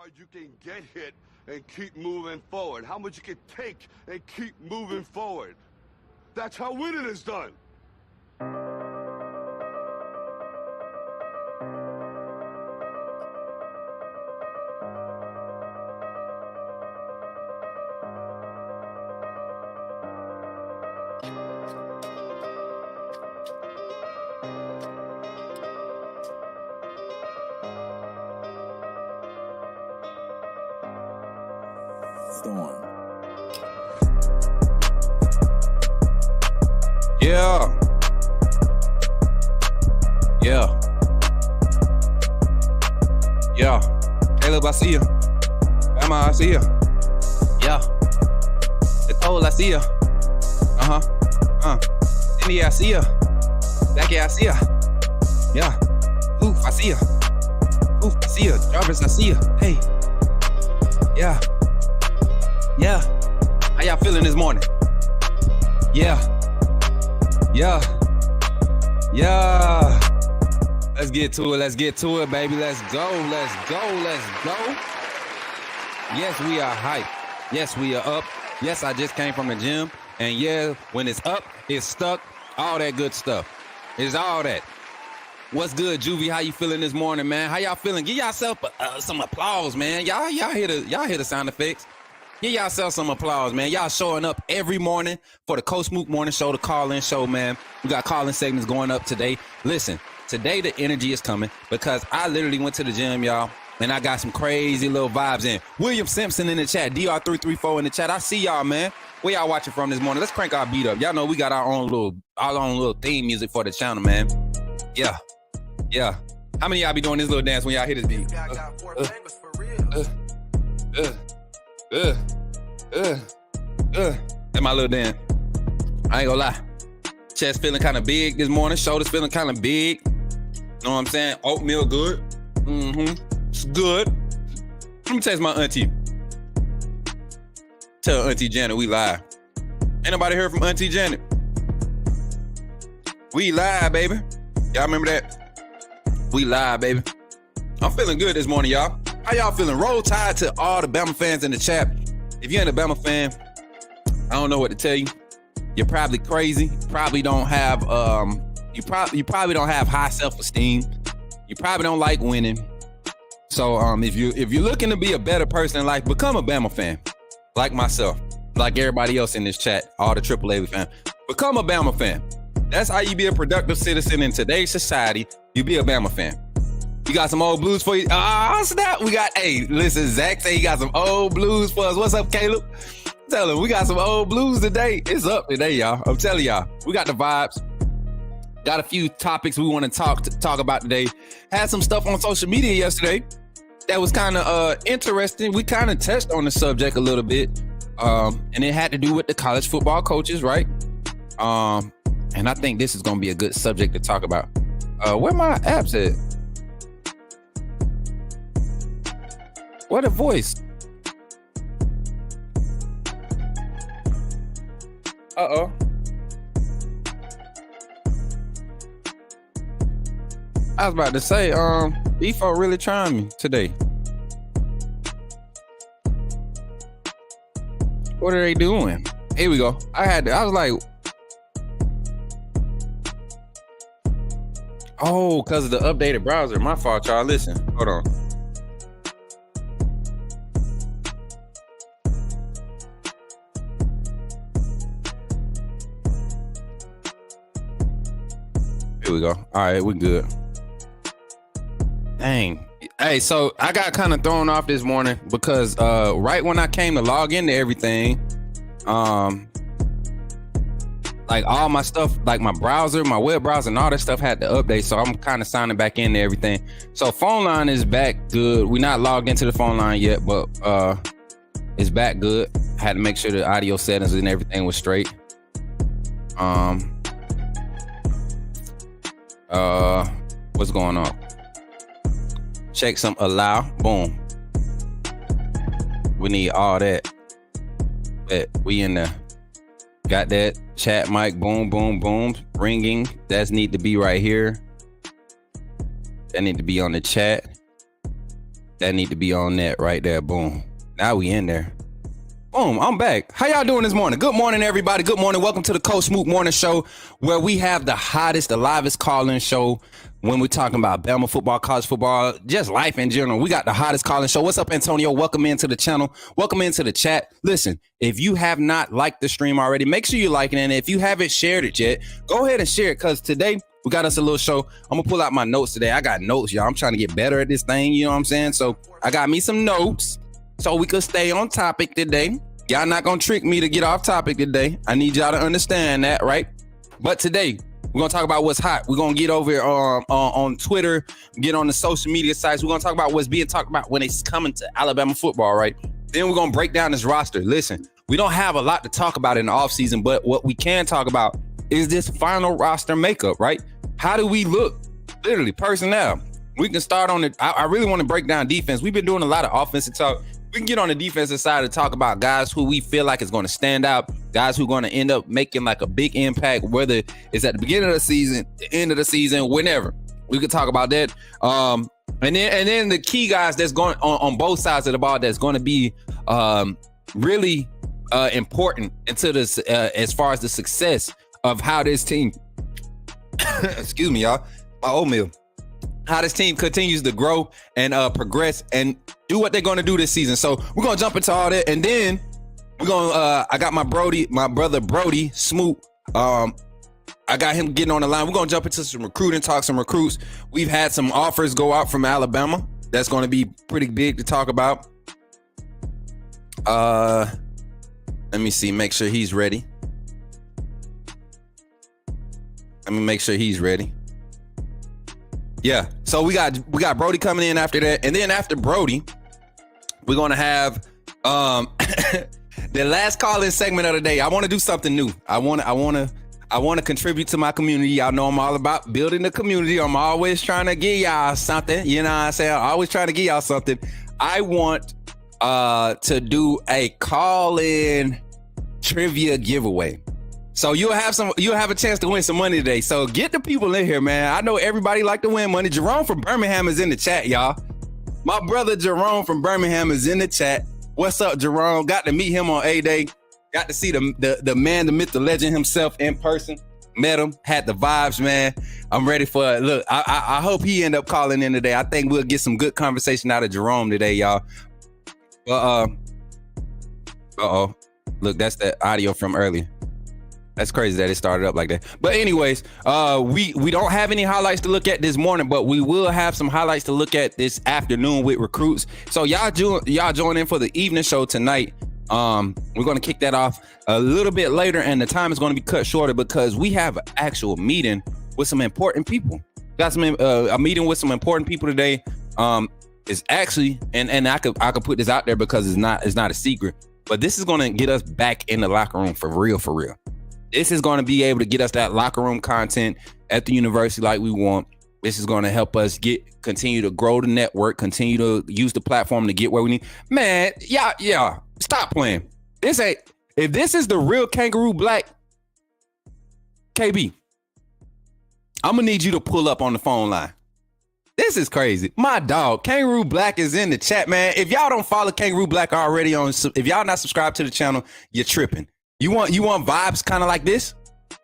hard you can get hit and keep moving forward. How much you can take and keep moving forward. That's how winning is done. Storm. Yeah. Yeah. Yeah. Caleb, I see ya. Emma, I see ya. Yeah. Nicole, I see ya. Cindy, I see ya. Becky, I see ya. Yeah. Oof, I see ya. Oof, I see ya. Jarvis, I see ya. Hey. Yeah. Yeah. How y'all feeling this morning? Yeah. Yeah. Yeah. Let's get to it. Let's get to it, baby. Let's go. Let's go. Let's go. Yes, we are hyped. Yes, we are up. Yes, I just came from the gym. And yeah, when it's up, it's stuck. All that good stuff. It's all that. What's good, Juvie? How you feeling this morning, man? How y'all feeling? Give yourself some applause, man. Y'all hear the sound effects. Give yourself some applause, man. Y'all showing up every morning for the Smook morning show, the call-in show, man. We got call-in segments going up today. Listen, today the energy is coming because I literally went to the gym, y'all, and I got some crazy little vibes in. William Simpson in the chat, DR334 in the chat. I see y'all, man. Where y'all watching from this morning? Let's crank our beat up. Y'all know we got our own little theme music for the channel, man. Yeah. Yeah. How many of y'all be doing this little dance when y'all hear this beat? That's my little dance. I ain't gonna lie. Chest feeling kind of big this morning. Shoulders feeling kind of big. Know what I'm saying? Oatmeal good. It's good. Let me taste my auntie. Tell Auntie Janet we live. Ain't nobody heard from Auntie Janet. We live, baby. Y'all remember that? We live, baby. I'm feeling good this morning, y'all. How y'all feeling? Roll Tide to all the Bama fans in the chat. If you ain't a Bama fan, I don't know what to tell you. You're probably crazy. Probably don't have you probably don't have high self-esteem. You probably don't like winning. So if you're looking to be a better person in life, become a Bama fan. Like myself, like everybody else in this chat, all the AAA fans. Become a Bama fan. That's how you be a productive citizen in today's society. You be a Bama fan. You got some old blues for you? Snap. We got, hey, listen, Zach say he got some old blues for us. What's up, Caleb? Tell him we got some old blues today. It's up today, y'all. I'm telling y'all, we got the vibes. Got a few topics we want to talk about today. Had some stuff on social media yesterday that was kind of interesting. We kind of touched on the subject a little bit. And it had to do with the college football coaches, right? And I think this is going to be a good subject to talk about. Where my apps at? What a voice. Uh-oh. I was about to say, EFO really trying me today. What are they doing? Here we go. I was like, oh, because of the updated browser. My fault, y'all. Listen, hold on. Here we go. All right, we good. Dang. Hey, so I got kind of thrown off this morning because right when I came to log into everything, like all my stuff, like my browser, my web browser and all that stuff had to update. So I'm kind of signing back into everything. So phone line is back good. We're not logged into the phone line yet, but it's back good. Had to make sure the audio settings and everything was straight. What's going on? Check some allow. Boom. We need all that. Bet we in there. Got that chat mic. Boom, boom, boom. Ringing. That's need to be right here. That need to be on the chat. That need to be on that right there. Boom. Now we in there. Boom, I'm back. How y'all doing this morning? Good morning, everybody. Good morning. Welcome to the Coach Smook Morning Show, where we have the hottest, the livest call-in show when we're talking about Bama football, college football, just life in general. We got the hottest call-in show. What's up, Antonio? Welcome into the channel. Welcome into the chat. Listen, if you have not liked the stream already, make sure you're liking it. And if you haven't shared it yet, go ahead and share it, because today we got us a little show. I'm going to pull out my notes today. I got notes, y'all. I'm trying to get better at this thing, you know what I'm saying? So I got me some notes so we could stay on topic today. Y'all not gonna trick me to get off topic today. I need y'all to understand that, right? But today, we're gonna talk about what's hot. We're gonna get over on Twitter, get on the social media sites. We're gonna talk about what's being talked about when it's coming to Alabama football, right? Then we're gonna break down this roster. Listen, we don't have a lot to talk about in the offseason, but what we can talk about is this final roster makeup, right? How do we look? Literally, personnel. We can start on it. I really want to break down defense. We've been doing a lot of offensive talk. We can get on the defensive side to talk about guys who we feel like is going to stand out, guys who are going to end up making like a big impact, whether it's at the beginning of the season, the end of the season, whenever. We could talk about that. And then the key guys that's going on both sides of the ball that's going to be really important into this as far as the success of how this team, excuse me, y'all, my oatmeal. How this team continues to grow and progress and do what they're going to do this season. So we're going to jump into all that. And then we're going to, I got my brother Brody, Smook. I got him getting on the line. We're going to jump into some recruiting, talk some recruits. We've had some offers go out from Alabama. That's going to be pretty big to talk about. Let me see, make sure he's ready. Let me make sure he's ready. Yeah, so we got Brody coming in after that, and then after Brody, we're gonna have the last call-in segment of the day. I want to do something new. I want to contribute to my community. Y'all know I'm all about building the community. I'm always trying to give y'all something. You know what I'm saying? I'm always trying to give y'all something. I want to do a call-in trivia giveaway. So you'll have a chance to win some money today. So get the people in here, man. I know everybody like to win money. Jerome from Birmingham is in the chat, y'all. My brother Jerome from Birmingham is in the chat. What's up, Jerome? Got to meet him on A-Day. Got to see the man, the myth, the legend himself in person. Met him, had the vibes, man. I'm ready for it. Look, I hope he end up calling in today. I think we'll get some good conversation out of Jerome today, y'all. Uh-oh. Look, that's that audio from earlier. That's crazy that it started up like that. But anyways, we don't have any highlights to look at this morning, but we will have some highlights to look at this afternoon with recruits. So y'all join in for the evening show tonight. We're going to kick that off a little bit later, and the time is going to be cut shorter because we have an actual meeting with some important people. Got some a meeting with some important people today. It's actually, and I could put this out there because it's not a secret, but this is going to get us back in the locker room for real. This is going to be able to get us that locker room content at the university like we want. This is going to help us continue to grow the network, continue to use the platform to get where we need. Man, yeah, stop playing. If this is the real Kangaroo Black, KB, I'm going to need you to pull up on the phone line. This is crazy. My dog, Kangaroo Black, is in the chat, man. If y'all don't follow Kangaroo Black already if y'all not subscribed to the channel, you're tripping. You want vibes kind of like this?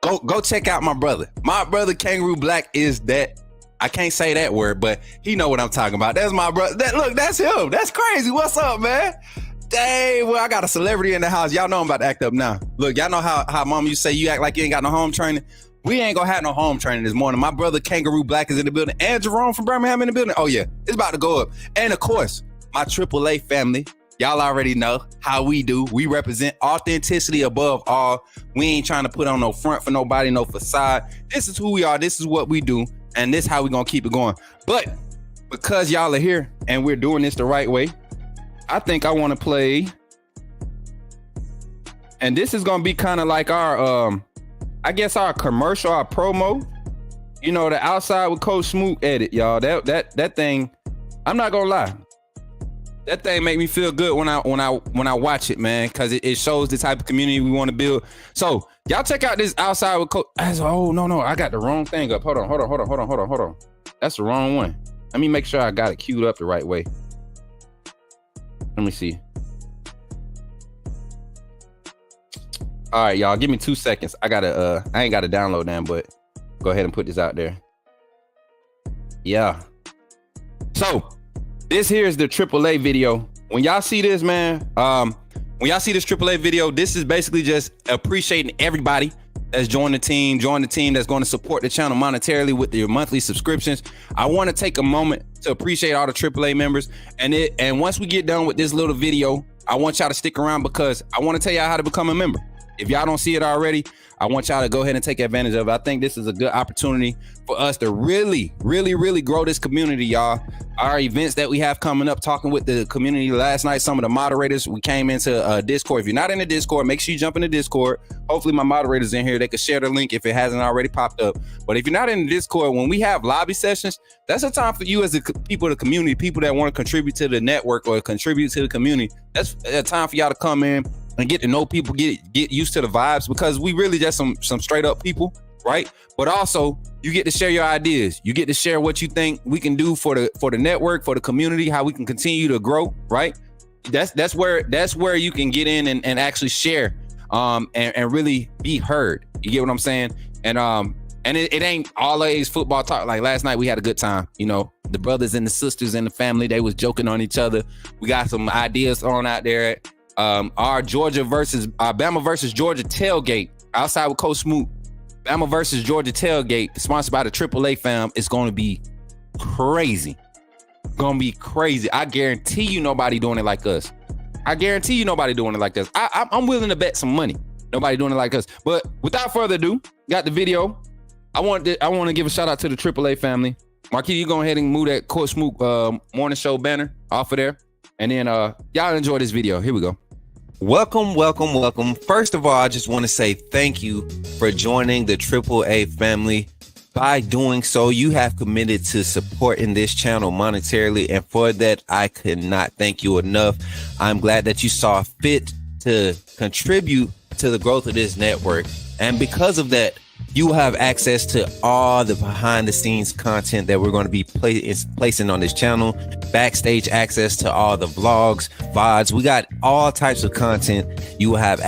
Go check out my brother. My brother Kangaroo Black is that. I can't say that word, but he know what I'm talking about. That's my brother. Look, that's him. That's crazy. What's up, man? Dang, well, I got a celebrity in the house. Y'all know I'm about to act up now. Look, y'all know how mom used to say you act like you ain't got no home training. We ain't gonna have no home training this morning. My brother Kangaroo Black is in the building, and Jerome from Birmingham in the building. Oh yeah, it's about to go up. And of course, my AAA family. Y'all already know how we do. We represent authenticity above all. We ain't trying to put on no front for nobody, no facade. This is who we are. This is what we do. And this is how we going to keep it going. But because y'all are here and we're doing this the right way, I think I want to play. And this is going to be kind of like our, I guess our commercial, our promo. You know, the Outside with Coach Smook edit, y'all. That thing, I'm not going to lie. That thing make me feel good when I watch it, man, because it shows the type of community we want to build. So y'all check out this Outside with Coach. Oh no, I got the wrong thing up. Hold on. That's the wrong one. Let me make sure I got it queued up the right way. Let me see. All right, y'all, give me 2 seconds. I ain't got to download them, but go ahead and put this out there. Yeah. So this here is the AAA video. When y'all see this, man, when y'all see this AAA video, this is basically just appreciating everybody that's joined the team that's going to support the channel monetarily with your monthly subscriptions. I want to take a moment to appreciate all the AAA members. And once we get done with this little video, I want y'all to stick around because I want to tell y'all how to become a member. If y'all don't see it already, I want y'all to go ahead and take advantage of it. I think this is a good opportunity for us to really grow this community, y'all. Our events that we have coming up, talking with the community last night, some of the moderators, we came into Discord. If you're not in the Discord, make sure you jump in the Discord. Hopefully my moderators in here, they can share the link if it hasn't already popped up. But if you're not in the Discord, when we have lobby sessions, that's a time for you as people of the community, people that want to contribute to the network or contribute to the community. That's a time for y'all to come in and get to know people, get used to the vibes, because we really just some straight up people, right? But also you get to share your ideas. You get to share what you think we can do for the network, for the community, how we can continue to grow, right? That's where you can get in and actually share and really be heard. You get what I'm saying? And it ain't always football talk. Like last night we had a good time, you know, the brothers and the sisters in the family, they was joking on each other. We got some ideas thrown out there. Our Bama versus Georgia tailgate outside with Coach Smook. Bama versus Georgia tailgate sponsored by the AAA fam. It's going to be crazy. I guarantee you nobody doing it like us. I'm willing to bet some money. Nobody doing it like us. But without further ado, got the video. I want to give a shout out to the AAA family. Marquis, you go ahead and move that Coach Smook morning show banner off of there. And then y'all enjoy this video. Here we go. Welcome. First of all, I just want to say thank you for joining the AAA family. By doing so, you have committed to supporting this channel monetarily, and for that, I cannot thank you enough. I'm glad that you saw fit to contribute to the growth of this network, and because of that, you will have access to all the behind the scenes content that we're going to be placing on this channel, backstage access to all the vlogs, VODs. We got all types of content. You will have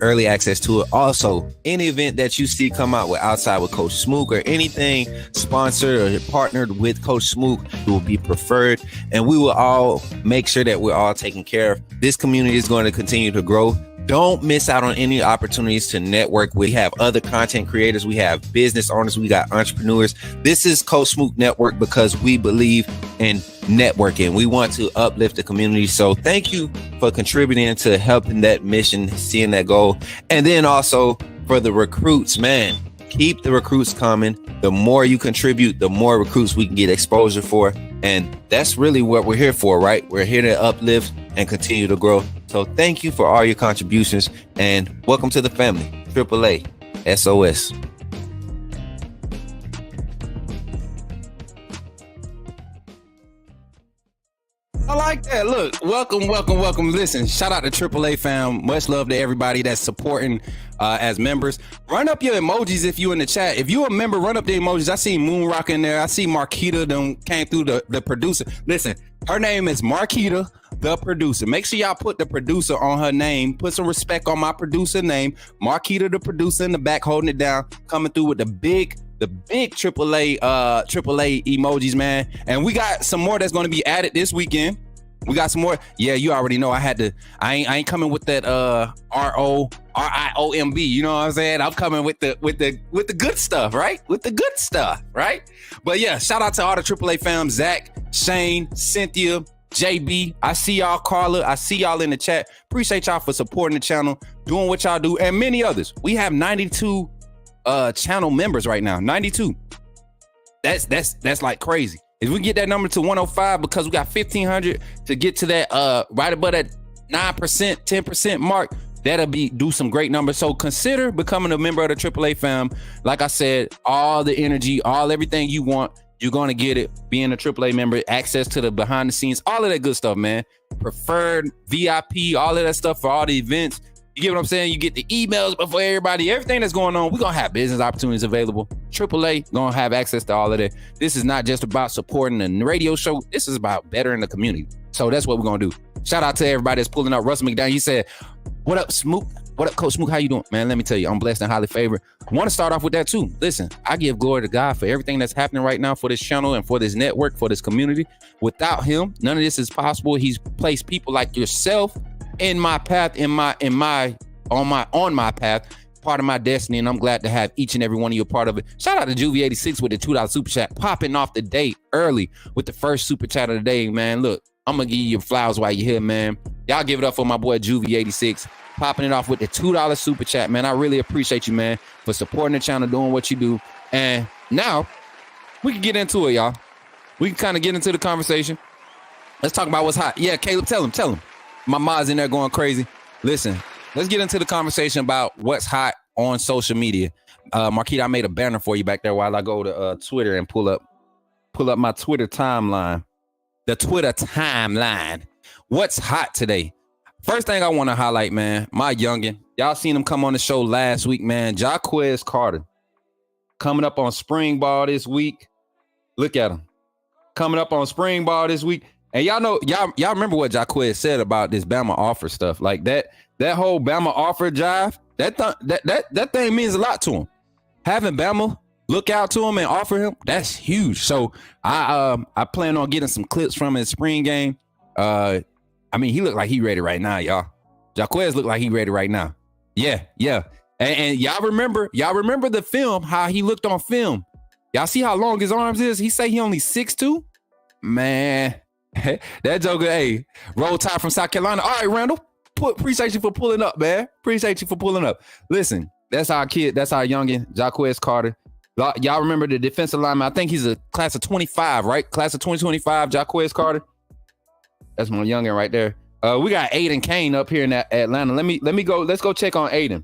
early access to it. Also, any event that you see come out with outside with Coach Smook or anything sponsored or partnered with Coach Smook, it will be preferred. And we will all make sure that we're all taken care of. This community is going to continue to grow. Don't miss out on any opportunities to network. We have other content creators. We have business owners. We got entrepreneurs. This is Coach Smook Network because we believe in networking. We want to uplift the community. So thank you for contributing to helping that mission, seeing that goal. And then also for the recruits, man, keep the recruits coming. The more you contribute, the more recruits we can get exposure for. And that's really what we're here for, right? We're here to uplift and continue to grow. So thank you for all your contributions and welcome to the family. AAA SOS. I like that. Look, welcome. Listen, shout out to AAA fam. Much love to everybody that's supporting as members. Run up your emojis if you in the chat. If you a member, run up the emojis. I see Moonrock in there. I see Marquita done came through the producer. Listen, her name is Marquita, the producer. Make sure y'all put the producer on her name. Put some respect on my producer name. Marquita, the producer in the back, holding it down, coming through with the big AAA emojis, man. And we got some more that's going to be added this weekend. We got some more. Yeah, you already know I ain't coming with that RIOMB, you know what I'm saying? I'm coming with the good stuff, right? With the good stuff, right? But yeah, shout out to all the AAA fam, Zach, Shane, Cynthia, JB. I see y'all, Carla. I see y'all in the chat. Appreciate y'all for supporting the channel, doing what y'all do, and many others. We have 92 channel members right now. 92. That's like crazy. If we get that number to 105, because we got 1,500 to get to that right above that 9%, 10% mark, that'll do some great numbers. So consider becoming a member of the AAA fam. Like I said, all the energy, everything you want, you're gonna get it. Being a AAA member, access to the behind the scenes, all of that good stuff, man. Preferred VIP, all of that stuff for all the events. You get what I'm saying? You get the emails before everybody, everything that's going on. We're going to have business opportunities available. AAA going to have access to all of that. This is not just about supporting the radio show. This is about bettering the community. So that's what we're going to do. Shout out to everybody that's pulling up. Russell McDowell, he said, what up, Smook? What up, Coach Smook? How you doing? Man, let me tell you, I'm blessed and highly favored. I want to start off with that too. Listen, I give glory to God for everything that's happening right now for this channel and for this network, for this community. Without him, none of this is possible. He's placed people like yourself in my path, on my path, part of my destiny, and I'm glad to have each and every one of you a part of it. Shout out to Juvie86 with the $2 super chat, popping off the day early with the first super chat of the day, man. Look, I'm gonna give you your flowers while you're here, man. Y'all give it up for my boy Juvie86, popping it off with the $2 super chat, man. I really appreciate you, man, for supporting the channel, doing what you do. And now we can get into it, y'all. We can kind of get into the conversation. Let's talk about what's hot. Yeah, Caleb, tell him. My mom's in there going crazy. Listen, let's get into the conversation about what's hot on social media. Marquita, I made a banner for you back there while I go to Twitter and pull up my Twitter timeline. The Twitter timeline. What's hot today? First thing I want to highlight, man, my youngin. Y'all seen him come on the show last week, man. Jaquez Carter coming up on spring ball this week. Look at him coming up on spring ball this week. And y'all remember what Jaquez said about this Bama offer stuff, like that whole Bama offer jive. That thing means a lot to him. Having Bama look out to him and offer him, that's huge. So I plan on getting some clips from his spring game. I mean, he looked like he ready right now, y'all. Jaquez looked like he ready right now. Yeah. And y'all remember the film, how he looked on film. Y'all see how long his arms is? He say he only 6'2". Man, that joker, hey, roll tide from South Carolina. All right, Randall, appreciate you for pulling up, man. Appreciate you for pulling up. Listen, that's our kid. That's our youngin, Jaquez Carter. Y'all remember the defensive lineman? I think he's a class of 25, right? Class of 2025, Jaquez Carter. That's my youngin right there. We got Aiden Kane up here in Atlanta. Let me go. Let's go check on Aiden.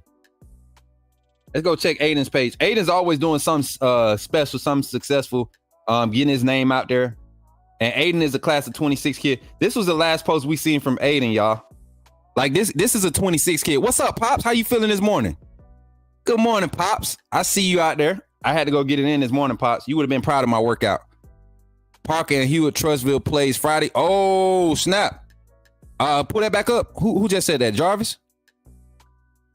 Let's go check Aiden's page. Aiden's always doing something special, something successful, getting his name out there. And Aiden is a class of 26 kid. This was the last post we seen from Aiden, y'all. Like this is a 26 kid. What's up, Pops? How you feeling this morning? Good morning, Pops. I see you out there. I had to go get it in this morning, Pops. You would have been proud of my workout. Parker and Hewitt Trustville plays Friday. Oh, snap. Pull that back up. Who just said that? Jarvis?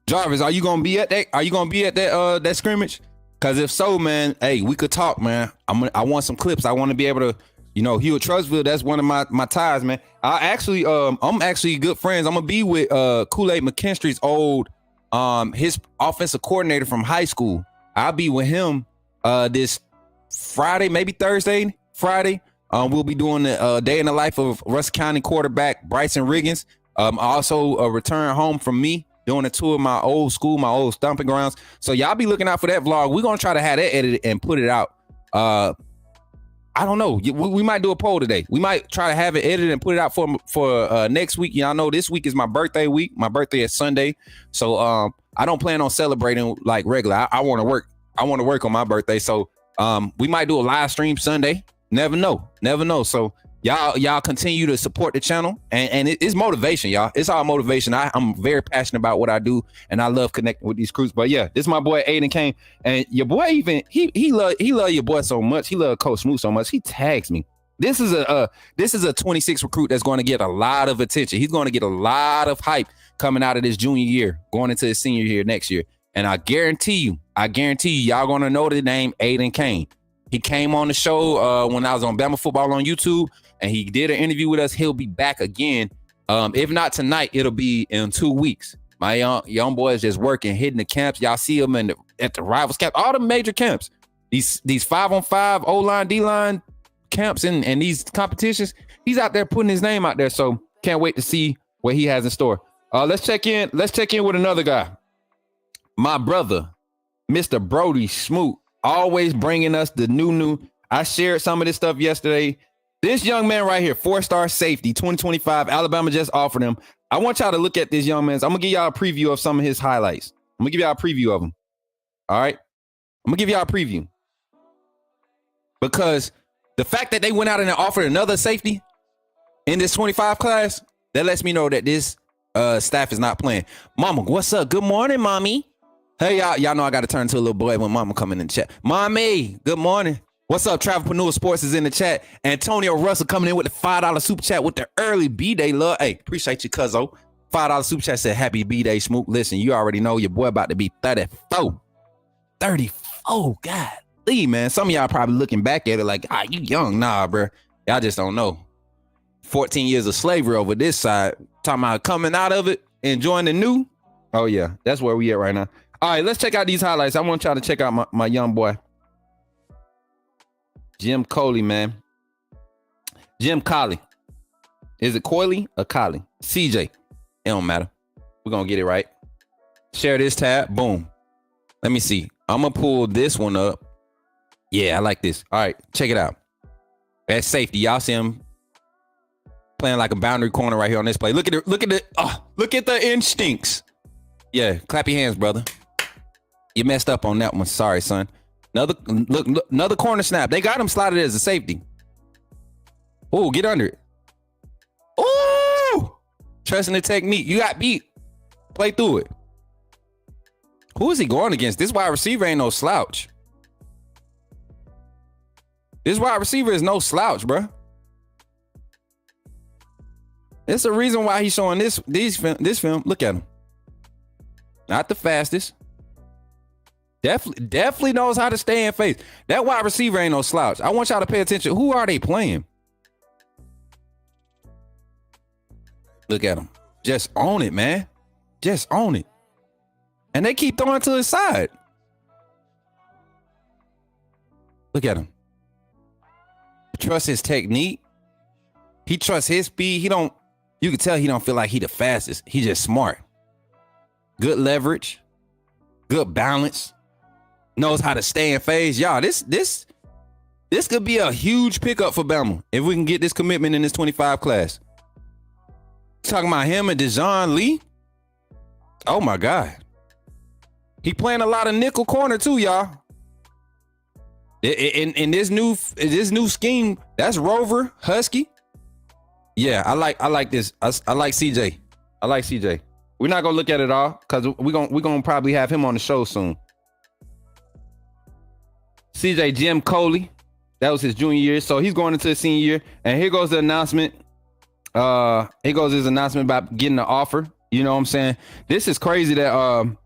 Jarvis, are you gonna be at that? Are you gonna be at that scrimmage? Because if so, man, hey, we could talk, man. I want some clips. I want to be able to, Hewitt Trustville, that's one of my ties, man. I'm actually good friends. I'm gonna be with Kool-Aid McKinstry's old his offensive coordinator from high school. I'll be with him this Friday, maybe Thursday, Friday. We'll be doing the day in the life of Russell County quarterback Bryson Riggins. Also a return home from me, doing a tour of my old school, my old stomping grounds. So y'all be looking out for that vlog. We're gonna try to have that edited and put it out. I don't know. We might do a poll today. We might try to have it edited and put it out for next week. Y'all know this week is my birthday week. My birthday is Sunday. So I don't plan on celebrating like regular. I want to work. I want to work on my birthday. So we might do a live stream Sunday. Never know. So y'all continue to support the channel, and it's motivation, y'all. It's all motivation. I'm very passionate about what I do, and I love connecting with these crews. But yeah, this is my boy Aiden Kane, and your boy even he love your boy so much. He love Coach Smook so much. He tags me. This is a 26 recruit that's going to get a lot of attention. He's going to get a lot of hype coming out of this junior year, going into his senior year next year. And I guarantee you, y'all going to know the name Aiden Kane. He came on the show when I was on Bama Football on YouTube, and he did an interview with us. He'll be back again. If not tonight, it'll be in 2 weeks. My young boy is just working, hitting the camps. Y'all see him at the Rivals camp, all the major camps. These 5-on-5 O-line, D-line camps and these competitions. He's out there putting his name out there. So can't wait to see what he has in store. Let's check in with another guy. My brother, Mr. Brody Smook, always bringing us the new. I shared some of this stuff yesterday. This young man right here, 4-star safety, 2025. Alabama just offered him. I want y'all to look at this young man. I'm going to give y'all a preview of some of his highlights. I'm going to give y'all a preview of him. All right? I'm going to give y'all a preview. Because the fact that they went out and offered another safety in this 25 class, that lets me know that this Staff is not playing. Mama, what's up? Good morning, mommy. Hey, y'all know I got to turn to a little boy when mama come in the chat. Mommy, good morning. What's up? Travelpreneur Sports is in the chat. Antonio Russell coming in with the $5 super chat with the early B-Day love. Hey, appreciate you, cuzzo. $5 super chat said, happy B-Day, Smook. Listen, you already know your boy about to be 34. 34, God. Man, some of y'all probably looking back at it like, you young. Nah, bro. Y'all just don't know. 14 years of slavery over this side. Talking about coming out of it, enjoying the new. Oh, yeah. That's where we at right now. All right, let's check out these highlights. I want y'all to check out my young boy. Jim Coley, man. Jim Coley. Is it Coyley or Coley? CJ. It don't matter. We're going to get it right. Share this tab. Boom. Let me see. I'm going to pull this one up. Yeah, I like this. All right, check it out. At safety, y'all see him playing like a boundary corner right here on this play. Look at it. Look at the instincts. Yeah, clap your hands, brother. You messed up on that one. Sorry, son. Another corner snap. They got him slotted as a safety. Oh, get under it. Oh, trusting the technique. You got beat. Play through it. Who is he going against? This wide receiver ain't no slouch. This wide receiver is no slouch, bro. It's the reason why he's showing this film. Look at him. Not the fastest. Definitely knows how to stay in phase. That wide receiver ain't no slouch. I want y'all to pay attention. Who are they playing? Look at him. Just own it, man. Just own it. And they keep throwing to his side. Look at him. He trusts his technique. He trusts his speed. You can tell he don't feel like he the fastest. He just smart. Good leverage. Good balance. Knows how to stay in phase. Y'all, this could be a huge pickup for Bama if we can get this commitment in this 25 class. Talking about him and Dejon Lee. Oh my God. He playing a lot of nickel corner too, y'all. In this new scheme, that's Rover, Husky. Yeah, I like this. I like CJ. I like CJ. We're not gonna look at it all because we're gonna probably have him on the show soon. CJ Jim Coley, that was his junior year, so he's going into his senior year. And here goes the announcement. Here goes his announcement about getting the offer. You know what I'm saying? This is crazy that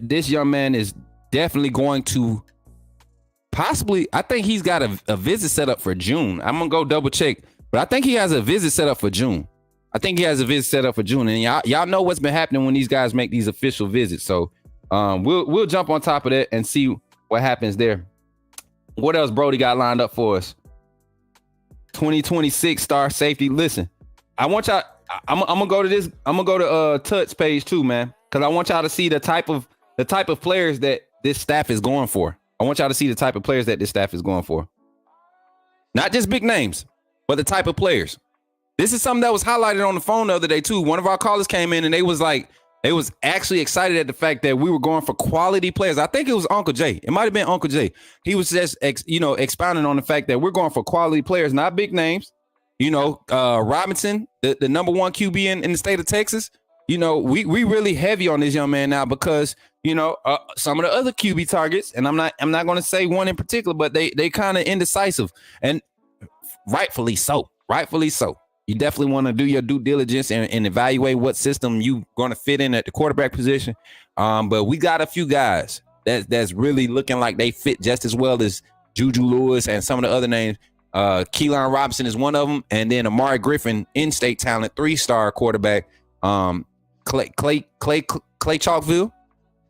this young man is definitely going to possibly. I think he's got a visit set up for June. I'm gonna go double check, but I think he has a visit set up for June. And y'all know what's been happening when these guys make these official visits. So we'll jump on top of that and see what happens there. What else Brody got lined up for us? 2026 star safety. Listen, I want y'all. I'm gonna go to this. I'm gonna go to Tut's page too, man, because I want y'all to see the type of players that this staff is going for. I want y'all to see the type of players that this staff is going for. Not just big names, but the type of players. This is something that was highlighted on the phone the other day too. One of our callers came in and they was actually excited at the fact that we were going for quality players. I think it was Uncle Jay. It might have been Uncle Jay. He was just expounding on the fact that we're going for quality players, not big names. Robinson, the number one QB in the state of Texas. We really heavy on this young man now because some of the other QB targets, and I'm not going to say one in particular, but they kind of indecisive, and rightfully so. You definitely want to do your due diligence and evaluate what system you going to fit in at the quarterback position. But we got a few guys that's really looking like they fit just as well as Juju Lewis and some of the other names. Keelan Robinson is one of them, and then Amari Griffin, in-state talent, 3-star quarterback. Clay Chalkville,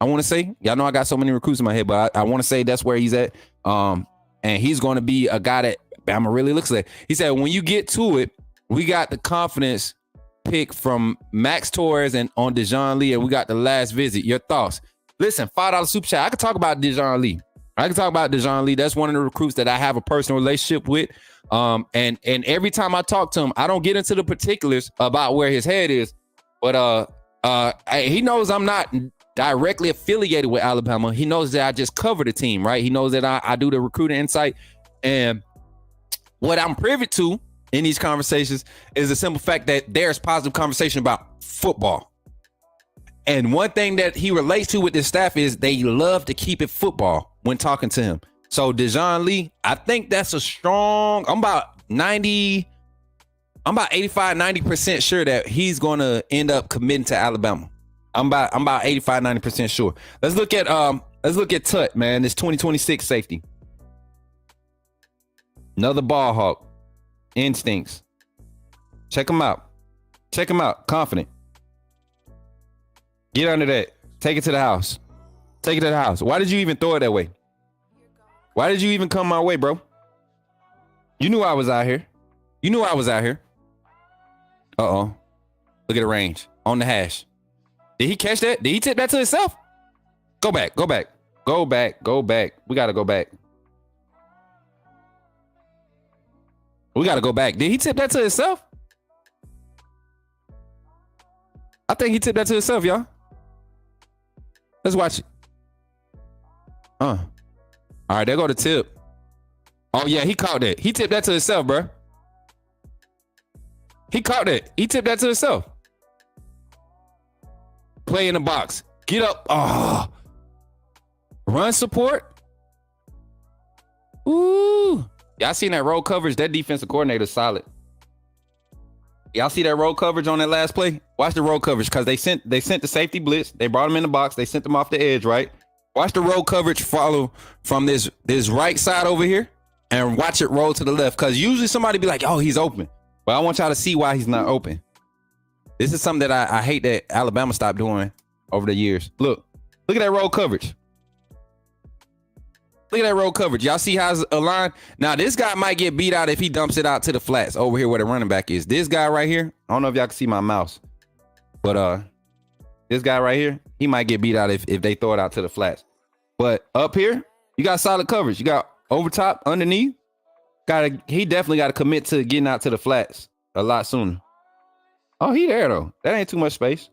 I want to say. Y'all know I got so many recruits in my head, but I want to say that's where he's at. And he's going to be a guy that Bama really looks like. He said, when you get to it, we got the confidence pick from Max Torres and on Dejon Lee, and we got the last visit. Your thoughts? Listen, $5 super chat. I could talk about Dejon Lee. That's one of the recruits that I have a personal relationship with. And every time I talk to him, I don't get into the particulars about where his head is, but he knows I'm not directly affiliated with Alabama. He knows that I just cover the team, right? He knows that I do the recruiting insight, and what I'm privy to in these conversations is the simple fact that there's positive conversation about football. And one thing that he relates to with this staff is they love to keep it football when talking to him. So Dejon Lee, I think that's a strong, I'm about 85, 90% sure that he's going to end up committing to Alabama. I'm about 85, 90% sure. Let's look at Tut, man, this 2026 safety. Another ball hawk. Instincts. Check him out. Confident. Get under that. Take it to the house. Why did you even throw it that way? Why did you even come my way, bro? You knew I was out here. Uh-oh. Look at the range. On the hash. Did he catch that? Did he tip that to himself? Go back. We gotta go back. Did he tip that to himself? I think he tipped that to himself, y'all. Let's watch it. All right, there go the tip. Oh, yeah, he caught that. He tipped that to himself, bro. He caught that. He tipped that to himself. Play in the box. Get up. Oh. Run support. Ooh. Y'all seen that roll coverage? That defensive coordinator's solid. Y'all see that roll coverage on that last play? Watch the roll coverage because they sent the safety blitz. They brought him in the box. They sent him off the edge, right? Watch the roll coverage follow from this right side over here and watch it roll to the left because usually somebody be like, oh, he's open. But I want y'all to see why he's not open. This is something that I hate that Alabama stopped doing over the years. Look at that roll coverage. Y'all see how it's aligned? Now, this guy might get beat out if he dumps it out to the flats over here where the running back is. This guy right here, I don't know if y'all can see my mouse, but this guy right here, he might get beat out if they throw it out to the flats. But up here, you got solid coverage. You got over top, underneath. He definitely got to commit to getting out to the flats a lot sooner. Oh, he there, though. That ain't too much space.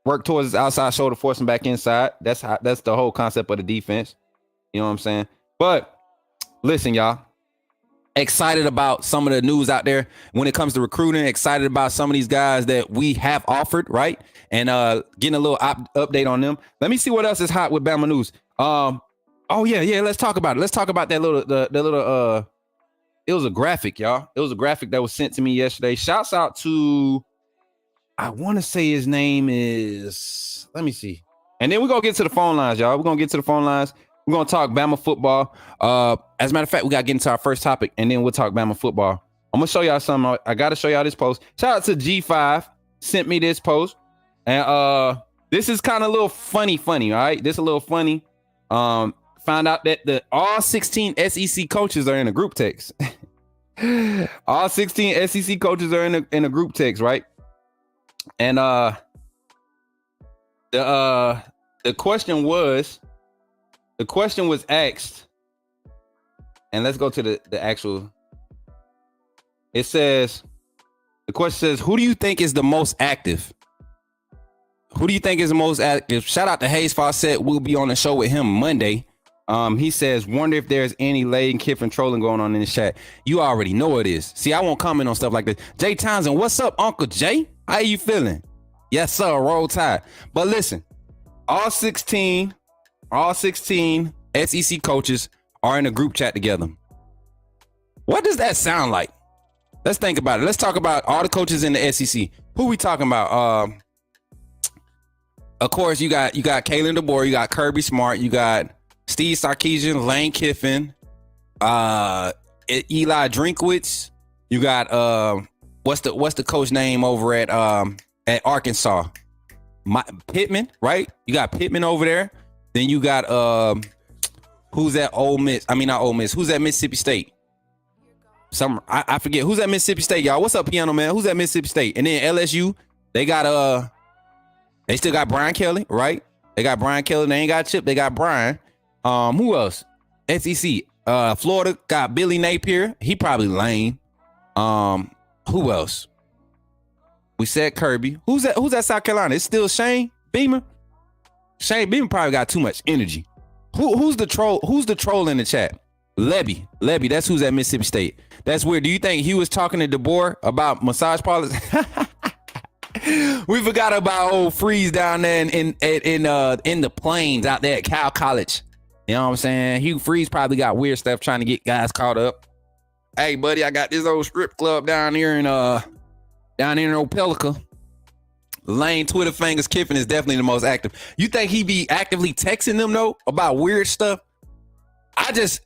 Work towards his outside shoulder, force him back inside. That's the whole concept of the defense. You know what I'm saying? But listen, y'all. Excited about some of the news out there when it comes to recruiting. Excited about some of these guys that we have offered, right? And getting a little update on them. Let me see what else is hot with Bama news. Oh yeah. Let's talk about it. Let's talk about that little. It was a graphic, y'all. It was a graphic that was sent to me yesterday. Shouts out to. I want to say his name is, let me see. And then we're going to get to the phone lines, y'all. We're going to get to the phone lines. We're going to talk Bama football. As a matter of fact, we got to get into our first topic, and then we'll talk Bama football. I'm going to show y'all something. I got to show y'all this post. Shout out to G5. Sent me this post. And this is kind of a little funny, all right? This is a little funny. Found out that all 16 SEC coaches are in a group text. All 16 SEC coaches are in a group text, right? And the question was asked, and let's go to the actual. It says the question says, who do you think is the most active? Shout out to Hayes Fawcett. We'll be on the show with him Monday. He says, wonder if there's any Lane Kiffin trolling going on in the chat. You already know it is. See, I won't comment on stuff like this. Jay Townsend, what's up, Uncle Jay? How you feeling? Yes, sir. Roll Tide. But listen, all 16 SEC coaches are in a group chat together. What does that sound like? Let's think about it. Let's talk about all the coaches in the SEC. Who we talking about? Of course, you got Kalen DeBoer, you got Kirby Smart, you got Steve Sarkisian, Lane Kiffin, Eli Drinkwitz. You got what's the coach name over at Arkansas? Pittman, right? You got Pittman over there. Then you got who's at Ole Miss? I mean, not Ole Miss. Who's at Mississippi State? I forget who's at Mississippi State, y'all. What's up, Piano Man? Who's at Mississippi State? And then LSU, they still got Brian Kelly, right? They got Brian Kelly. They ain't got Chip. They got Brian. Who else? SEC. Florida got Billy Napier. He probably lame. Who else? We said Kirby. Who's at South Carolina? It's still Shane Beamer. Shane Beamer probably got too much energy. Who's the troll? Who's the troll in the chat? Levy, that's who's at Mississippi State. That's weird. Do you think he was talking to DeBoer about massage parlors? We forgot about old Freeze down there in the plains out there at Cal College. You know what I'm saying? Hugh Freeze probably got weird stuff trying to get guys caught up. Hey, buddy, I got this old strip club down here in Opelika. Lane Twitter Fingers Kiffin is definitely the most active. You think he be actively texting them though about weird stuff? He's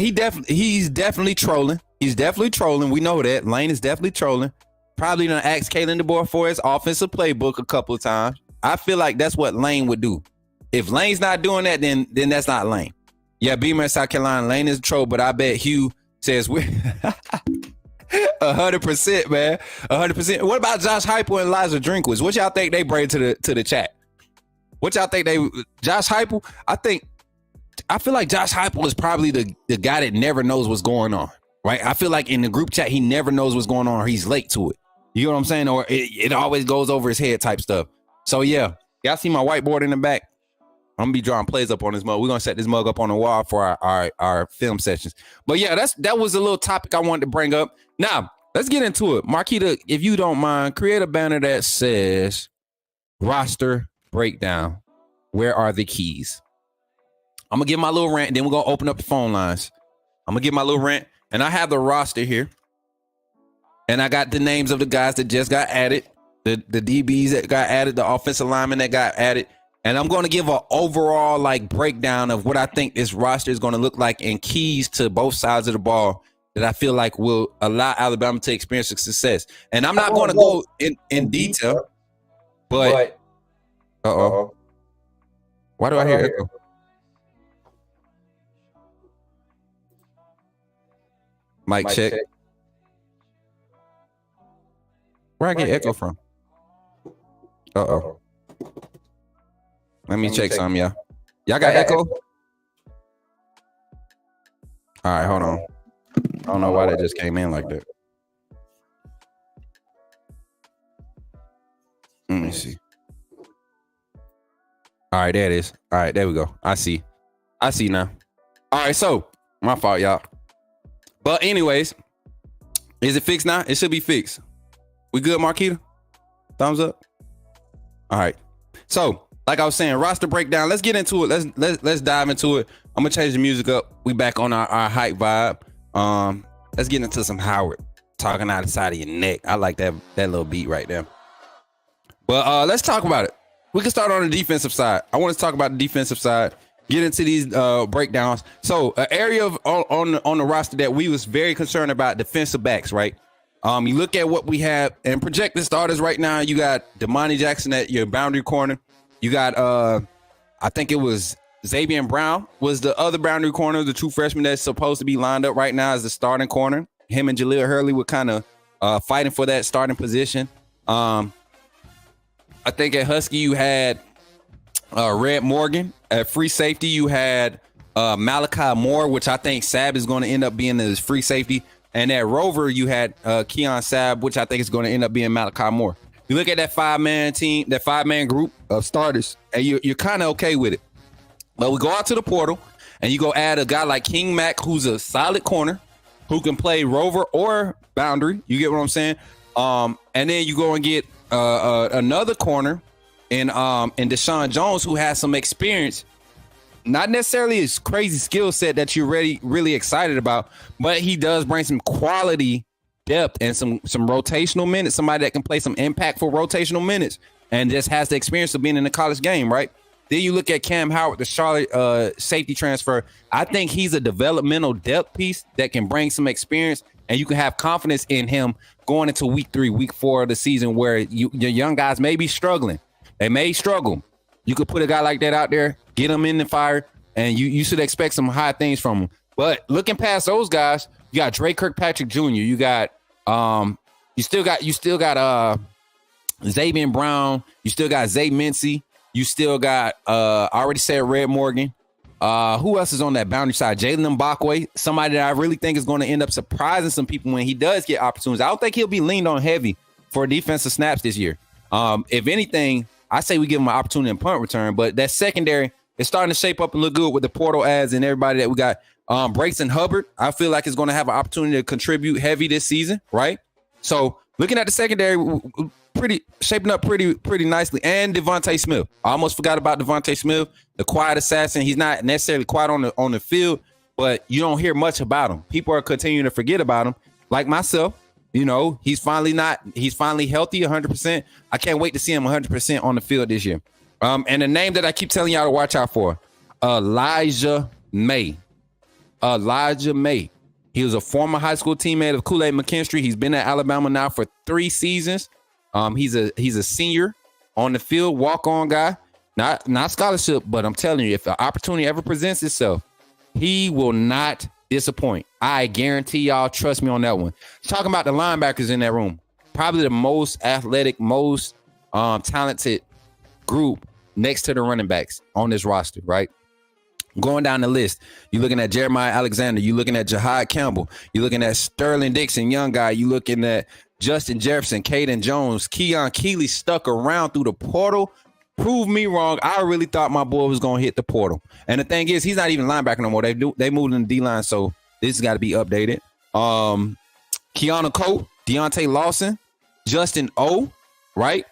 definitely trolling. He's definitely trolling. We know that. Lane is definitely trolling. Probably done asked Kalen DeBoer for his offensive playbook a couple of times. I feel like that's what Lane would do. If Lane's not doing that, then that's not Lane. Yeah, Beamer in South Carolina, Lane is a troll, but I bet Hugh says we're 100%, man. 100%. What about Josh Heupel and Elijah Drinkwitz? What y'all think they bring to the chat? What y'all think Josh Heupel? I feel like Josh Heupel is probably the guy that never knows what's going on, right? I feel like in the group chat, he never knows what's going on or he's late to it. You know what I'm saying? Or it always goes over his head type stuff. So yeah, y'all see my whiteboard in the back? I'm gonna be drawing plays up on this mug. We're gonna set this mug up on the wall for our film sessions. But yeah, that was a little topic I wanted to bring up. Now, let's get into it. Marquita, if you don't mind, create a banner that says roster breakdown. Where are the keys? I'm gonna give my little rant, then we're gonna open up the phone lines. I'm gonna give my little rant, and I have the roster here. And I got the names of the guys that just got added, the DBs that got added, the offensive linemen that got added. And I'm going to give an overall breakdown of what I think this roster is going to look like and keys to both sides of the ball that I feel like will allow Alabama to experience success. And I'm not going to go in detail, but uh-oh. Why do I hear echo? Mic check. Where I get echo from? Uh-oh. Let me check some, y'all. Y'all got echo? All right, hold on. I don't know why that just came in like that. Let me see. All right, there it is. All right, there we go. I see now. All right, so my fault, y'all. But anyways, is it fixed now? It should be fixed. We good, Marquita? Thumbs up. All right. So, like I was saying, roster breakdown. Let's get into it. Let's dive into it. I'm gonna change the music up. We back on our hype vibe. Let's get into some Howard talking out the side of your neck. I like that little beat right there. But let's talk about it. We can start on the defensive side. I want to talk about the defensive side. Get into these breakdowns. So, an area on the roster that we was very concerned about, defensive backs, right? You look at what we have and projected starters right now. You got Damani Jackson at your boundary corner. You got, I think it was Xavier Brown was the other boundary corner, the true freshman that's supposed to be lined up right now as the starting corner. Him and Jaleel Hurley were kind of fighting for that starting position. I think at Husky you had Red Morgan. At free safety you had Malachi Moore, which I think Sabb is going to end up being his free safety. And at Rover you had Keon Sabb, which I think is going to end up being Malachi Moore. You look at that 5-man team, that 5-man group of starters, and you're kind of okay with it. But we go out to the portal, and you go add a guy like King Mack, who's a solid corner, who can play rover or boundary. You get what I'm saying? And then you go and get another corner in Deshaun Jones, who has some experience. Not necessarily his crazy skill set that you're really excited about, but he does bring some quality depth and some rotational minutes, somebody that can play some impactful rotational minutes and just has the experience of being in the college game, right? Then you look at Cam Howard, the Charlotte safety transfer. I think he's a developmental depth piece that can bring some experience, and you can have confidence in him going into week 3, week 4 of the season where your young guys may be struggling. They may struggle. You could put a guy like that out there, get him in the fire, and you should expect some high things from him. But looking past those guys, you got Drake Kirkpatrick Jr., you got you still got Xavier Brown. You still got Zay Mincy. You still got I already said Red Morgan. Who else is on that boundary side? Jalen Mbakwe, somebody that I really think is going to end up surprising some people when he does get opportunities. I don't think he'll be leaned on heavy for defensive snaps this year. If anything, I say we give him an opportunity in punt return, but that secondary, it's starting to shape up and look good with the portal ads and everybody that we got. Brayson Hubbard, I feel like is going to have an opportunity to contribute heavy this season, right? So looking at the secondary, shaping up pretty nicely. And Devontae Smith. I almost forgot about Devontae Smith, the quiet assassin. He's not necessarily quiet on the field, but you don't hear much about him. People are continuing to forget about him, like myself. You know, he's finally healthy 100%. I can't wait to see him 100% on the field this year. And the name that I keep telling y'all to watch out for, Elijah May. Elijah May. He was a former high school teammate of Kool-Aid McKinstry. He's been at Alabama now for 3 seasons. He's a senior on the field, walk-on guy, not scholarship, but I'm telling you, if the opportunity ever presents itself, he will not disappoint. I guarantee y'all, trust me on that one. Talking about the linebackers in that room, probably the most athletic, most talented group next to the running backs on this roster, right? Going down the list, you're looking at Jeremiah Alexander, you're looking at Jahad Campbell, you're looking at Sterling Dixon, young guy, you're looking at Justin Jefferson, Caden Jones, Keon Keeley stuck around through the portal. Prove me wrong. I really thought my boy was going to hit the portal. And the thing is, he's not even linebacker no more. They moved in the D-line, so this has got to be updated. Keanu Cole, Deontay Lawson, Justin O, right?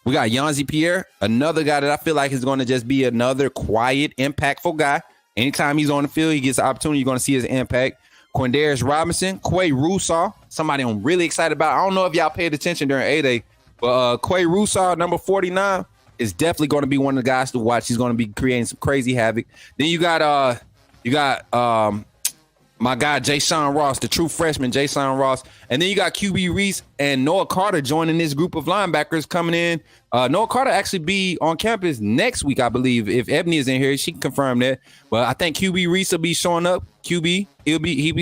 We got Yanzi Pierre, another guy that I feel like is going to just be another quiet, impactful guy. Anytime he's on the field, he gets the opportunity. You're going to see his impact. Quindarius Robinson, Quay Russaw, somebody I'm really excited about. I don't know if y'all paid attention during A-Day, but Quay Russaw, number 49, is definitely going to be one of the guys to watch. He's going to be creating some crazy havoc. Then you got my guy, Jaysean Ross, the true freshman, Jaysean Ross. And then you got QB Reese and Noah Carter joining this group of linebackers coming in. Noah Carter actually be on campus next week, I believe. If Ebony is in here, she can confirm that. But I think QB Reese will be showing up. He'll be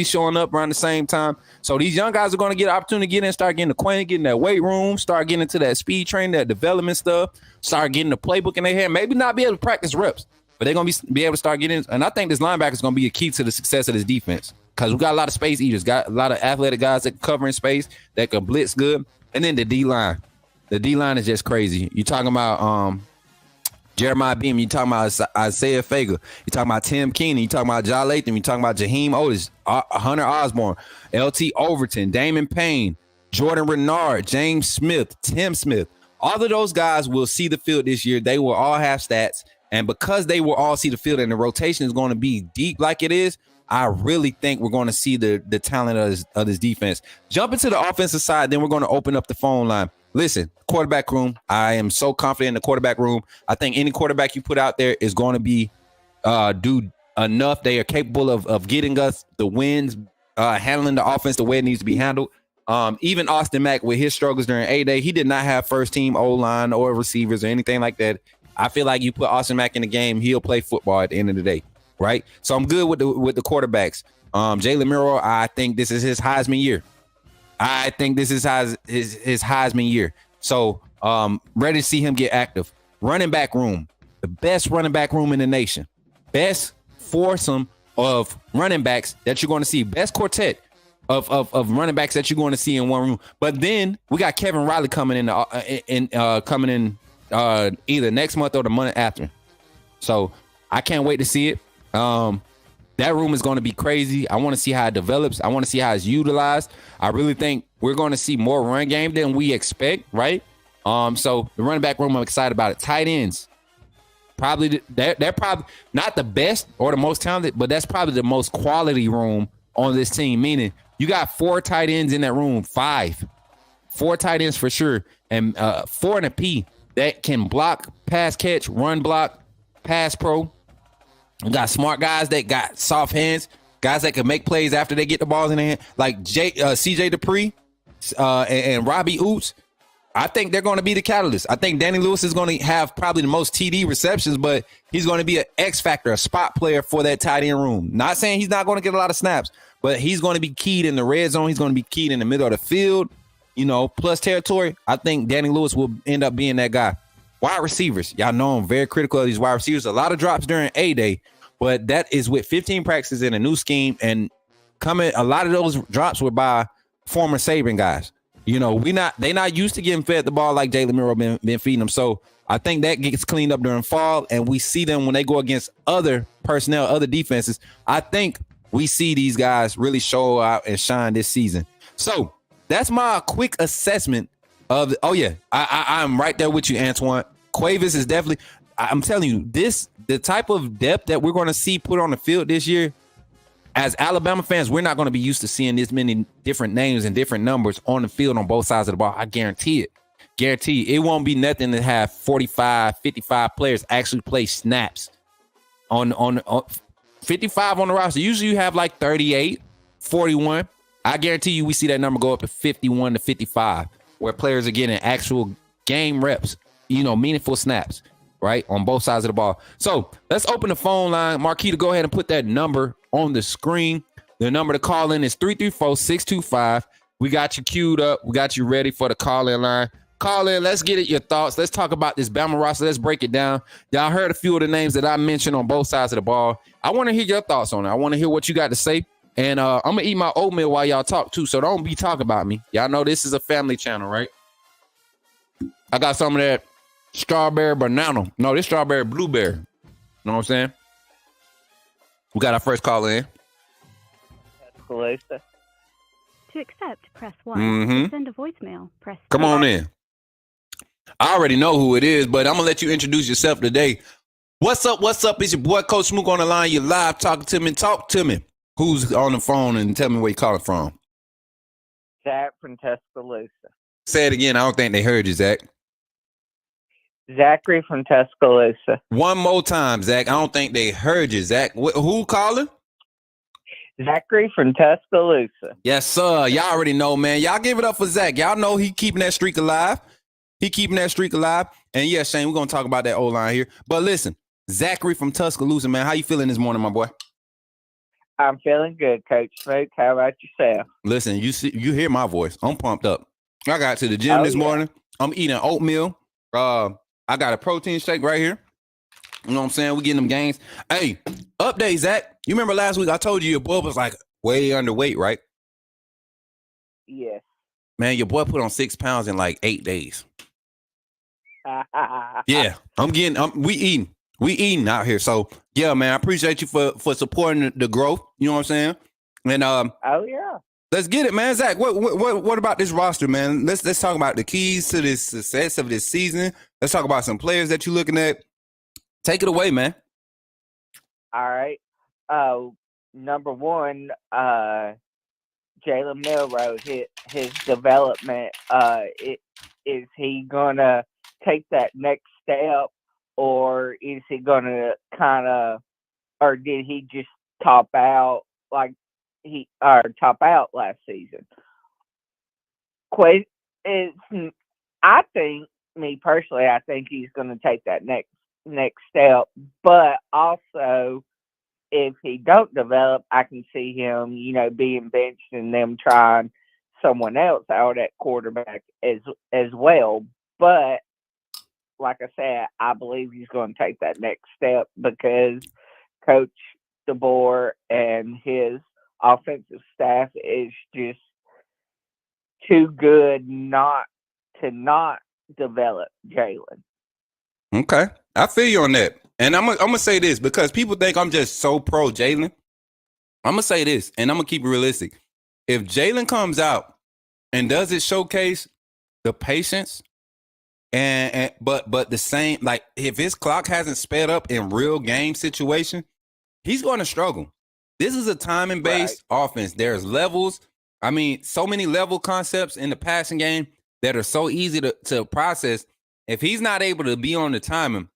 showing up around the same time. So these young guys are going to get an opportunity to get in, start getting acquainted, getting that weight room, start getting into that speed training, that development stuff, start getting the playbook in their head. Maybe not be able to practice reps, but they're going to be able to start getting. And I think this linebacker is going to be a key to the success of this defense, because we got a lot of space eaters, got a lot of athletic guys that can cover in space, that can blitz good. And then the D-line. The D-line is just crazy. You're talking about Jeremiah Beam. You're talking about Isaiah Fager. You're talking about Tim Keenan. You're talking about John Latham. You're talking about Jaheim Otis, Hunter Osborne, LT Overton, Damon Payne, Jordan Renard, James Smith, Tim Smith. All of those guys will see the field this year. They will all have stats. And because they will all see the field and the rotation is going to be deep like it is, I really think we're going to see the talent of this defense. Jump into the offensive side, then we're going to open up the phone line. Listen, quarterback room, I am so confident in the quarterback room. I think any quarterback you put out there is going to be do enough. They are capable of getting us the wins, handling the offense the way it needs to be handled. Even Austin Mack, with his struggles during A-Day, he did not have first-team O-line or receivers or anything like that. I feel like you put Austin Mack in the game, he'll play football at the end of the day. Right, so I'm good with the quarterbacks. Jalen Miro, I think this is his Heisman year. His Heisman year. So ready to see him get active. Running back room, the best running back room in the nation. Best foursome of running backs that you're going to see. Best quartet of running backs that you're going to see in one room. But then we got Kevin Riley coming in either next month or the month after. So I can't wait to see it. That room is going to be crazy. I want to see how it develops. I want to see how it's utilized. I really think we're going to see more run game than we expect, right? So the running back room, I'm excited about it. Tight ends, probably they're probably not the best or the most talented, but that's probably the most quality room on this team. Meaning you got 4 tight ends in that room, 4 tight ends for sure, and 4 and a P that can block, pass catch, run block, pass pro. We got smart guys that got soft hands, guys that can make plays after they get the balls in their hand, like CJ Dupree and Robbie Oots. I think they're going to be the catalyst. I think Danny Lewis is going to have probably the most TD receptions, but he's going to be an X factor, a spot player for that tight end room. Not saying he's not going to get a lot of snaps, but he's going to be keyed in the red zone. He's going to be keyed in the middle of the field, plus territory. I think Danny Lewis will end up being that guy. Wide receivers, y'all know I'm very critical of these wide receivers. A lot of drops during A-Day, but that is with 15 practices in a new scheme, and a lot of those drops were by former Saban guys. You know, they not used to getting fed the ball like Jalen Miro been feeding them. So I think that gets cleaned up during fall, and we see them when they go against other personnel, other defenses. I think we see these guys really show out and shine this season. So that's my quick assessment of. I'm right there with you, Antoine. Cuevas is definitely. I'm telling you, the type of depth that we're going to see put on the field this year. As Alabama fans, we're not going to be used to seeing this many different names and different numbers on the field on both sides of the ball. I guarantee it. It won't be nothing to have 45, 55 players actually play snaps on 55 on the roster. Usually you have like 38, 41. I guarantee you we see that number go up to 51 to 55, where players are getting actual game reps, meaningful snaps, right, on both sides of the ball. So let's open the phone line. Marquita, go ahead and put that number on the screen. The number to call in is 334-625. We got you queued up. We got you ready for the call-in line. Call in. Let's get your thoughts. Let's talk about this Bama roster. Let's break it down. Y'all heard a few of the names that I mentioned on both sides of the ball. I want to hear your thoughts on it. I want to hear what you got to say. And I'm going to eat my oatmeal while y'all talk, too, so don't be talking about me. Y'all know this is a family channel, right? I got some of that strawberry banana. No, this strawberry blueberry. You know what I'm saying? We got our first call in. Tuscaloosa. To accept, press 1. Mm-hmm. To send a voicemail, press 2. Come on in. I already know who it is, but I'm going to let you introduce yourself today. What's up? It's your boy, Coach Smook, on the line. You're live talking to me. Talk to me. Who's on the phone and tell me where you're calling from? Zach from Tuscaloosa. Say it again. I don't think they heard you, Zach. Zachary from Tuscaloosa. One more time, Zach. I don't think they heard you, Zach. Who calling? Zachary from Tuscaloosa. Yes, sir. Y'all already know, man. Y'all give it up for Zach. Y'all know he keeping that streak alive. And yeah, Shane, we're going to talk about that O-line here. But listen, Zachary from Tuscaloosa, man. How you feeling this morning, my boy? I'm feeling good, Coach Smook. How about yourself? Listen, you hear my voice. I'm pumped up. I got to the gym this morning. I'm eating oatmeal. I got a protein shake right here. You know what I'm saying? We getting them gains. Hey, update, Zach. You remember last week I told you your boy was like way underweight, right? Yes. Man, your boy put on 6 pounds in like 8 days. Yeah, we eating out here. So yeah, man, I appreciate you for supporting the growth. You know what I'm saying? And oh yeah. Let's get it, man. Zach, what about this roster, man? Let's talk about the keys to this success of this season. Let's talk about some players that you're looking at. Take it away, man. All right. Number one, Jalen Milroe, his development. Is he gonna take that next step, or is he gonna or did he just top out last season? I think, me personally, I think he's going to take that next step. But also, if he don't develop, I can see him, being benched and them trying someone else out at quarterback as well. But like I said, I believe he's going to take that next step because Coach DeBoer and his offensive staff is just too good not to develop Jalen. Okay, I feel you on that, and I'm gonna say this because people think I'm just so pro Jalen. I'm gonna say this, and I'm gonna keep it realistic. If Jalen comes out and does it showcase the patience, but the same, like if his clock hasn't sped up in real game situation, he's going to struggle. This is a timing-based offense. There's levels. I mean, so many level concepts in the passing game that are so easy to process. If he's not able to be on the timing,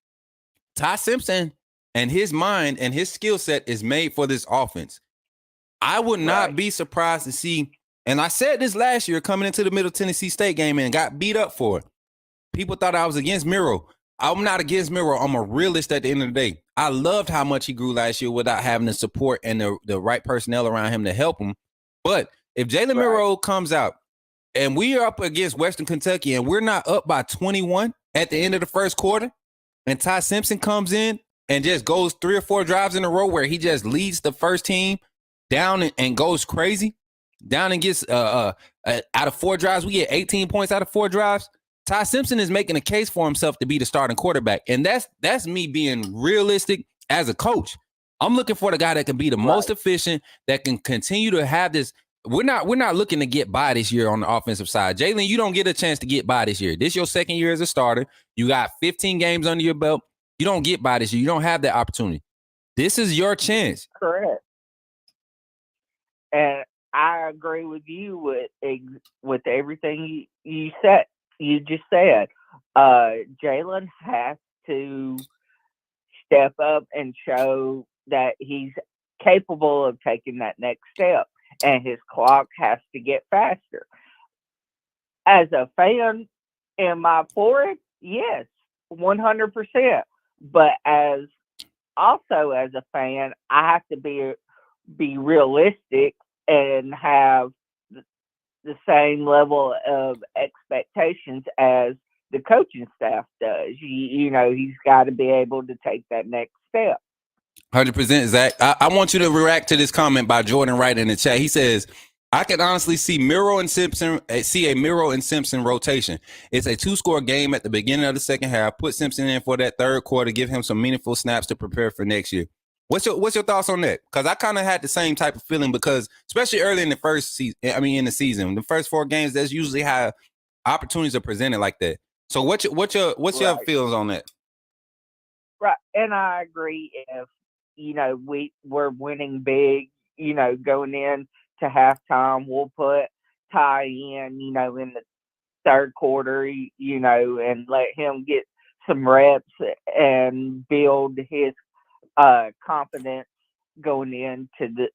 Ty Simpson and his mind and his skill set is made for this offense. I would not be surprised to see, and I said this last year coming into the Middle Tennessee State game and got beat up for it. People thought I was against Miro. I'm not against Miro. I'm a realist at the end of the day. I loved how much he grew last year without having the support and the right personnel around him to help him. But if Jalen Miro comes out and we are up against Western Kentucky and we're not up by 21 at the end of the first quarter, and Ty Simpson comes in and just goes 3 or 4 drives in a row where he just leads the first team down and goes crazy, down and gets Out of 4 drives, we get 18 points out of 4 drives. Ty Simpson is making a case for himself to be the starting quarterback. And that's me being realistic as a coach. I'm looking for the guy that can be the most efficient, that can continue to have this. We're not looking to get by this year on the offensive side. Jalen, you don't get a chance to get by this year. This is your second year as a starter. You got 15 games under your belt. You don't get by this year. You don't have that opportunity. This is your chance. Correct. And I agree with you with everything you said. You just said. Jalen has to step up and show that he's capable of taking that next step, and his clock has to get faster. As a fan, am I for it? Yes, 100%. But as a fan, I have to be realistic and have the same level of expectations as the coaching staff does. You know, he's got to be able to take that next step. 100%, Zach. I want you to react to this comment by Jordan Wright in the chat. He says, I can honestly see a Miro and Simpson rotation. It's a 2-score game at the beginning of the second half. Put Simpson in for that third quarter. Give him some meaningful snaps to prepare for next year. What's your thoughts on that? Because I kind of had the same type of feeling, because especially early in the season, the first 4 games, that's usually how opportunities are presented like that. So what's your feelings on that? Right, and I agree. If we're winning big, going in to halftime, we'll put Ty in, in the third quarter, and let him get some reps and build his confidence going into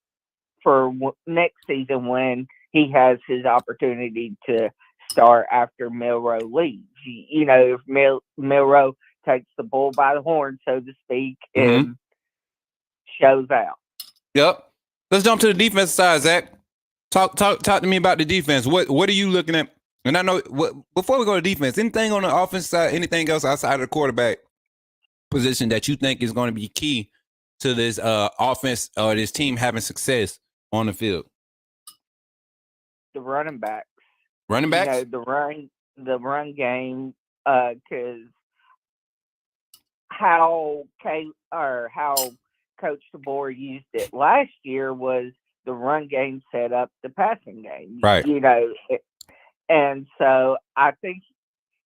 for next season when he has his opportunity to start after Milroe leaves. If Milroe takes the bull by the horn, so to speak, and shows out. Yep. Let's jump to the defense side, Zach. Talk to me about the defense. What are you looking at? And I know before we go to defense, anything on the offense side, anything else outside of the quarterback position that you think is going to be key to this offense or this team having success on the field? The running backs. Running backs? The run game, because how Coach DeBoer used it last year was the run game set up the passing game. Right. And so I think,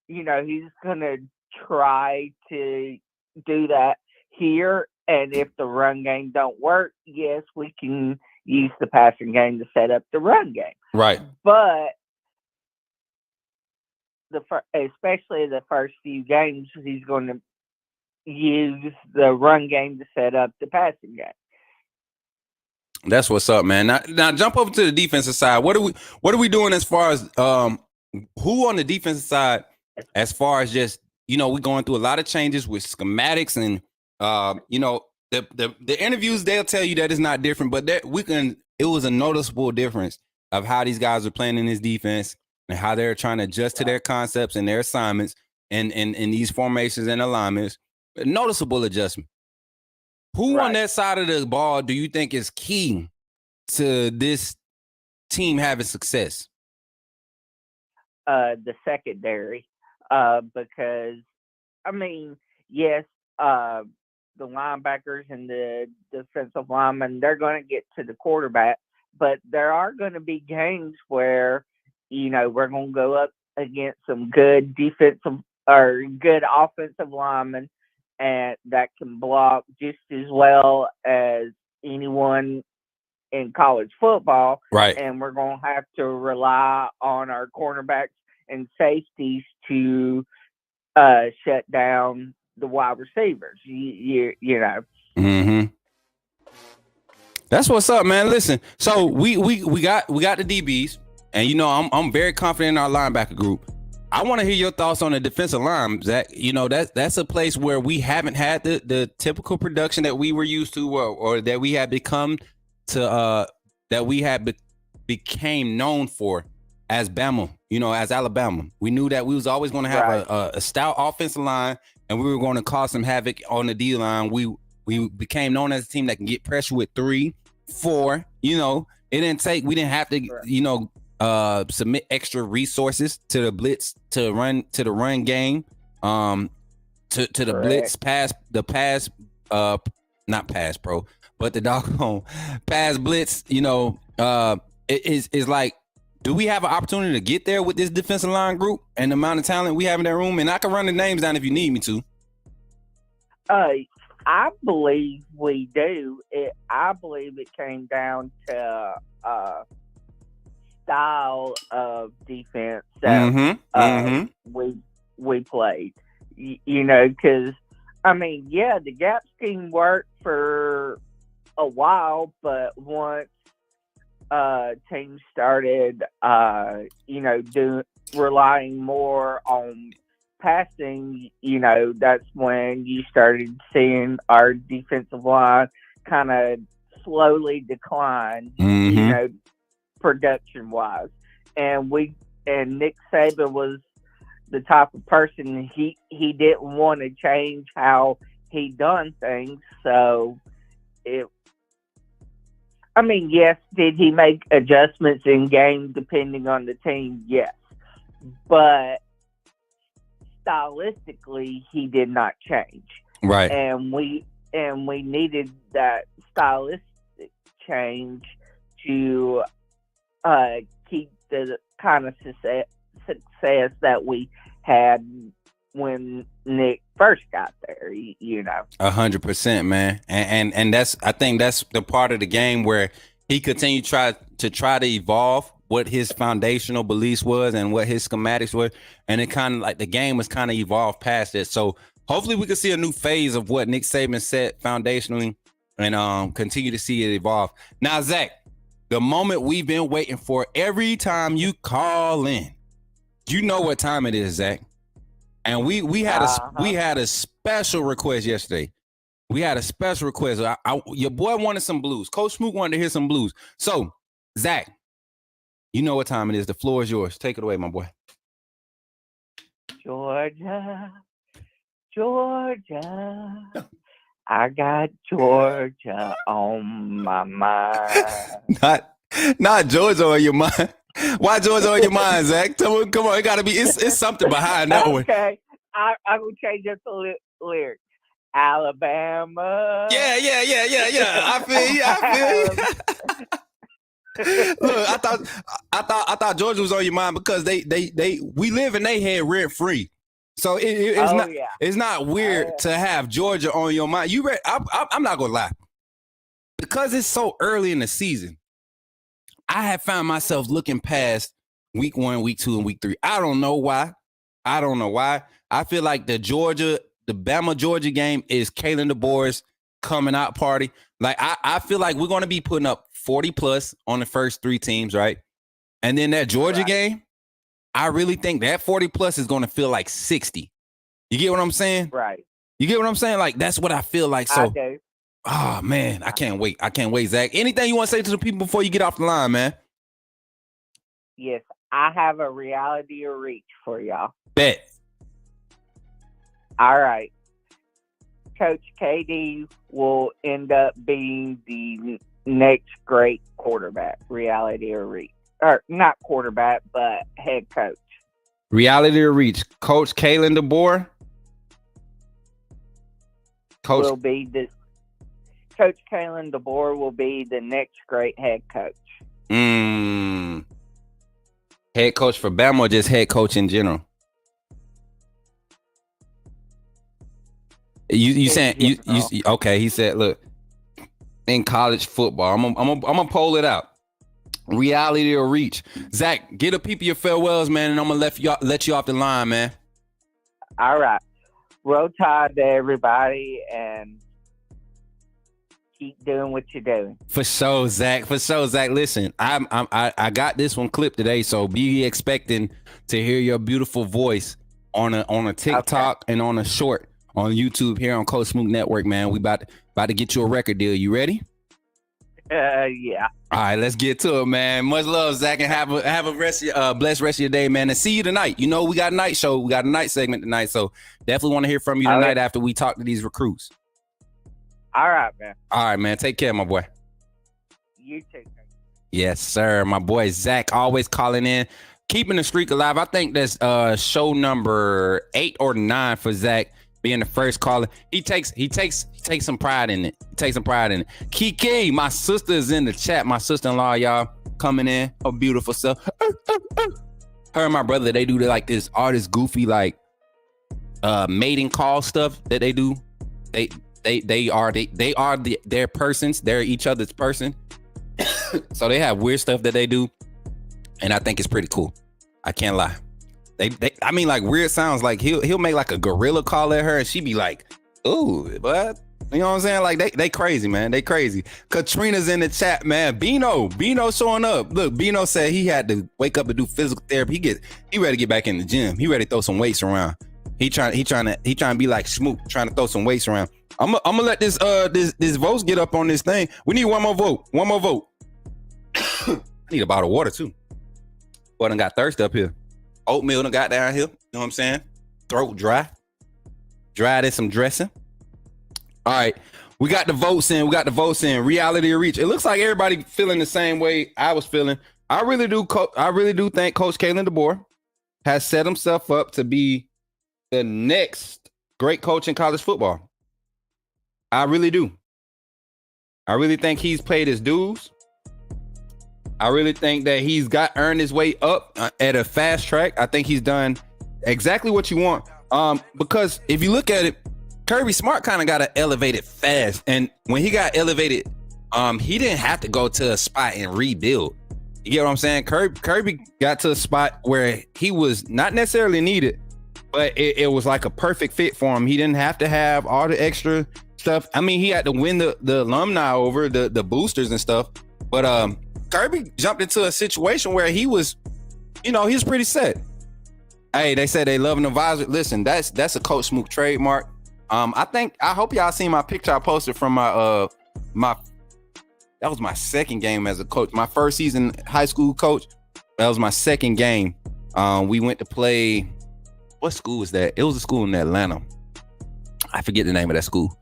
he's going to try to do that here. And if the run game don't work, yes, we can use the passing game to set up the run game. Right. But especially the first few games, he's going to use the run game to set up the passing game. That's what's up, man. Now jump over to the defensive side. What are we doing as far as who on the defensive side, as far as just, we're going through a lot of changes with schematics and the interviews, they'll tell you that it's not different, but it was a noticeable difference of how these guys are playing in this defense and how they're trying to adjust to their concepts and their assignments and these formations and alignments. A noticeable adjustment. Who on that side of the ball do you think is key to this team having success? The secondary, because yes, the linebackers and the defensive linemen, they're going to get to the quarterback, but there are going to be games where we're going to go up against some good defensive or good offensive linemen, and that can block just as well as anyone in college football. Right. And we're going to have to rely on our cornerbacks and safeties to shut down the wide receivers. Mm-hmm. That's what's up, man. Listen, so we got the DBs, and I'm very confident in our linebacker group. I want to hear your thoughts on the defensive line, Zach. That's a place where we haven't had the typical production that we were used to, or that we had become to, that we had became known for as Bama, as Alabama. We knew that we was always going to have a stout offensive line, and we were going to cause some havoc on the D line. We became known as a team that can get pressure with 3, 4. We didn't have to, submit extra resources to the blitz to the run game, to the blitz not pass pro, but the doggone pass blitz. It is like, do we have an opportunity to get there with this defensive line group and the amount of talent we have in that room? And I can run the names down if you need me to. I believe we do. I believe it came down to style of defense that we played. Because the gap scheme worked for a while, but once teams started, relying more on passing, that's when you started seeing our defensive line kind of slowly decline, production wise. And Nick Saban was the type of person he didn't want to change how he done things. So yes, did he make adjustments in game depending on the team? Yes. But stylistically, he did not change. Right. And we needed that stylistic change to keep the kind of success that we had when Nick first got there, 100%, man. And I think that's the part of the game where he continued to try to evolve what his foundational beliefs was and what his schematics were. And it kind of like the game was kind of evolved past it. So hopefully we can see a new phase of what Nick Saban said foundationally and continue to see it evolve. Now, Zach, the moment we've been waiting for, every time you call in, you know what time it is, Zach. And we had a special request yesterday. We had a special request. Your boy wanted some blues. Coach Smook wanted to hear some blues. So, Zach, you know what time it is. The floor is yours. Take it away, my boy. Georgia, I got Georgia on my mind. Not Georgia on your mind. Why Georgia on your mind, Zach? Come on, it gotta be. It's something behind that one. Okay, I will change just the lyrics. Alabama. Yeah. I feel you. Look, I thought Georgia was on your mind because we live in their head rent free. So it's not weird to have Georgia on your mind. I'm not gonna lie, because it's so early in the season. I have found myself looking past week 1, week 2, and week 3. I don't know why. I feel like the Bama Georgia game is Kalen DeBoer's coming out party. Like I feel like we're going to be putting up 40 plus on the first 3 teams, right? And then that Georgia game, I really think that 40 plus is going to feel like 60. You get what I'm saying? Right. You get what I'm saying? Like that's what I feel like. So, I do. Oh man, I can't wait, Zach. Anything you want to say to the people before you get off the line, man? Yes, I have a reality of reach for y'all. Bet. All right. Coach KD will end up being the next great quarterback. Reality or reach. Or not quarterback, but head coach. Reality or reach. Coach Kalen DeBoer. Coach Kalen DeBoer will be the next great head coach. Head coach for Bama or just head coach in general? You saying you okay? He said, "Look, in college football, I'm gonna poll it out. Reality or reach? Zach, get a peep of your farewells, man, and I'm gonna let you off the line, man." All right, roll tide to everybody, and keep doing what you're doing. For sure, Zach. Listen, I got this one clipped today, so be expecting to hear your beautiful voice on a TikTok and on a short on YouTube here on Coach Smook Network, man. We about to get you a record deal. You ready? Yeah. All right, let's get to it, man. Much love, Zach, and have a blessed rest of your day, man. And see you tonight. You know we got a night show. We got a night segment tonight, so definitely want to hear from you tonight after we talk to these recruits. All right, man. All right, man. Take care, my boy. You too. Yes, sir. My boy Zach always calling in, keeping the streak alive. I think that's show number 8 or 9 for Zach being the first caller. He takes some pride in it. He takes some pride in it. Kiki, my sister is in the chat. My sister-in-law, y'all, coming in. Her beautiful self. Her and my brother, they do like this goofy like mating call stuff that they do. They are their persons. They're each other's person. So they have weird stuff that they do, and I think it's pretty cool. I can't lie. I mean, like weird sounds. Like he'll make like a gorilla call at her, and she be like, "Ooh, but." You know what I'm saying? Like they crazy, man. They crazy. Katrina's in the chat, man. Bino showing up. Look, Bino said he had to wake up and do physical therapy. He ready to get back in the gym. He ready to throw some weights around. He trying to be like Smook, trying to throw some weights around. I'm gonna let this votes get up on this thing. We need one more vote. I need a bottle of water too. Boy, done got thirst up here. Oatmeal done got down here. You know what I'm saying? Throat dry. Dried in some dressing. All right. We got the votes in. Reality of reach. It looks like everybody feeling the same way I was feeling. I really do think Coach Kalen DeBoer has set himself up to be the next great coach in college football. I really do. I really think he's paid his dues. I really think that he's earned his way up at a fast track. I think he's done exactly what you want. Because if you look at it, Kirby Smart kind of got elevated fast. And when he got elevated, he didn't have to go to a spot and rebuild. You get what I'm saying? Kirby got to a spot where he was not necessarily needed, but it was like a perfect fit for him. He didn't have to have all the extra stuff. I mean, he had to win the alumni over, the boosters and stuff. But Kirby jumped into a situation where he was pretty set. Hey, they said they love an advisor. Listen, that's a Coach Smook trademark. I hope y'all seen my picture I posted from that was my second game as a coach. My first season high school coach. That was my second game. We went to play, what school was that? It was a school in Atlanta. I forget the name of that school.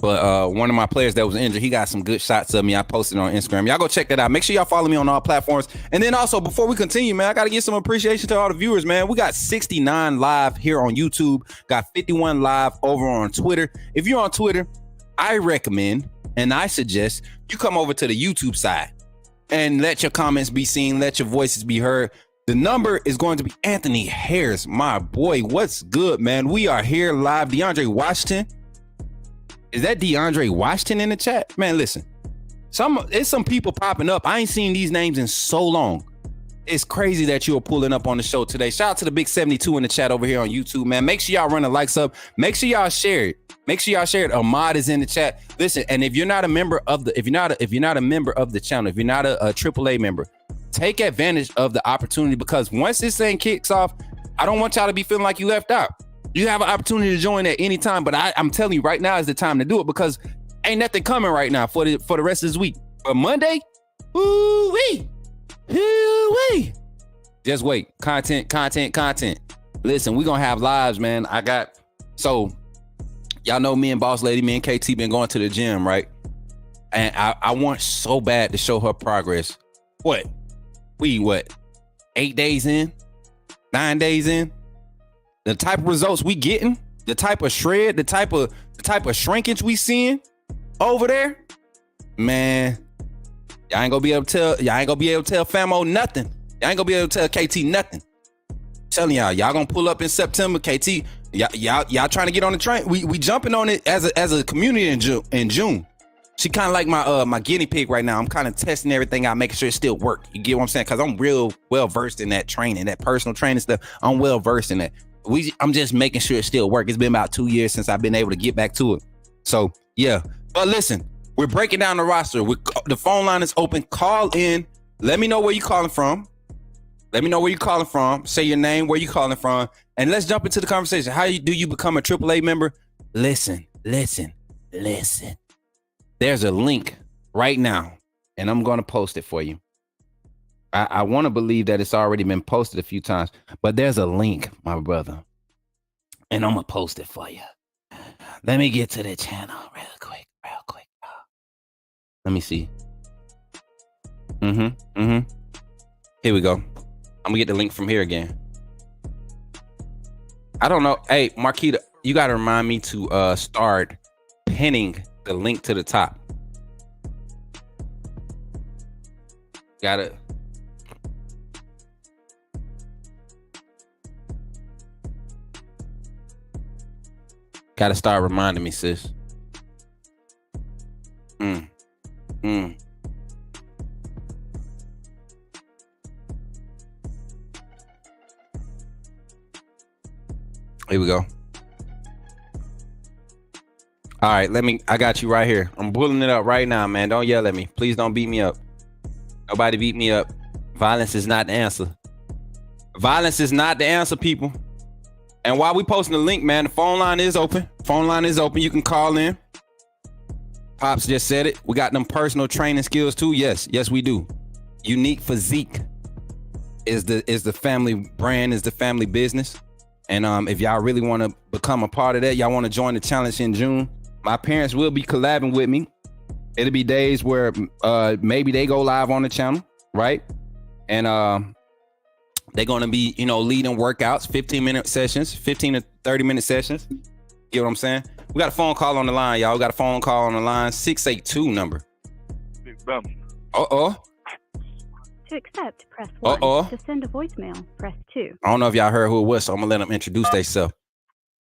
But one of my players that was injured, he got some good shots of me. I posted on Instagram. Y'all go check that out. Make sure y'all follow me on all platforms. And then also, before we continue, man, I got to give some appreciation to all the viewers, man. We got 69 live here on YouTube. Got 51 live over on Twitter. If you're on Twitter, I recommend and I suggest you come over to the YouTube side and let your comments be seen. Let your voices be heard. The number is going to be Anthony Harris. My boy, what's good, man? We are here live. DeAndre Washington. Is that DeAndre Washington in the chat? Man, listen. It's some people popping up. I ain't seen these names in so long. It's crazy that you are pulling up on the show today. Shout out to the Big 72 in the chat over here on YouTube, man. Make sure y'all run the likes up. Make sure y'all share it. Ahmad is in the chat. Listen, and if you're not a member of the, if you're not a member of the channel, if you're not a AAA member, take advantage of the opportunity, because once this thing kicks off, I don't want y'all to be feeling like you left out. You have an opportunity to join at any time, but I'm telling you right now is the time to do it, because ain't nothing coming right now for the rest of this week. But Monday, ooh-wee. Just wait. Content. Listen, we're gonna have lives, man. So y'all know me and Boss Lady, me and KT been going to the gym, right? And I want so bad to show her progress. What? 8 days in? 9 days in? The type of results we getting, the type of shred, the type of shrinkage we seeing over there, man. Y'all ain't gonna be able to tell Famo nothing. Y'all ain't gonna be able to tell KT nothing. I'm telling y'all gonna pull up in September. KT, y'all trying to get on the train. We jumping on it as a community in June. She kind of like my guinea pig right now. I'm kind of testing everything out, making sure it still work. You get what I'm saying? Because I'm real well versed in that training, that personal training stuff. I'm well versed in that. I'm just making sure it still work. It's been about 2 years since I've been able to get back to it. So yeah, but listen, we're breaking down the roster. The phone line is open. Call in. Let me know where you're calling from. Say your name, where you calling from, and let's jump into the conversation. How do you become a AAA member? Listen. There's a link right now, and I'm going to post it for you. I want to believe that it's already been posted a few times, but there's a link, my brother, and I'm going to post it for you. Let me get to the channel real quick. Let me see. Here we go. I'm gonna get the link from here again. I don't know. Hey, Marquita, you gotta remind me to start pinning the link to the top. Gotta start reminding me, sis. Here we go. All right, I got you right here. I'm pulling it up right now, man. Don't yell at me. Please don't beat me up. Nobody beat me up. Violence is not the answer. Violence is not the answer, people. And while we posting the link, man, the phone line is open. Phone line is open. You can call in. Pops just said it. We got them personal training skills too. Yes, we do. Unique Physique is the family brand, is the family business. And if y'all really want to become a part of that, y'all want to join the challenge in June, my parents will be collabing with me. It'll be days where maybe they go live on the channel, right? And they're going to be, leading workouts, 15-minute sessions, 15 to 30-minute sessions. You know what I'm saying? We got a phone call on the line, y'all. We got a phone call on the line, 682 number. Big Bum. Uh-oh. To accept, press 1. To send a voicemail, press 2. I don't know if y'all heard who it was, so I'm going to let them introduce themselves.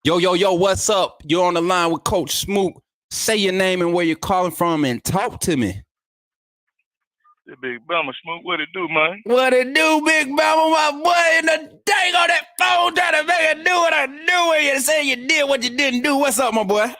Yo, what's up? You're on the line with Coach Smook. Say your name and where you're calling from and talk to me. The Big Bummer, Smook, what it do, man? What it do, Big Bummer? My boy in the dang on that phone trying to make it do what I do when you say you did what you didn't do. What's up, my boy?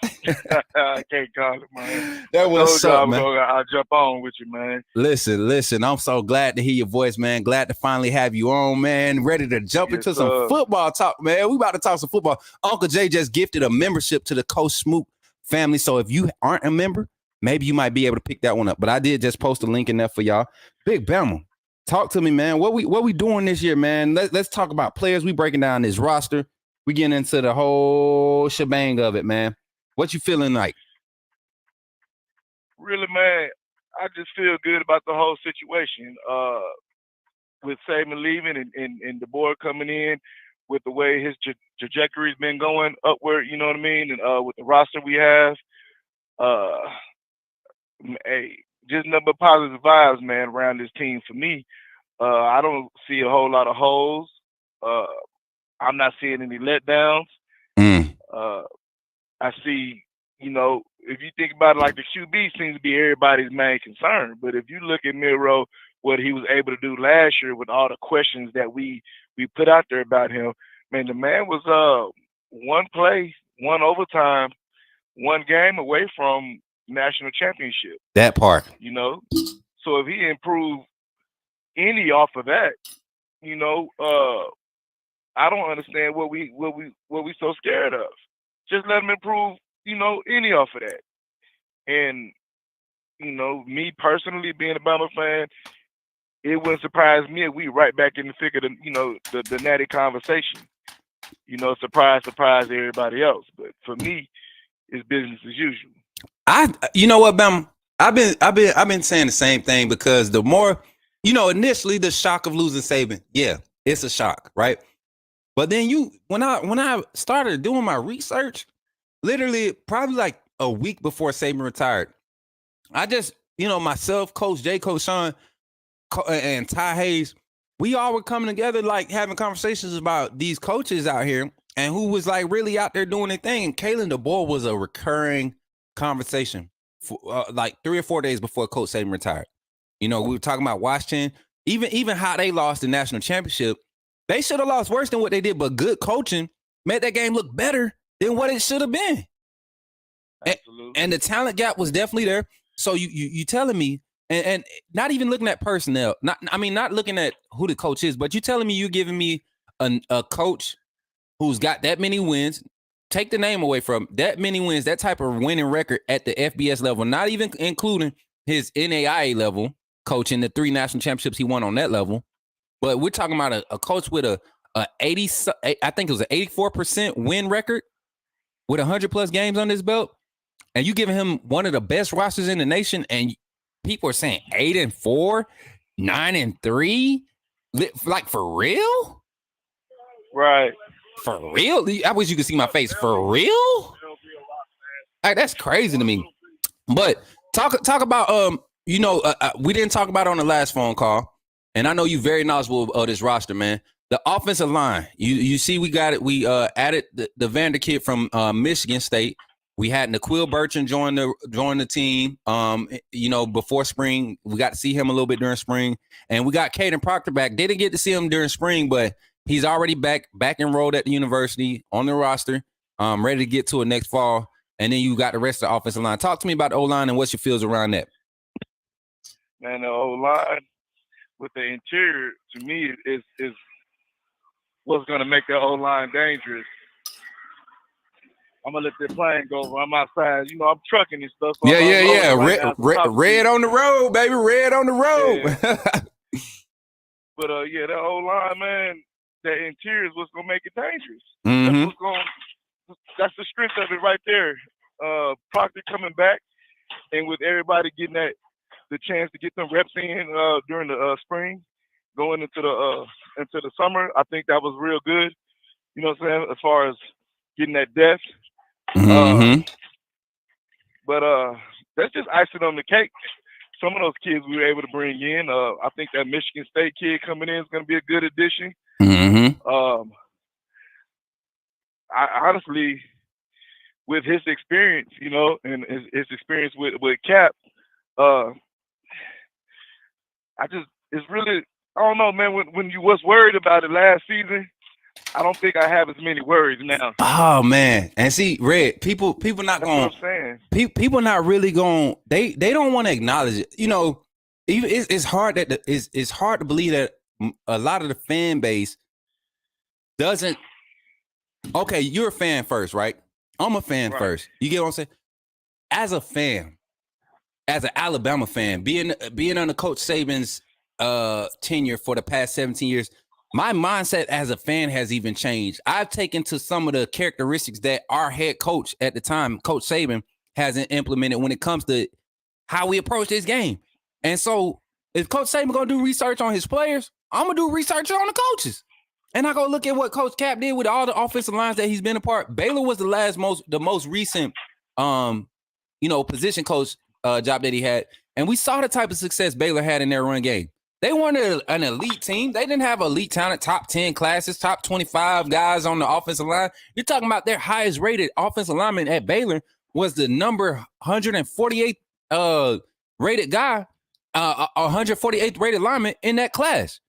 I can't call it, man. That was up, man. I'll jump on with you, man. Listen. I'm so glad to hear your voice, man. Glad to finally have you on, man. Ready to jump into some football talk, man. We about to talk some football. Uncle Jay just gifted a membership to the Coach Smook family. So if you aren't a member, maybe you might be able to pick that one up. But I did just post a link in there for y'all. Big Bama, talk to me, man. What we doing this year, man? Let's talk about players. We breaking down this roster. We getting into the whole shebang of it, man. What you feeling like? Really, man, I just feel good about the whole situation. With Saban leaving and the board coming in, with the way his trajectory's been going upward, you know what I mean? And with the roster we have, hey, just nothing but positive vibes, man, around this team for me. I don't see a whole lot of holes. I'm not seeing any letdowns. I see, if you think about it, like the QB seems to be everybody's main concern. But if you look at Miro, what he was able to do last year with all the questions that we put out there about him, man, the man was one play, one overtime, one game away from national championship. That part. So if he improved any off of that, I don't understand what we so scared of. Just let him improve, any off of that. And, me personally being a Bama fan, it wouldn't surprise me if we right back in the thick of the natty conversation. Surprise everybody else. But for me, it's business as usual. You know what, Bama? I've been saying the same thing because the more, initially the shock of losing Saban, yeah, it's a shock, right? But then when I started doing my research, literally probably like a week before Saban retired, I just, myself, Coach Jay, Coach Sean, and Ty Hayes, we all were coming together, like having conversations about these coaches out here and who was like really out there doing their thing. And Kalen DeBoer was a recurring conversation for like 3 or 4 days before Coach Saban retired. We were talking about Washington, even how they lost the national championship. They should have lost worse than what they did, but good coaching made that game look better than what it should have been. And the talent gap was definitely there. So you telling me, and not even looking at personnel, not looking at who the coach is, but you telling me you're giving me a coach who's got that many wins, take the name away from that many wins, that type of winning record at the FBS level, not even including his NAIA level coaching, the 3 national championships he won on that level. But we're talking about a coach with a 80, I think it was an 84% win record with 100+ games on his belt. And you giving him one of the best rosters in the nation, and people are saying 8-4. 9-3? Like, for real? Right. For real? I wish you could see my face. For real? Like, that's crazy to me. But talk about we didn't talk about it on the last phone call, and I know you very knowledgeable of this roster, man. The offensive line. You see, we got it. We added the Vander kid from Michigan State. We had Naquil Bertrand join the team. Before spring, we got to see him a little bit during spring, and we got Caden Proctor back. Didn't get to see him during spring, but he's already back enrolled at the university on the roster, ready to get to it next fall. And then you got the rest of the offensive line. Talk to me about the O-line and what's your feels around that. Man, the O-line with the interior, to me, is what's going to make the O-line dangerous. I'm going to let the plane go over. I'm outside. I'm trucking and stuff. So yeah. Red on the road, baby. Red on the road. Yeah. But, that O-line, man, that interior is what's going to make it dangerous. Mm-hmm. That's the strength of it right there. Proctor coming back, and with everybody getting the chance to get some reps in during the spring, going into the summer, I think that was real good. You know what I'm saying? As far as getting that depth. Mm-hmm. But that's just icing on the cake. Some of those kids we were able to bring in. I think that Michigan State kid coming in is going to be a good addition. Mm-hmm. I honestly, with his experience, and his experience with Cap, it's really, I don't know, man. When you was worried about it last season, I don't think I have as many worries now. Oh man, and see, Red, people not going. People not really going. They don't want to acknowledge it. It's hard it's hard to believe that a lot of the fan base doesn't. Okay, you're a fan first, right? I'm a fan first. You get what I'm saying? As a fan, as an Alabama fan, being under Coach Saban's tenure for the past 17 years, my mindset as a fan has even changed. I've taken to some of the characteristics that our head coach at the time, Coach Saban, hasn't implemented when it comes to how we approach this game. And so if Coach Saban going to do research on his players, I'm going to do research on the coaches. And I go look at what Coach Cap did with all the offensive lines that he's been a part. Baylor was the most recent, position coach job that he had. And we saw the type of success Baylor had in their run game. They weren't an elite team. They didn't have elite talent, top 10 classes, top 25 guys on the offensive line. You're talking about their highest rated offensive lineman at Baylor was the number 148 rated guy, 148th rated lineman in that class.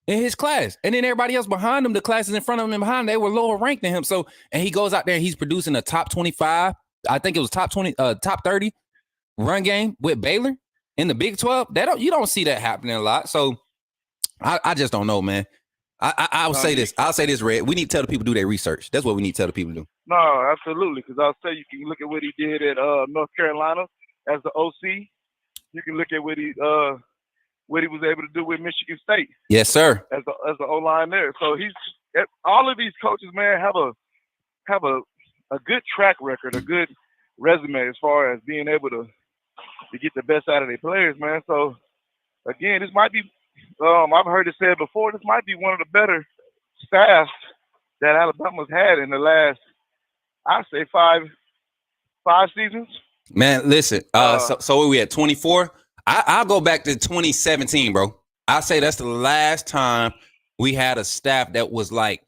In his class. And then everybody else behind him, the classes in front of him and behind him, they were lower ranked than him. So, and he goes out there and he's producing a top 25, I think it was top 30 run game with Baylor in the Big 12. You don't see that happening a lot. So I just don't know, man. I'll say this, Red. We need to tell the people to do their research. That's what we need to tell the people to do. No, absolutely. Because I'll say you can look at what he did at North Carolina as the OC. You can look at what he was able to do with Michigan State. Yes, sir. As the O-line there. So all of these coaches, man, have a good track record, a good resume as far as being able to get the best out of their players, man. So again, this might be I've heard it said before, this might be one of the better staffs that Alabama's had in the last, I'd say five seasons. Man, listen, so we at 24. I'll go back to 2017, bro. I say that's the last time we had a staff that was like,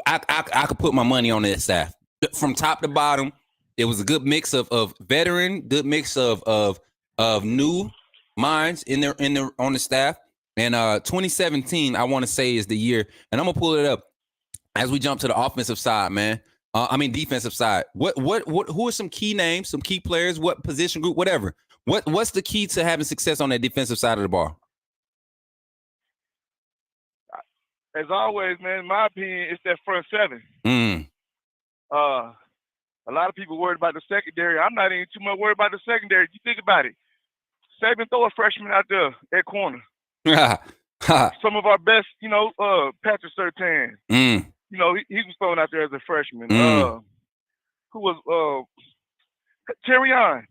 I could put my money on that staff from top to bottom. It was a good mix of veteran, good mix of new minds on the staff. And 2017, I want to say, is the year. And I'm gonna pull it up as we jump to the offensive side, man. Defensive side. Who are some key names, some key players, what position group, whatever. What's the key to having success on that defensive side of the ball? As always, man, in my opinion, it's that front seven. A lot of people worried about the secondary. I'm not even too much worried about the secondary. You think about it. Saban throw a freshman out there at corner. Some of our best, Patrick Surtain. He was thrown out there as a freshman. Who was Terrion?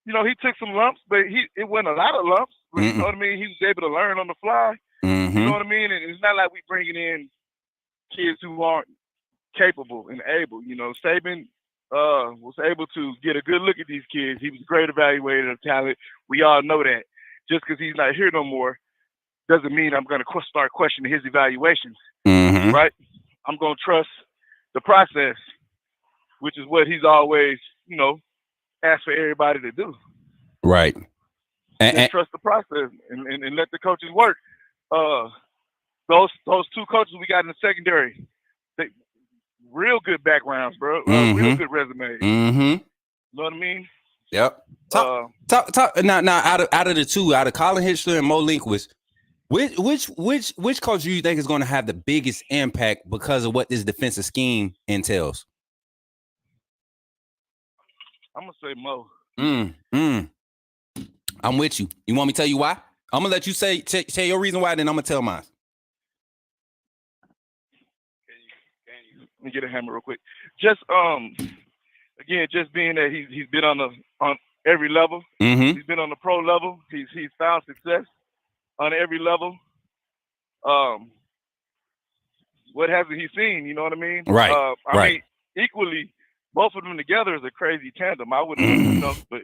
He took some lumps, but it wasn't a lot of lumps. You know what I mean? He was able to learn on the fly. Mm-hmm. You know what I mean? And it's not like we bringing in kids who aren't capable and able. You know, Saban was able to get a good look at these kids. He was a great evaluator of talent. We all know that. Just because he's not here no more doesn't mean I'm going to start questioning his evaluations, right? I'm going to trust the process, which is what he's always, you know, asked for everybody to do. Right. And trust the process and let the coaches work. Those two coaches we got in the secondary, they real good backgrounds, bro. Real good resumes. You know what I mean? Yep. Talk. Now, out of the two, out of Colin Hitchler and Mo Linquist, which coach do you think is going to have the biggest impact because of what this defensive scheme entails? I'm gonna say Mo. I'm with you. You want me to tell you why? I'm gonna let you say your reason why, then I'm gonna tell mine. Let me get a hammer real quick. Just again, just being that he's been on every level. He's been on the pro level. He's found success on every level. What hasn't he seen? You know what I mean? Right. I mean, equally, both of them together is a crazy tandem. I wouldn't, you know, but.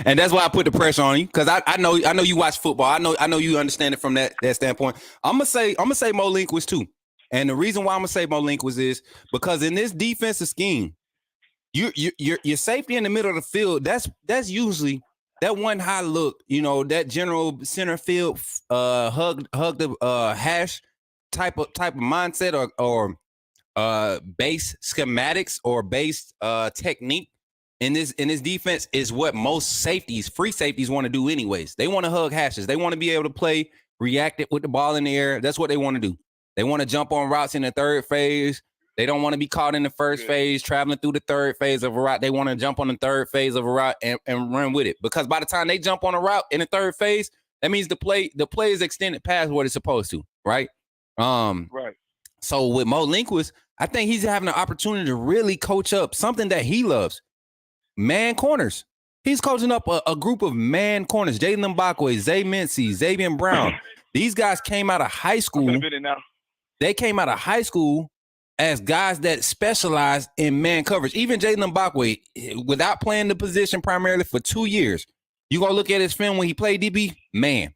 And that's why I put the pressure on you, because I know you watch football. I know you understand it from that standpoint. I'm gonna say Mo Linquist too. And the reason why I'm gonna say Mo Linquist is because in this defensive scheme, your safety in the middle of the field, that's usually that one high look, you know, that general center field hug the hash type of mindset or base schematics or base technique in this defense is what most free safeties want to do anyways. They want to hug hashes. They want to be able to play reactive with the ball in the air. That's what they want to do. They want to jump on routes in the third phase. They don't want to be caught in the first phase, traveling through the third phase of a route. They want to jump on the third phase of a route and run with it. Because by the time they jump on a route in the third phase, that means the play is extended past what it's supposed to, right? Right. So with Mo Linquist, I think he's having an opportunity to really coach up something that he loves. Man corners. He's coaching up a group of man corners. Jalen Mbakwe, Zay Mincy, Xavier Brown. These guys came out of high school. They came out of high school as guys that specialize in man coverage. Even Jalen Mbakwe, without playing the position primarily for 2 years, you gonna look at his film when he played DB, man.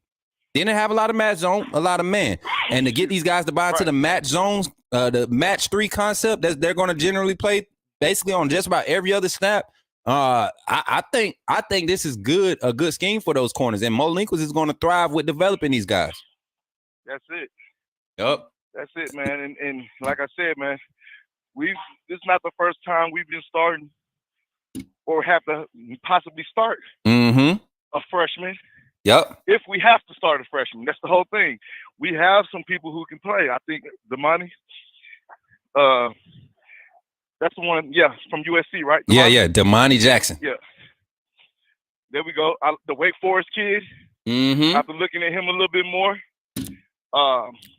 Didn't have a lot of match zone, a lot of man. And to get these guys to buy into the match zones, the match 3 concept that they're gonna generally play basically on just about every other snap. I think this is a good scheme for those corners, and Mo Linquist is going to thrive with developing these guys. That's it. Yep. That's it, man. And like I said, man, this is not the first time we've been starting or have to possibly start a freshman. Yep. If we have to start a freshman, that's the whole thing. We have some people who can play. I think Damani, that's the one, from USC, right? Damani? Yeah, Damani Jackson. Yeah. There we go. The Wake Forest kid. After looking at him a little bit more,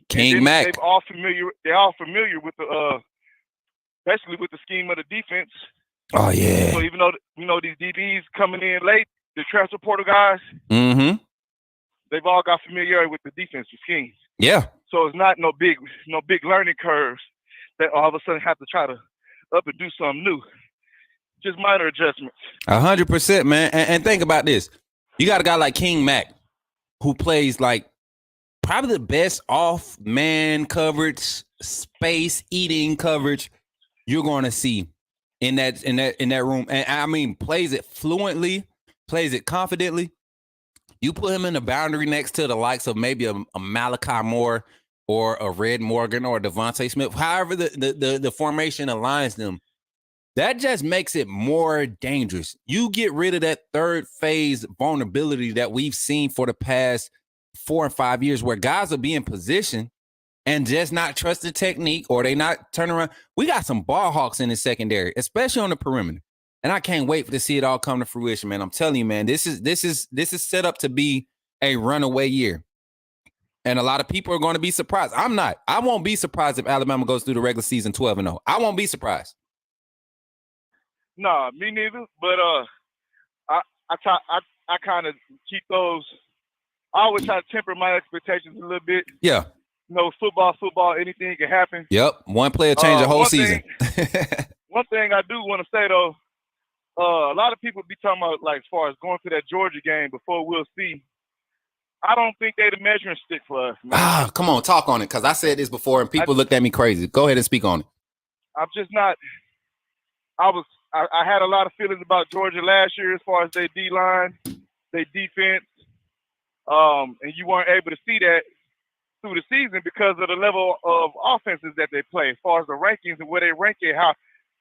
King Mac. They're all familiar with the basically with the scheme of the defense. Oh yeah. So even though these DBs coming in late, the transfer portal guys, they've all got familiarity with the defensive scheme. Yeah. So it's not no big learning curves that all of a sudden have to try to up and do something new. Just minor adjustments. 100%, man. And think about this: you got a guy like King Mac, who plays like probably the best off man coverage, space eating coverage you're going to see in that room. And I mean, plays it fluently, plays it confidently. You put him in the boundary next to the likes of maybe a Malachi Moore or a Red Morgan or a Devontae Smith, however the formation aligns them. That just makes it more dangerous. You get rid of that third phase vulnerability that we've seen for the past 4 and 5 years, where guys are being positioned and just not trust the technique, or they not turn around. We got some ball hawks in the secondary, especially on the perimeter. And I can't wait to see it all come to fruition, man. I'm telling you, man, this is set up to be a runaway year. And a lot of people are going to be surprised. I'm not. I won't be surprised if Alabama goes through the regular season 12-0. I won't be surprised. Nah, me neither. But I kind of keep those. I always try to temper my expectations a little bit. Yeah. Football, anything can happen. Yep. One player change the whole season. One thing I do want to say though, a lot of people be talking about like as far as going to that Georgia game before we'll see. I don't think they're the measuring stick for us, man. Come on, talk on it, because I said this before and people looked at me crazy. Go ahead and speak on it. I'm just not. I had a lot of feelings about Georgia last year as far as their D-line, their defense, and you weren't able to see that through the season because of the level of offenses that they play, as far as the rankings and where they rank it, how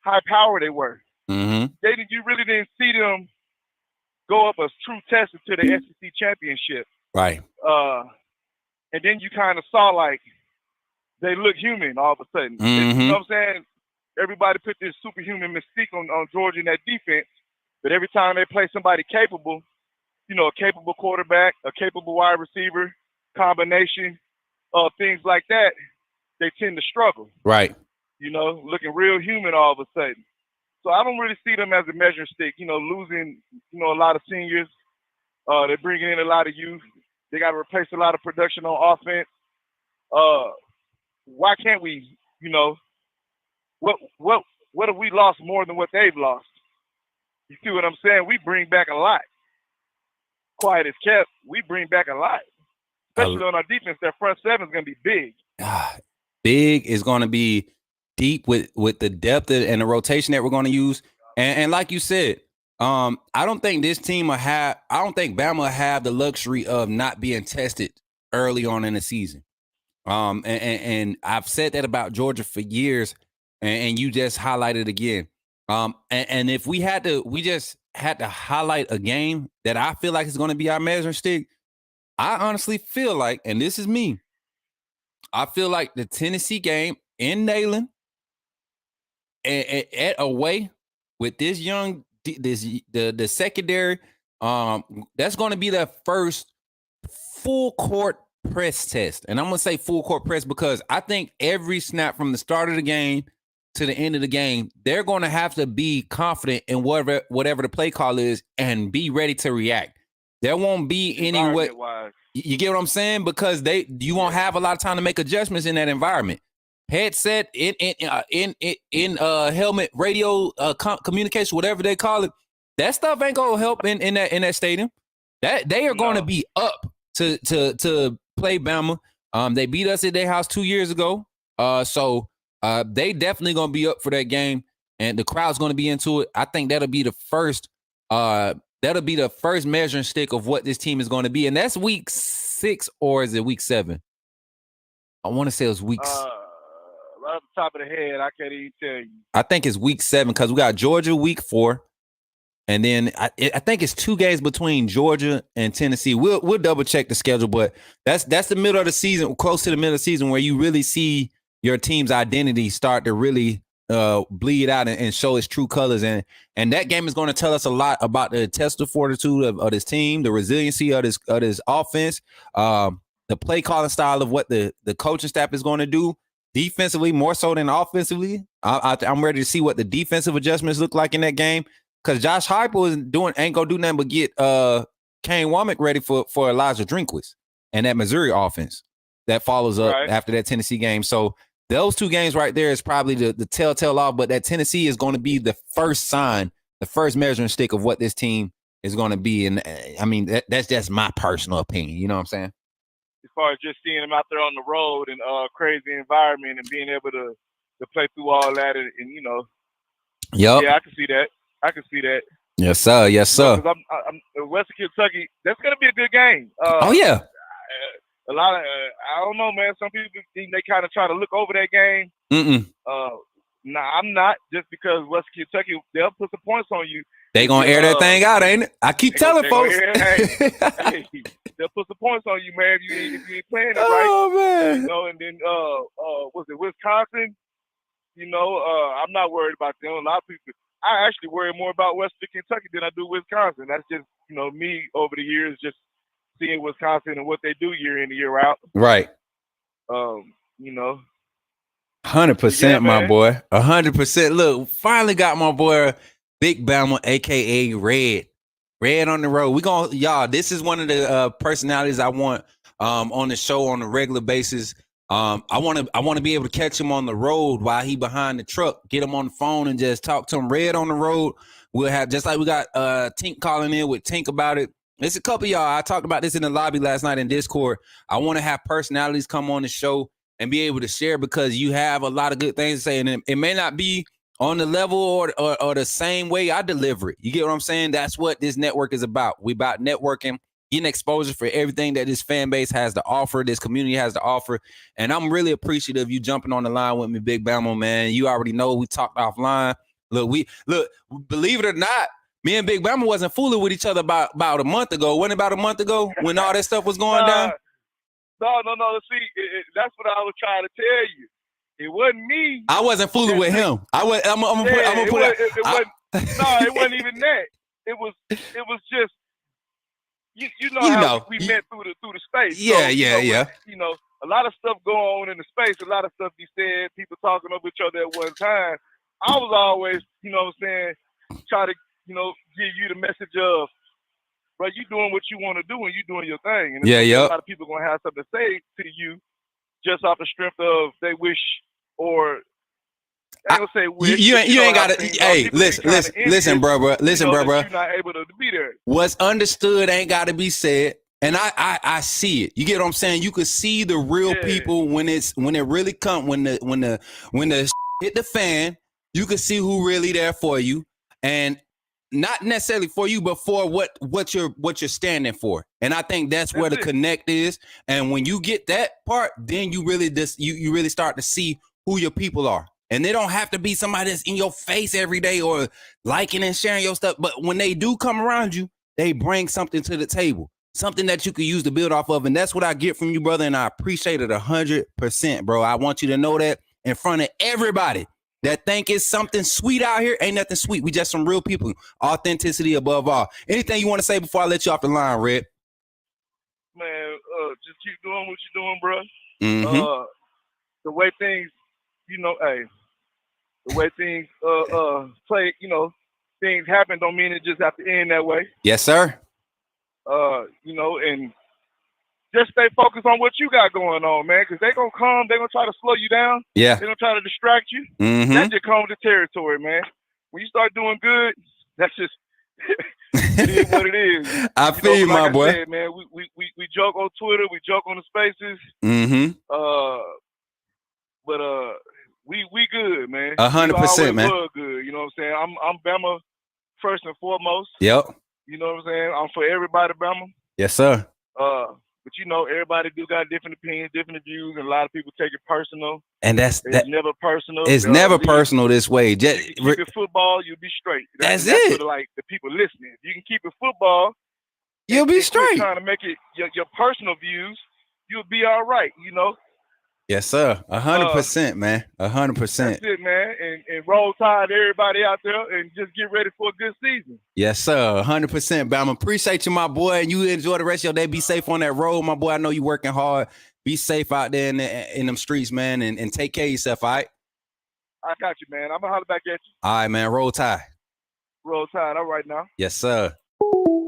high power they were. Mm-hmm. You really didn't see them go up a true test into the SEC championship. Right. And then you kind of saw like they look human all of a sudden. Mm-hmm. You know what I'm saying? Everybody put this superhuman mystique on Georgia in that defense, but every time they play somebody capable, a capable quarterback, a capable wide receiver, combination of things like that, they tend to struggle. Right. Looking real human all of a sudden. So I don't really see them as a measuring stick, losing, a lot of seniors. They're bringing in a lot of youth. They got to replace a lot of production on offense. Why can't we, what have we lost more than what they've lost? You see what I'm saying? We bring back a lot. Quiet as kept, we bring back a lot. Especially on our defense, that front seven is going to be big. Big is going to be deep with the depth and the rotation that we're going to use. And like you said, I don't think this team I don't think Bama will have the luxury of not being tested early on in the season. And I've said that about Georgia for years, and you just highlighted again. And if we just had to highlight a game that I feel like is going to be our measuring stick, I honestly feel like, and this is me, I feel like the Tennessee game in Neyland at away with this young, the secondary, that's going to be the first full court press test. And I'm going to say full court press because I think every snap from the start of the game to the end of the game, they're going to have to be confident in whatever the play call is and be ready to react. There won't be any way. You get what I'm saying? Because you won't have a lot of time to make adjustments in that environment. Headset in helmet, radio, communication, whatever they call it. That stuff ain't gonna help in that stadium. That they are going to be up to play Bama. They beat us at their house 2 years ago. So they definitely gonna be up for that game, and the crowd's gonna be into it. I think that'll be the first. That'll be the first measuring stick of what this team is going to be. And that's week 6, or is it week 7? I want to say it was week. Right off the top of the head, I can't even tell you. I think it's week 7 because we got Georgia week 4. And then I think it's 2 games between Georgia and Tennessee. We'll double check the schedule, but that's the middle of the season, close to the middle of the season, where you really see your team's identity start to really bleed out and show its true colors. And that game is going to tell us a lot about the test of fortitude of this team, the resiliency of this offense, the play calling style of what the coaching staff is going to do defensively, more so than offensively. I'm ready to see what the defensive adjustments look like in that game, because Josh Heupel ain't gonna do nothing but get Kane Womack ready for Elijah Drinkwitz and that Missouri offense that follows up after that Tennessee game. So those 2 games right there is probably the telltale off, but that Tennessee is going to be the first sign, the first measuring stick of what this team is going to be. And I mean, that's just my personal opinion. You know what I'm saying? As far as just seeing them out there on the road and crazy environment and being able to play through all that and Yep. Yeah, I can see that. Yes, sir. Yes, sir. I'm Western Kentucky. That's going to be a good game. Oh, yeah. A lot of I don't know, man. Some people think they kind of try to look over that game. Nah, I'm not. Just because Western Kentucky, they'll put some points on you. They gonna air that thing out, ain't it? I keep telling folks. They'll put some points on you, man. If you ain't playing it right. Oh man. And then was it Wisconsin? I'm not worried about them. A lot of people. I actually worry more about Western Kentucky than I do Wisconsin. That's just me over the years, just seeing Wisconsin and what they do year in and year out. Right. 100%, my boy. 100%. Look, finally got my boy Big Bama, aka Red, Red on the road. Y'all, this is one of the personalities I want on the show on a regular basis. I want to be able to catch him on the road while he behind the truck, get him on the phone and just talk to him. Red on the road. We'll have, just like we got Tink calling in with Tink about it. There's a couple of y'all. I talked about this in the lobby last night in Discord. I want to have personalities come on the show and be able to share, because you have a lot of good things to say, and it may not be on the level or the same way I deliver it. You get what I'm saying? That's what this network is about. We about networking, getting exposure for everything that this fan base has to offer, this community has to offer. And I'm really appreciative of you jumping on the line with me, Big Bama, man. You already know we talked offline. Look, believe it or not, me and Big Bama wasn't fooling with each other about a month ago. Wasn't it about a month ago when all that stuff was going down? No. See, that's what I was trying to tell you. It wasn't me. I wasn't fooling with him. It wasn't even that. It was just you know how we met through the space. Yeah, so, yeah. You know, a lot of stuff going on in the space. A lot of stuff be said. People talking over each other at one time. I was always, you know what I'm saying, try to, you know, give you the message of, bro, you doing what you want to do and you doing your thing. And a lot of people gonna have something to say to you just off the strength of they wish, or I ain't gonna say wish. You ain't gotta. Hey, listen, bro. Listen, bro. You're not able to be there. What's understood ain't gotta be said, and I see it. You get what I'm saying? You can see the real people when it really come when the hit the fan. You can see who really there for you, and not necessarily for you, but for what you're standing for. And I think that's where the connect is. And when you get that part, then you really you really start to see who your people are. And they don't have to be somebody that's in your face every day or liking and sharing your stuff. But when they do come around you, they bring something to the table, something that you could use to build off of. And that's what I get from you, brother. And I appreciate it 100%, bro. I want you to know that in front of everybody. That think it's something sweet out here ain't nothing sweet. We just some real people. Authenticity above all. Anything you want to say before I let you off the line, Red? Man, just keep doing what you're doing, bro. Mm-hmm. The way things, you know, the way things play, you know, things happen don't mean it just have to end that way. Yes, sir. You know, and just stay focused on what you got going on, man, because they're going to come. They're going to try to slow you down. Yeah. They're going to try to distract you. Mm-hmm. That just comes with the territory, man. When you start doing good, that's just it is what it is. I feel you, my boy. Said, man, we joke on Twitter. We joke on the spaces. Mm-hmm. But we good, man. 100%, man. Good. You know what I'm saying? I'm Bama first and foremost. Yep. You know what I'm saying? I'm for everybody, Bama. Yes, sir. But you know, everybody do got different opinions, different views, and a lot of people take it personal. And it's never personal. It's never personal this way. Just if you keep it football, you'll be straight. That's it. Like the people listening, if you can keep it football, you'll be straight. Trying to make it your personal views, you'll be all right. You know. Yes, sir. 100%, man. 100%. That's it, man. And roll tide everybody out there and just get ready for a good season. Yes, sir. 100%, Bama. Appreciate you, my boy. And you enjoy the rest of your day. Be safe on that road, my boy. I know you working hard. Be safe out there in them streets, man, and take care of yourself, all right? I got you, man. I'm going to holler back at you. All right, man. Roll tide. Roll tide. All right now. Yes, sir.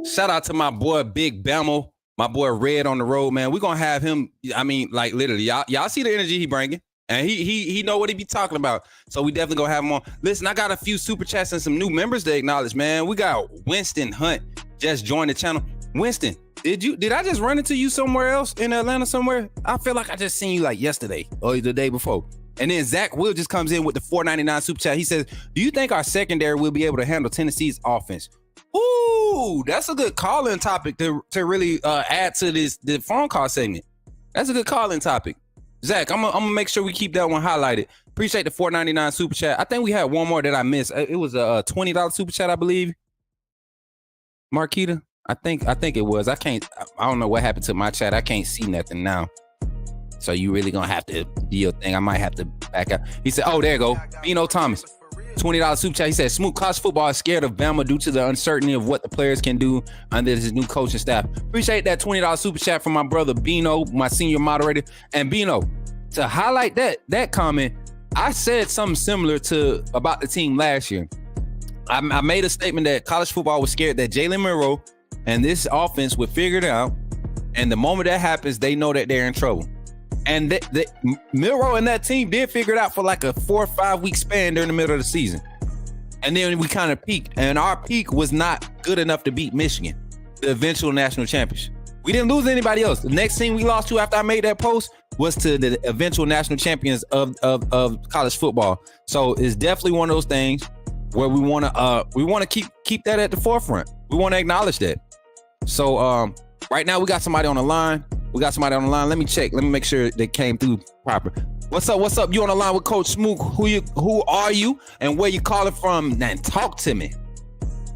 Shout out to my boy, Big Bama. My boy Red on the road, man. We're going to have him, I mean, like literally, y'all see the energy he bringing. And he know what he be talking about. So we definitely going to have him on. Listen, I got a few super chats and some new members to acknowledge, man. We got Winston Hunt just joined the channel. Winston, did I just run into you somewhere else in Atlanta somewhere? I feel like I just seen you like yesterday or the day before. And then Zach Will just comes in with the $4.99 super chat. He says, do you think our secondary will be able to handle Tennessee's offense? Ooh, that's a good call-in topic to really add to the phone call segment. That's a good call-in topic. Zach, I'm gonna make sure we keep that one highlighted. Appreciate the $4.99 super chat. I think we had one more that I missed. It was a $20 super chat, I believe. Marquita, I think it was. I don't know what happened to my chat. I can't see nothing now. So you really gonna have to do your thing. I might have to back up. He said, oh, there you go. Bino Thomas. $20 super chat. He said, Smook, college football is scared of Bama due to the uncertainty of what the players can do under his new coaching staff. Appreciate that $20 super chat from my brother Bino, my senior moderator. And Bino, to highlight that comment, I said something similar to about the team last year. I made a statement that college football was scared that Jalen Monroe and this offense would figure it out. And the moment that happens, they know that they're in trouble. And Monroe and that team did figure it out for like a 4 or 5 week span during the middle of the season. And then we kind of peaked. And our peak was not good enough to beat Michigan, the eventual national championship. We didn't lose anybody else. The next team we lost to after I made that post was to the eventual national champions of college football. So it's definitely one of those things where we want to keep that at the forefront. We want to acknowledge that. So right now we got somebody on the line. Let me check. Let me make sure they came through proper. What's up? You on the line with Coach Smook. Who are you and where you calling from? Now talk to me.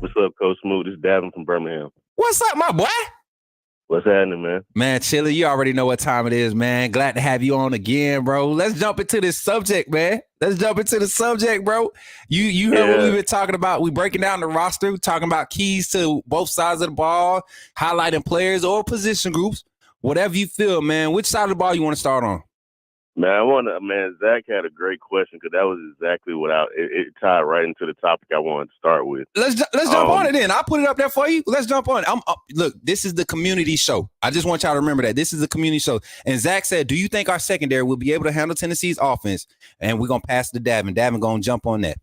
What's up, Coach Smook? This is Davin from Birmingham. What's up, my boy? What's happening, man? Man, Chili, you already know what time it is, man. Glad to have you on again, bro. Let's jump into this subject, man. You heard what we've been talking about. We breaking down the roster, talking about keys to both sides of the ball, highlighting players or position groups, whatever you feel, man. Which side of the ball you want to start on? Man, Zach had a great question because that was exactly what it tied right into the topic I wanted to start with. Let's jump on it then. I'll put it up there for you. Let's jump on it. Look, this is the community show. I just want y'all to remember that. This is the community show. And Zach said, do you think our secondary will be able to handle Tennessee's offense? And we're going to pass it to Davin. Davin going to jump on that.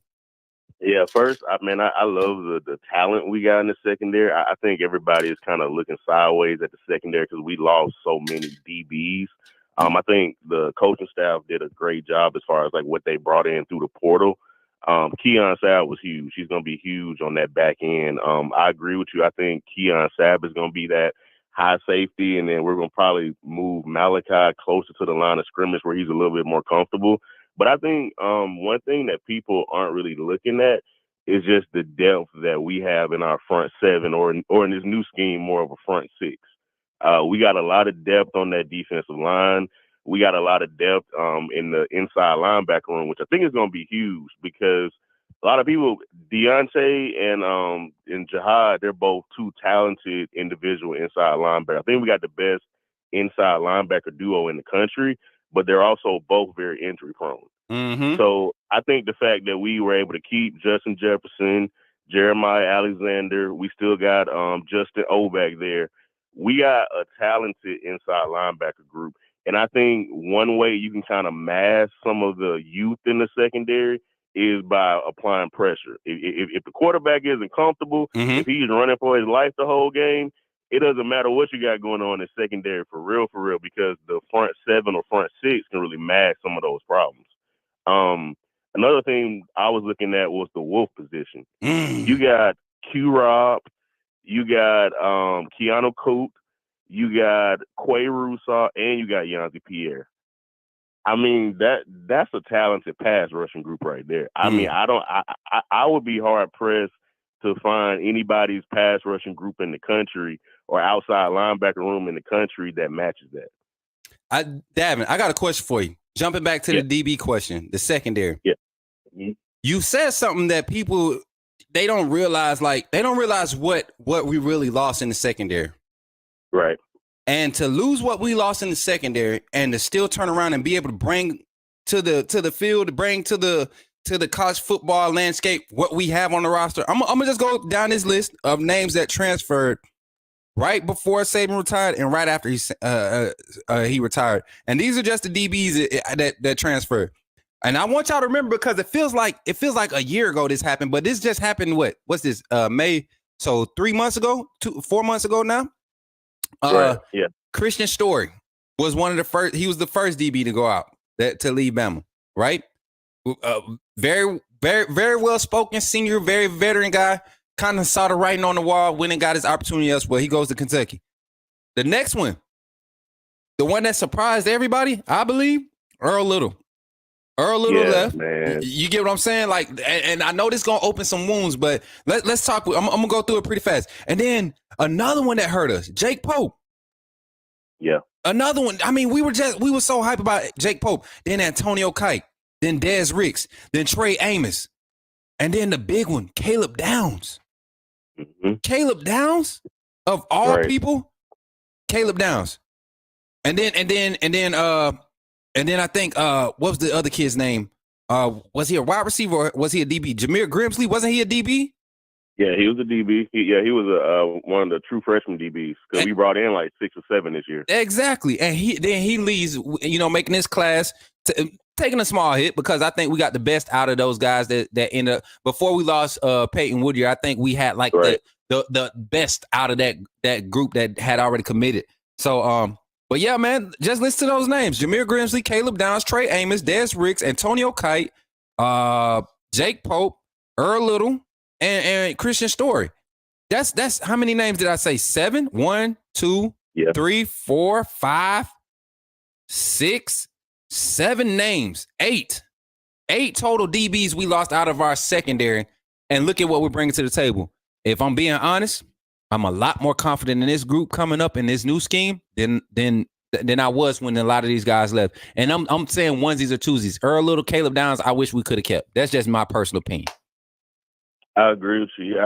Yeah, first, I love the talent we got in the secondary. I think everybody is kind of looking sideways at the secondary because we lost so many DBs. I think the coaching staff did a great job as far as like what they brought in through the portal. Keon Sabb was huge. He's going to be huge on that back end. I agree with you. I think Keon Sabb is going to be that high safety, and then we're going to probably move Malachi closer to the line of scrimmage where he's a little bit more comfortable. But I think one thing that people aren't really looking at is just the depth that we have in our front seven, or in this new scheme, more of a front six. We got a lot of depth on that defensive line. We got a lot of depth in the inside linebacker room, which I think is going to be huge because a lot of people, Deontay and Jihad, they're both two talented individual inside linebackers. I think we got the best inside linebacker duo in the country, but they're also both very injury prone. Mm-hmm. So I think the fact that we were able to keep Justin Jefferson, Jeremiah Alexander, we still got Justin O back there. We got a talented inside linebacker group. And I think one way you can kind of mask some of the youth in the secondary is by applying pressure. If the quarterback isn't comfortable, if he's running for his life the whole game, it doesn't matter what you got going on in secondary for real, because the front seven or front six can really mask some of those problems. Another thing I was looking at was the wolf position. You got Q-Rob, you got Keanu Coot, you got Quay Russaw, and you got Yanzi Pierre. I mean, that's a talented pass rushing group right there. I mean, I would be hard pressed to find anybody's pass rushing group in the country or outside linebacker room in the country that matches that. Davin, I got a question for you. Jumping back to the DB question, the secondary. Yeah. Mm-hmm. You said something that people they don't realize what we really lost in the secondary. Right. And to lose what we lost in the secondary and to still turn around and be able to bring to the field, to bring to the college football landscape what we have on the roster. I'm gonna just go down this list of names that transferred right before Saban retired and right after he retired. And these are just the DBs that transferred. And I want y'all to remember because it feels like a year ago this happened, but this just happened. What's this? May? So 4 months ago now. Right. Yeah. Christian Story was one of the first. He was the first DB to go out to leave Bama. Right. Very, very, very well spoken senior, very veteran guy. Kind of saw the writing on the wall, went and got his opportunity elsewhere. He goes to Kentucky. The next one, the one that surprised everybody, I believe, Earl Little. Left. Man. You get what I'm saying? Like, and I know this is gonna open some wounds, but let's talk. I'm gonna go through it pretty fast. And then another one that hurt us, Jake Pope. Yeah. Another one. I mean, we were so hyped about Jake Pope. Then Antonio Kite. Then Dez Ricks. Then Trey Amos. And then the big one, Caleb Downs. Mm-hmm. Caleb Downs, of all people, Caleb Downs. And then I think what was the other kid's name? Was he a wide receiver or was he a DB? Jameer Grimsley, wasn't he a DB? Yeah, he was a DB. He was one of the true freshman DBs because we brought in like 6 or 7 this year. Exactly, and he leads, making this class taking a small hit because I think we got the best out of those guys that ended up before we lost Peyton Woodyer. I think we had like the best out of that group that had already committed. So but yeah, man, just listen to those names: Jameer Grimsley, Caleb Downs, Trey Amos, Des Ricks, Antonio Kite, Jake Pope, Earl Little, and Christian Story. That's how many names did I say? 7? 1, 2, 3, 4, 5, 6, 7 names. 8 total DBs we lost out of our secondary. And look at what we're bringing to the table. If I'm being honest, I'm a lot more confident in this group coming up in this new scheme than I was when a lot of these guys left. And I'm saying onesies or twosies. Earl Little, Caleb Downs, I wish we could have kept. That's just my personal opinion. I agree with you.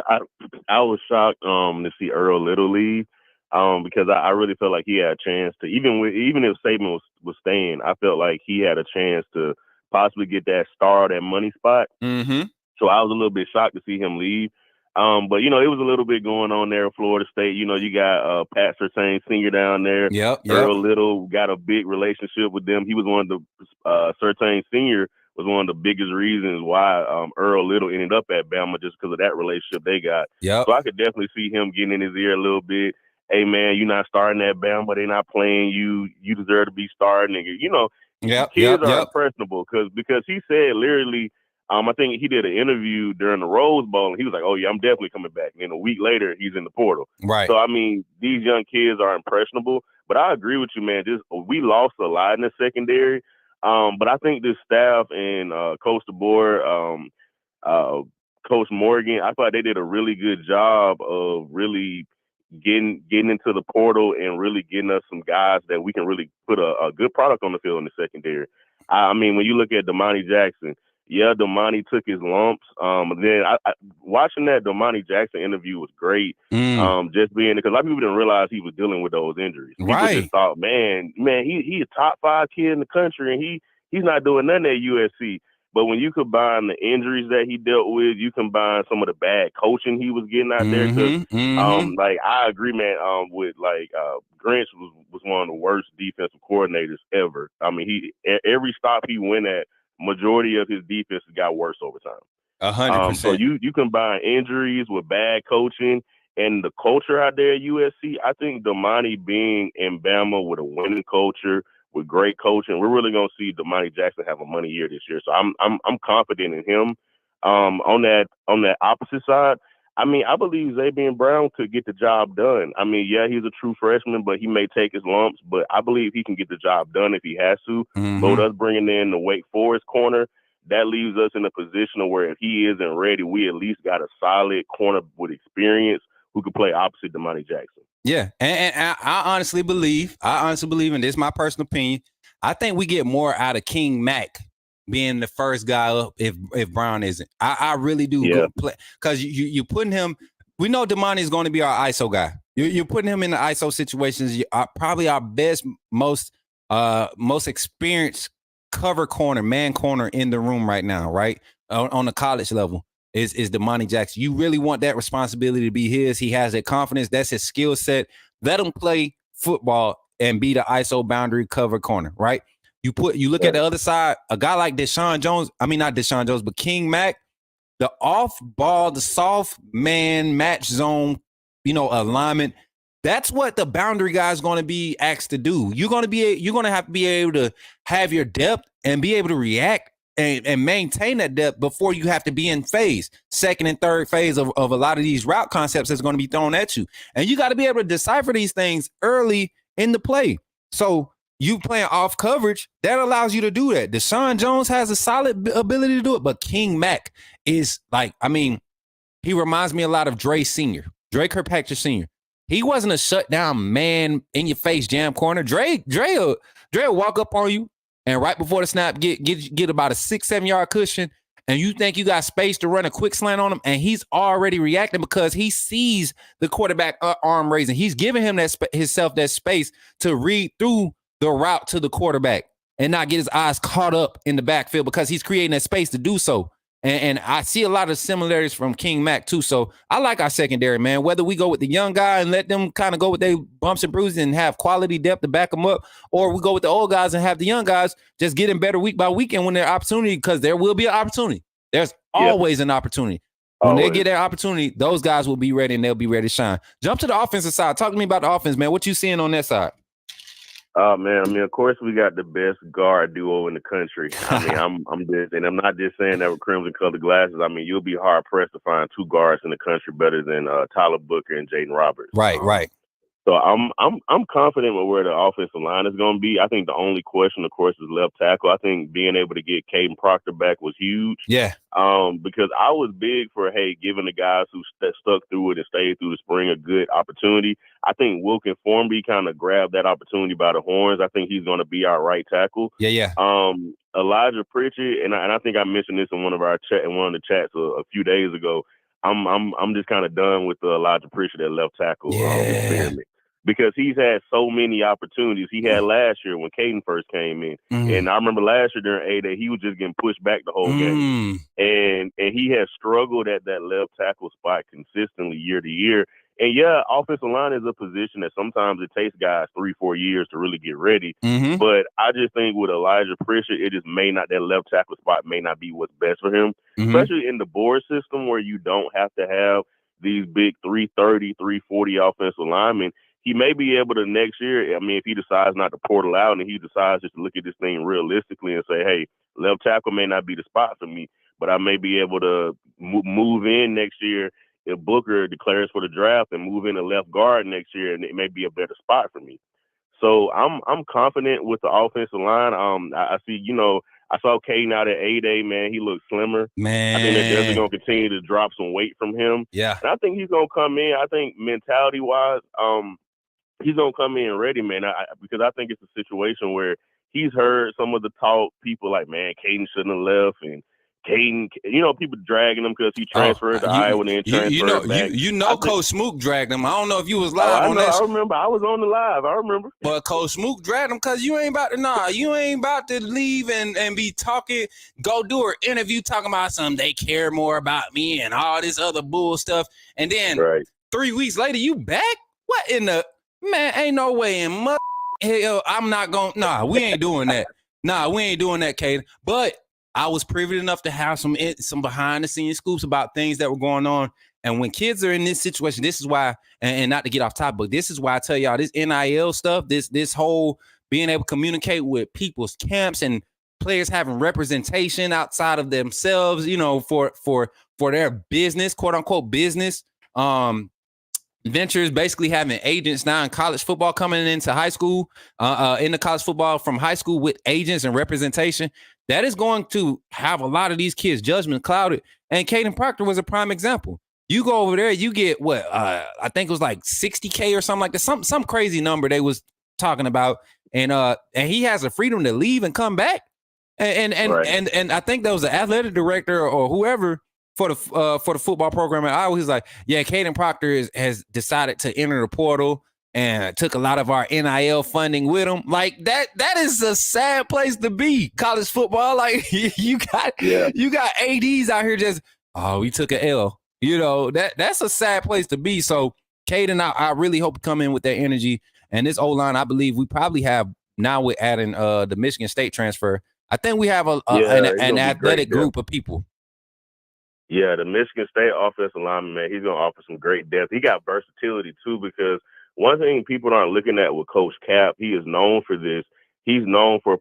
I was shocked to see Earl Little leave because I really felt like he had a chance to, even if Saban was staying, I felt like he had a chance to possibly get that star, that money spot. Mm-hmm. So I was a little bit shocked to see him leave. But, it was a little bit going on there in Florida State. You got Pat Surtain Sr. down there. Yep. Earl Little got a big relationship with them. He was one of the Surtain Sr. was one of the biggest reasons why Earl Little ended up at Bama, just because of that relationship they got. Yep. So I could definitely see him getting in his ear a little bit. Hey, man, you're not starting at Bama. They're not playing you. You deserve to be starting. Kids are impressionable because he said literally, I think he did an interview during the Rose Bowl, and he was like, oh, yeah, I'm definitely coming back. And then a week later, he's in the portal. Right. So, these young kids are impressionable. But I agree with you, man. We lost a lot in the secondary. But I think this staff and Coach DeBoer, Coach Morgan, I thought they did a really good job of really getting into the portal and really getting us some guys that we can really put a good product on the field in the secondary. When you look at Damani Jackson, Damani took his lumps. Then watching that Damani Jackson interview was great. Just being, because a lot of people didn't realize he was dealing with those injuries. People just thought, man, he a top 5 kid in the country, and he's not doing nothing at USC. But when you combine the injuries that he dealt with, you combine some of the bad coaching he was getting out there. Because, I agree, man. With Grinch was one of the worst defensive coordinators ever. Every stop he went at, majority of his defense got worse over time. 100%. So you combine injuries with bad coaching and the culture out there at USC. I think Damani being in Bama with a winning culture, with great coaching, we're really gonna see Damani Jackson have a money year this year. So I'm confident in him. On that opposite side, I believe Xavier Brown could get the job done. He's a true freshman, but he may take his lumps. But I believe he can get the job done if he has to. But with us bringing in the Wake Forest corner, that leaves us in a position where if he isn't ready, we at least got a solid corner with experience who could play opposite Damani Jackson. Yeah, and I honestly believe, and this is my personal opinion, I think we get more out of King Mack being the first guy up if Brown isn't. I really do. Yeah. Because you putting him, we know Damani is going to be our ISO guy. You're putting him in the ISO situations. Probably our best, most experienced cover corner, man corner in the room right now, right? On the college level. Is Damani Jackson. You really want that responsibility to be his. He has that confidence. That's his skill set. Let him play football and be the ISO boundary cover corner, right? You look at the other side, a guy like Deshaun Jones, not Deshaun Jones, but King Mack, the off ball, the soft man match zone, alignment. That's what the boundary guy is going to be asked to do. You're going to have to be able to have your depth and be able to react and maintain that depth before you have to be in phase, second and third phase of a lot of these route concepts that's going to be thrown at you. And you got to be able to decipher these things early in the play. So you playing off coverage, that allows you to do that. Deshaun Jones has a solid ability to do it, but King Mack is he reminds me a lot of Dre Kirkpatrick Sr. He wasn't a shutdown man in your face jam corner. Dre will walk up on you, and right before the snap, get about a 6-7 yard cushion, and you think you got space to run a quick slant on him, and he's already reacting because he sees the quarterback arm raising. He's giving him himself that space to read through the route to the quarterback and not get his eyes caught up in the backfield because he's creating that space to do so. And I see a lot of similarities from King Mack too. So I like our secondary, man. Whether we go with the young guy and let them kind of go with their bumps and bruises and have quality depth to back them up, or we go with the old guys and have the young guys just getting better week by week and when their opportunity, because there will be an opportunity. There's always an opportunity. When they get that opportunity, those guys will be ready and they'll be ready to shine. Jump to the offensive side. Talk to me about the offense, man. What you seeing on that side? Oh man, I mean, of course we got the best guard duo in the country. I mean, I'm just, and I'm not just saying that with crimson colored glasses. I mean, you'll be hard pressed to find two guards in the country better than Tyler Booker and Jaden Roberts. Right. So I'm confident with where the offensive line is going to be. I think the only question, of course, is left tackle. I think being able to get Caden Proctor back was huge. Yeah. Because I was big for, giving the guys who stuck through it and stayed through the spring a good opportunity. I think Wilkin Formby kind of grabbed that opportunity by the horns. I think he's going to be our right tackle. Yeah. Elijah Pritchard, and I think I mentioned this in one of the chats a few days ago. I'm just kind of done with Elijah Pritchard at left tackle experiment. Because he's had so many opportunities. He had last year when Caden first came in. And I remember last year during A-Day, he was just getting pushed back the whole game. And he has struggled at that left tackle spot consistently year to year. And offensive line is a position that sometimes it takes guys 3-4 years to really get ready. But I just think with Elijah Pritchard, that left tackle spot may not be what's best for him, especially in the board system where you don't have to have these big 330, 340 offensive linemen. He may be able to next year. I mean, if he decides not to portal out and he decides just to look at this thing realistically and say, hey, left tackle may not be the spot for me, but I may be able to move in next year if Booker declares for the draft and move in a left guard next year, and it may be a better spot for me. So I'm confident with the offensive line. I see, I saw Caden out at A-Day, man. He looks slimmer. Man. I think they're definitely going to continue to drop some weight from him. Yeah. And I think he's going to come in. I think mentality-wise, he's going to come in ready, man, because I think it's a situation where he's heard some of the talk, people like, man, Caden shouldn't have left, and Caden, people dragging him because he transferred to Iowa and then transferred back. Coach Smook dragged him. I don't know if you was live on that. I remember. I was on the live. I remember. But Coach Smook dragged him because you ain't about to leave and be talking, go do an interview talking about something they care more about me and all this other bull stuff. And then 3 weeks later, you back? What in the... Man, ain't no way in hell I'm not going. Nah, we ain't doing that. We ain't doing that, Caden. But I was privy enough to have some behind the scenes scoops about things that were going on. And when kids are in this situation, this is why, and not to get off topic, but this is why I tell y'all this NIL stuff, this whole being able to communicate with people's camps and players having representation outside of themselves, for their business, quote unquote business. Ventures basically having agents now in college football coming into high school, into college football from high school with agents and representation. That is going to have a lot of these kids' judgment clouded. And Caden Proctor was a prime example. You go over there, you get what? I think it was like $60K or something like that. Some crazy number they was talking about. And he has the freedom to leave and come back. And I think that was the athletic director or whoever for the football program at Iowa. He's like, yeah, Caden Proctor has decided to enter the portal and took a lot of our NIL funding with him. Like that is a sad place to be, college football. Like you got ADs out here just, we took an L. That's a sad place to be. So Caden, I really hope to come in with that energy. And this O-line, I believe we probably have, now we're adding the Michigan State transfer, I think we have an athletic group of people. Yeah, the Michigan State offensive lineman, man, he's going to offer some great depth. He got versatility, too, because one thing people aren't looking at with Coach Cap, he is known for this. He's known for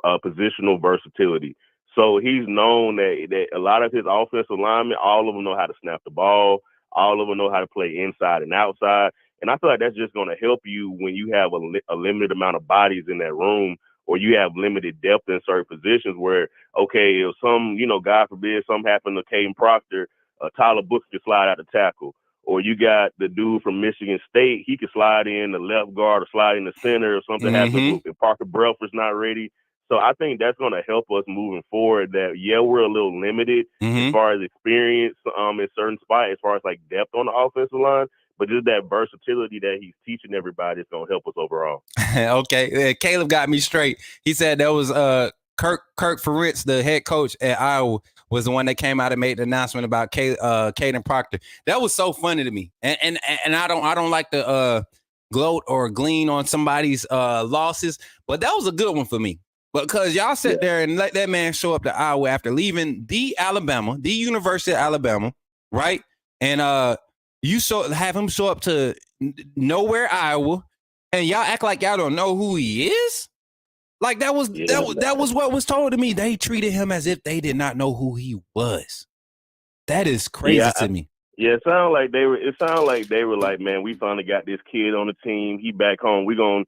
positional versatility. So he's known that a lot of his offensive linemen, all of them know how to snap the ball. All of them know how to play inside and outside. And I feel like that's just going to help you when you have a limited amount of bodies in that room, or you have limited depth in certain positions where, okay, if some, God forbid, something happened to Caden Proctor, Tyler Booker could slide out the tackle. Or you got the dude from Michigan State, he could slide in the left guard or slide in the center, or something happens if Parker Brelford's not ready. So I think that's going to help us moving forward that, we're a little limited as far as experience in certain spots, as far as like depth on the offensive line. But just that versatility that he's teaching everybody is going to help us overall. Okay. Caleb got me straight. He said that was Kirk Ferentz, the head coach at Iowa, was the one that came out and made the announcement about Caden Proctor. That was so funny to me. And I don't like to gloat or glean on somebody's losses, but that was a good one for me. Because y'all sit there and let that man show up to Iowa after leaving the University of Alabama, right? And have him show up to nowhere, Iowa, and y'all act like y'all don't know who he is. Like that was what was told to me. They treated him as if they did not know who he was. That is crazy to me. Yeah, it sounded like they were like, man, we finally got this kid on the team. He back home. We gonna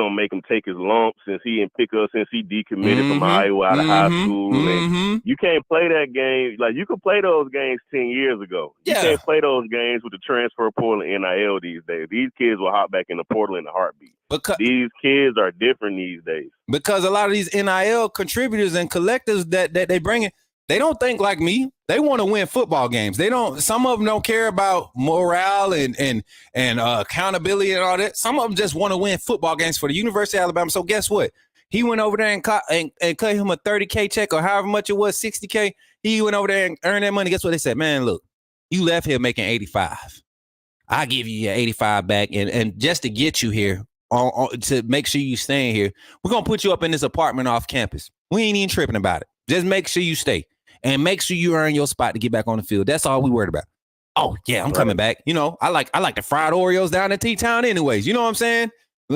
make him take his lumps since he decommitted from Iowa out of high school. And you can't play that game. Like, you could play those games 10 years ago. You can't play those games with the transfer portal and NIL these days. These kids will hop back in the portal in a heartbeat. These kids are different these days. Because a lot of these NIL contributors and collectors that they bring in, they don't think like me. They want to win football games. Some of them don't care about morale and accountability and all that. Some of them just want to win football games for the University of Alabama. So guess what? He went over there and cut him a $30K check or however much it was, $60K. He went over there and earned that money. Guess what they said? Man, look, you left here making $85. I give you your $85 back, and just to get you here, to make sure you staying here, we're gonna put you up in this apartment off campus. We ain't even tripping about it. Just make sure you stay. And make sure you earn your spot to get back on the field. That's all we worried about. Oh, yeah, I'm coming back. You know, I like the fried Oreos down in T-Town anyways. You know what I'm saying?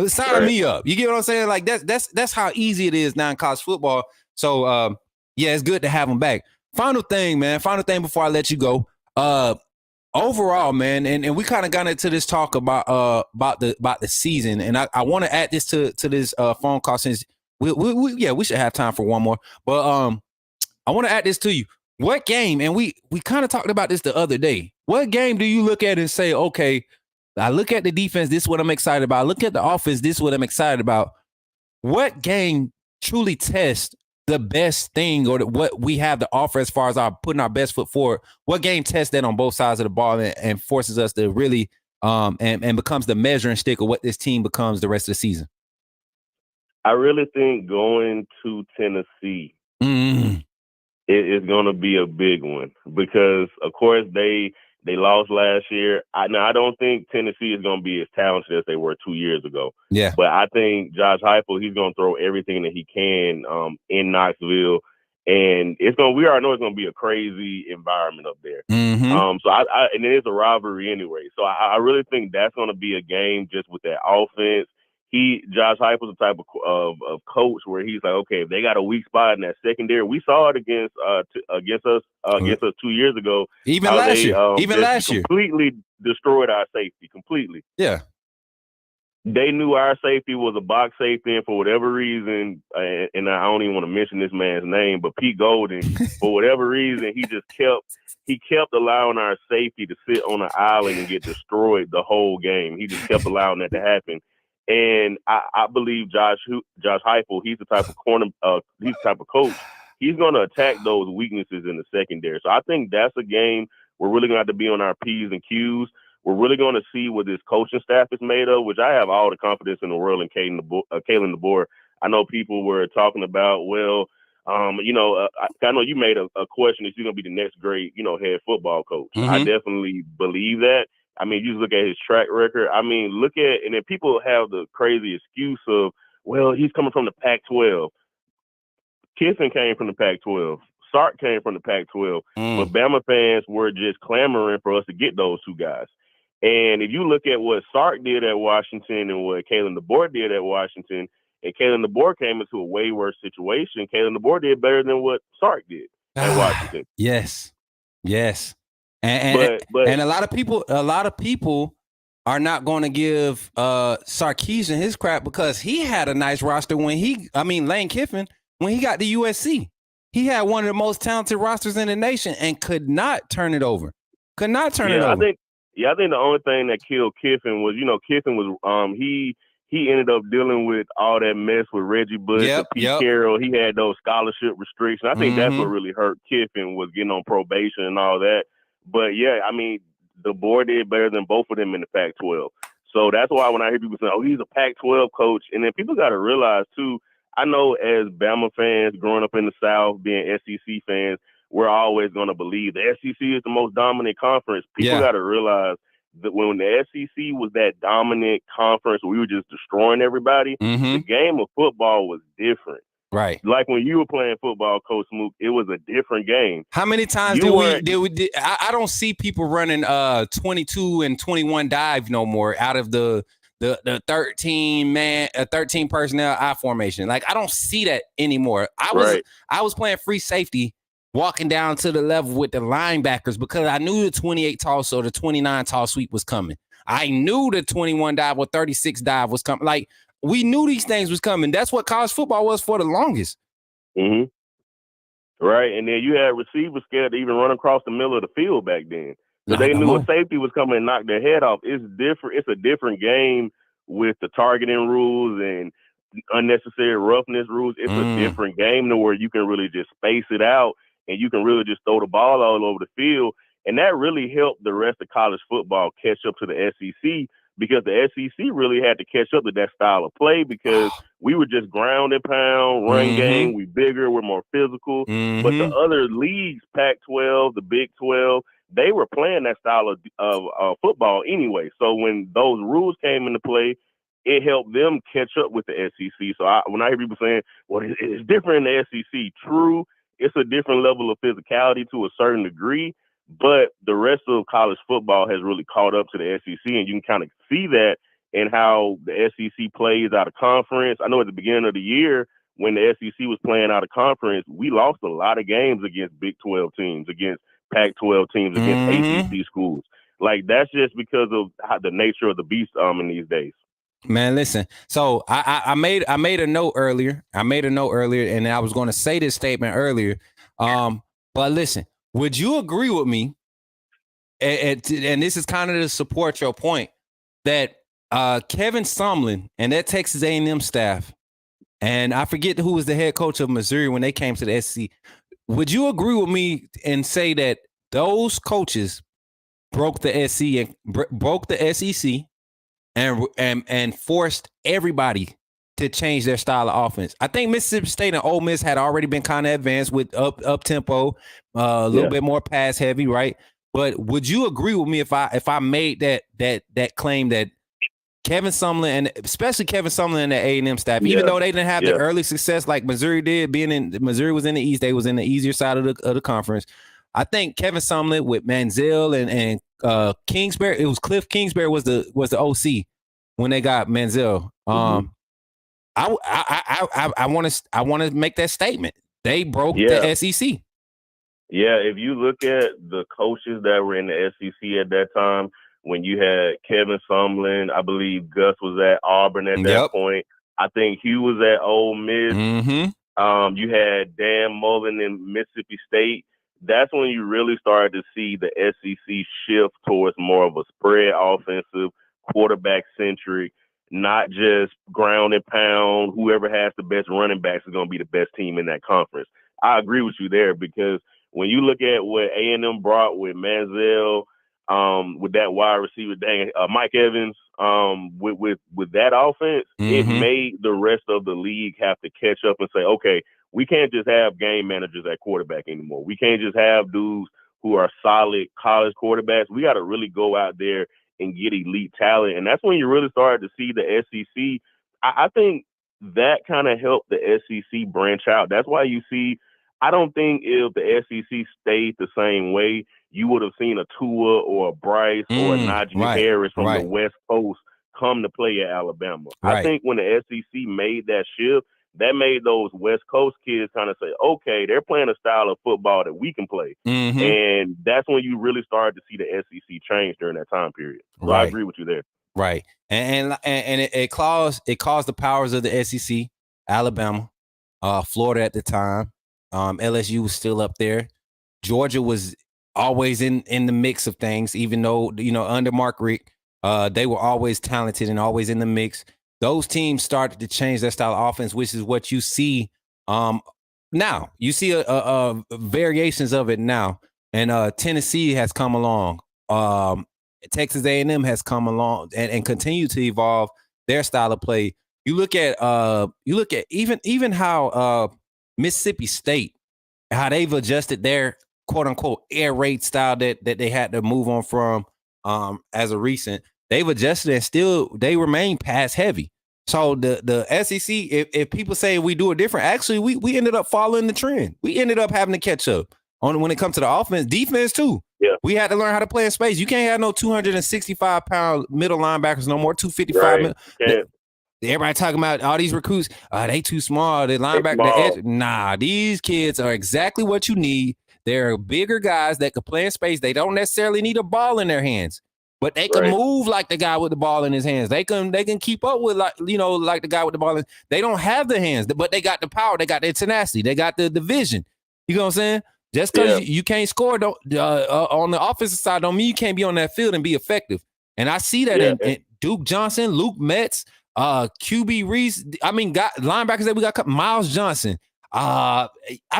Sign me up. You get what I'm saying? Like, that's how easy it is now in college football. So, yeah, it's good to have them back. Final thing, man. Final thing before I let you go. Overall, man, and we kind of got into this talk about the season. And I want to add this to this phone call since we should have time for one more. But I want to add this to you. What game, and we kind of talked about this the other day, what game do you look at and say, okay, I look at the defense, this is what I'm excited about. I look at the offense, this is what I'm excited about. What game truly tests the best thing or what we have to offer as far as our putting our best foot forward? What game tests that on both sides of the ball and forces us to really and becomes the measuring stick of what this team becomes the rest of the season? I really think going to Tennessee is going to be a big one because, of course, they lost last year. I don't think Tennessee is going to be as talented as they were 2 years ago. Yeah. But I think Josh Heupel, he's going to throw everything that he can in Knoxville, and we already know it's going to be a crazy environment up there. So and it is a rivalry anyway. So I really think that's going to be a game just with that offense. Josh Heupel's the type of coach where he's like, okay, if they got a weak spot in that secondary, we saw it against us 2 years ago. Even last year, completely destroyed our safety completely. Yeah, they knew our safety was a box safety, and for whatever reason, and I don't even want to mention this man's name, but Pete Golden, for whatever reason, he kept allowing our safety to sit on an island and get destroyed the whole game. He just kept allowing that to happen. And I believe Josh Heupel, he's the type of coach. He's going to attack those weaknesses in the secondary. So I think that's a game we're really going to have to be on our P's and Q's. We're really going to see what this coaching staff is made of, which I have all the confidence in the world in Kalen DeBoer. I know people were talking about, I know you made a question if he's going to be the next great, head football coach. I definitely believe that. I mean, you look at his track record. I mean, and then people have the crazy excuse of, well, he's coming from the Pac-12. Kiffin came from the Pac-12. Sark came from the Pac-12. But Bama fans were just clamoring for us to get those two guys. And if you look at what Sark did at Washington and what Kalen DeBoer did at Washington, and Kalen DeBoer came into a way worse situation, Kalen DeBoer did better than what Sark did at Washington. Yes. And a lot of people are not going to give Sarkisian his crap because he had a nice roster Lane Kiffin, when he got to USC, he had one of the most talented rosters in the nation and could not turn it over. It over. I think the only thing that killed Kiffin was, Kiffin was he ended up dealing with all that mess with Reggie Bush and Pete Carroll. He had those scholarship restrictions. I think that's what really hurt Kiffin, was getting on probation and all that. But yeah, I mean, the board did better than both of them in the Pac-12. So that's why when I hear people say, oh, he's a Pac-12 coach, and then people got to realize too, I know as Bama fans growing up in the South, being SEC fans, we're always going to believe the SEC is the most dominant conference. People got to realize that when the SEC was that dominant conference, we were just destroying everybody. The game of football was different. Right. Like when you were playing football, Coach Smook, it was a different game. How many times did we I don't see people running 22 and 21 dive no more out of the 13 personnel I formation. Like I don't see that anymore. I was playing free safety, walking down to the level with the linebackers because I knew the 28 toss or the 29 toss sweep was coming. I knew the 21 dive or 36 dive was coming. Like we knew these things was coming. That's what college football was for the longest. Right, and then you had receivers scared to even run across the middle of the field back then. So they knew a safety was coming and knock their head off. It's different. It's a different game with the targeting rules and unnecessary roughness rules. It's a different game to where you can really just space it out and you can really just throw the ball all over the field. And that really helped the rest of college football catch up to the SEC because the SEC really had to catch up to that style of play because we were just ground and pound, run game. We bigger, we're more physical. But the other leagues, Pac-12, the Big 12, they were playing that style of football anyway. So when those rules came into play, it helped them catch up with the SEC. So when I hear people saying, well, it's different in the SEC, true, it's a different level of physicality to a certain degree, but the rest of college football has really caught up to the SEC, and you can kind of see that in how the SEC plays out of conference. I know at the beginning of the year, when the SEC was playing out of conference, we lost a lot of games against Big 12 teams, against Pac-12 teams, against ACC schools. Like, that's just because of how the nature of the beast in these days. Man, listen. So I made a note earlier. And I was going to say this statement earlier. But listen, would you agree with me? And this is kind of to support your point that Kevin Sumlin and that Texas A&M staff, and I forget who was the head coach of Missouri when they came to the SEC. Would you agree with me and say that those coaches broke the SEC and forced everybody to change their style of offense? I think Mississippi State and Ole Miss had already been kind of advanced with up tempo, a little bit more pass heavy, right? But would you agree with me if I made that claim that Kevin Sumlin and especially Kevin Sumlin and the A&M staff, even though they didn't have the early success like Missouri did, Missouri was in the East, they was in the easier side of the conference. I think Kevin Sumlin with Manziel and Kingsbury, it was Cliff Kingsbury was the OC when they got Manziel. I want to make that statement. They broke the SEC. Yeah, if you look at the coaches that were in the SEC at that time, when you had Kevin Sumlin, I believe Gus was at Auburn at that point. I think Hugh was at Ole Miss. You had Dan Mullen in Mississippi State. That's when you really started to see the SEC shift towards more of a spread offensive, quarterback-centric, not just ground and pound. Whoever has the best running backs is going to be the best team in that conference. I agree with you there because when you look at what A&M brought with Manziel, with that wide receiver, Mike Evans, with that offense, it made the rest of the league have to catch up and say, okay, we can't just have game managers at quarterback anymore. We can't just have dudes who are solid college quarterbacks. We got to really go out there and get elite talent. And that's when you really started to see the SEC. I think that kind of helped the SEC branch out. That's why you see, I don't think if the SEC stayed the same way, you would have seen a Tua or a Bryce or a Najee Harris from the West Coast come to play at Alabama. I think when the SEC made that shift, that made those West Coast kids kind of say, okay, they're playing a style of football that we can play. And that's when you really started to see the SEC change during that time period. So I agree with you there. Right. And it caused the powers of the SEC, Alabama, Florida at the time. LSU was still up there. Georgia was always in the mix of things, even though, under Mark Richt, they were always talented and always in the mix. Those teams started to change their style of offense, which is what you see now. You see variations of it now. And Tennessee has come along. Texas A&M has come along and continue to evolve their style of play. You look at even how Mississippi State how they've adjusted their quote unquote air raid style that they had to move on from as a recent. They've adjusted and still they remain pass heavy. So the SEC, if people say we do it different, actually we ended up following the trend. We ended up having to catch up on when it comes to the offense, defense too. Yeah. We had to learn how to play in space. You can't have no 265-pound middle linebackers no more. 255. Right. Everybody talking about all these recruits. They too small. They linebacker. The edge. Nah, these kids are exactly what you need. They're bigger guys that can play in space. They don't necessarily need a ball in their hands. But they can move like the guy with the ball in his hands. They can keep up with like the guy with the ball. They don't have the hands, but they got the power. They got the tenacity. They got the vision. You know what I'm saying? Just because you can't score on the offensive side don't mean you can't be on that field and be effective. And I see that in Duke Johnson, Luke Metz, QB Reese. I mean, linebackers that we got. Miles Johnson. I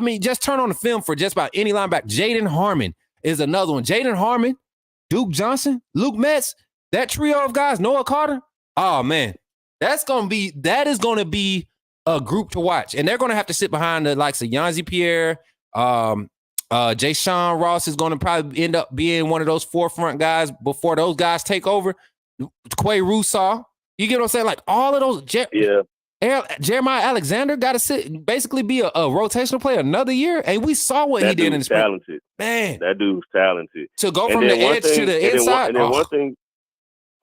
mean, just turn on the film for just about any linebacker. Jaden Harmon is another one. Jaden Harmon. Duke Johnson, Luke Metz, that trio of guys, Noah Carter. Oh man, that is going to be a group to watch, and they're going to have to sit behind the likes of Yanzi Pierre, Jay Sean Ross is going to probably end up being one of those forefront guys before those guys take over. Quay Russaw, you get what I'm saying? Like all of those, Jeremiah Alexander got to basically be a rotational player another year, and we saw what he did in the spring. Talented. Man, that dude's talented. To go from the edge to the inside. And then one thing,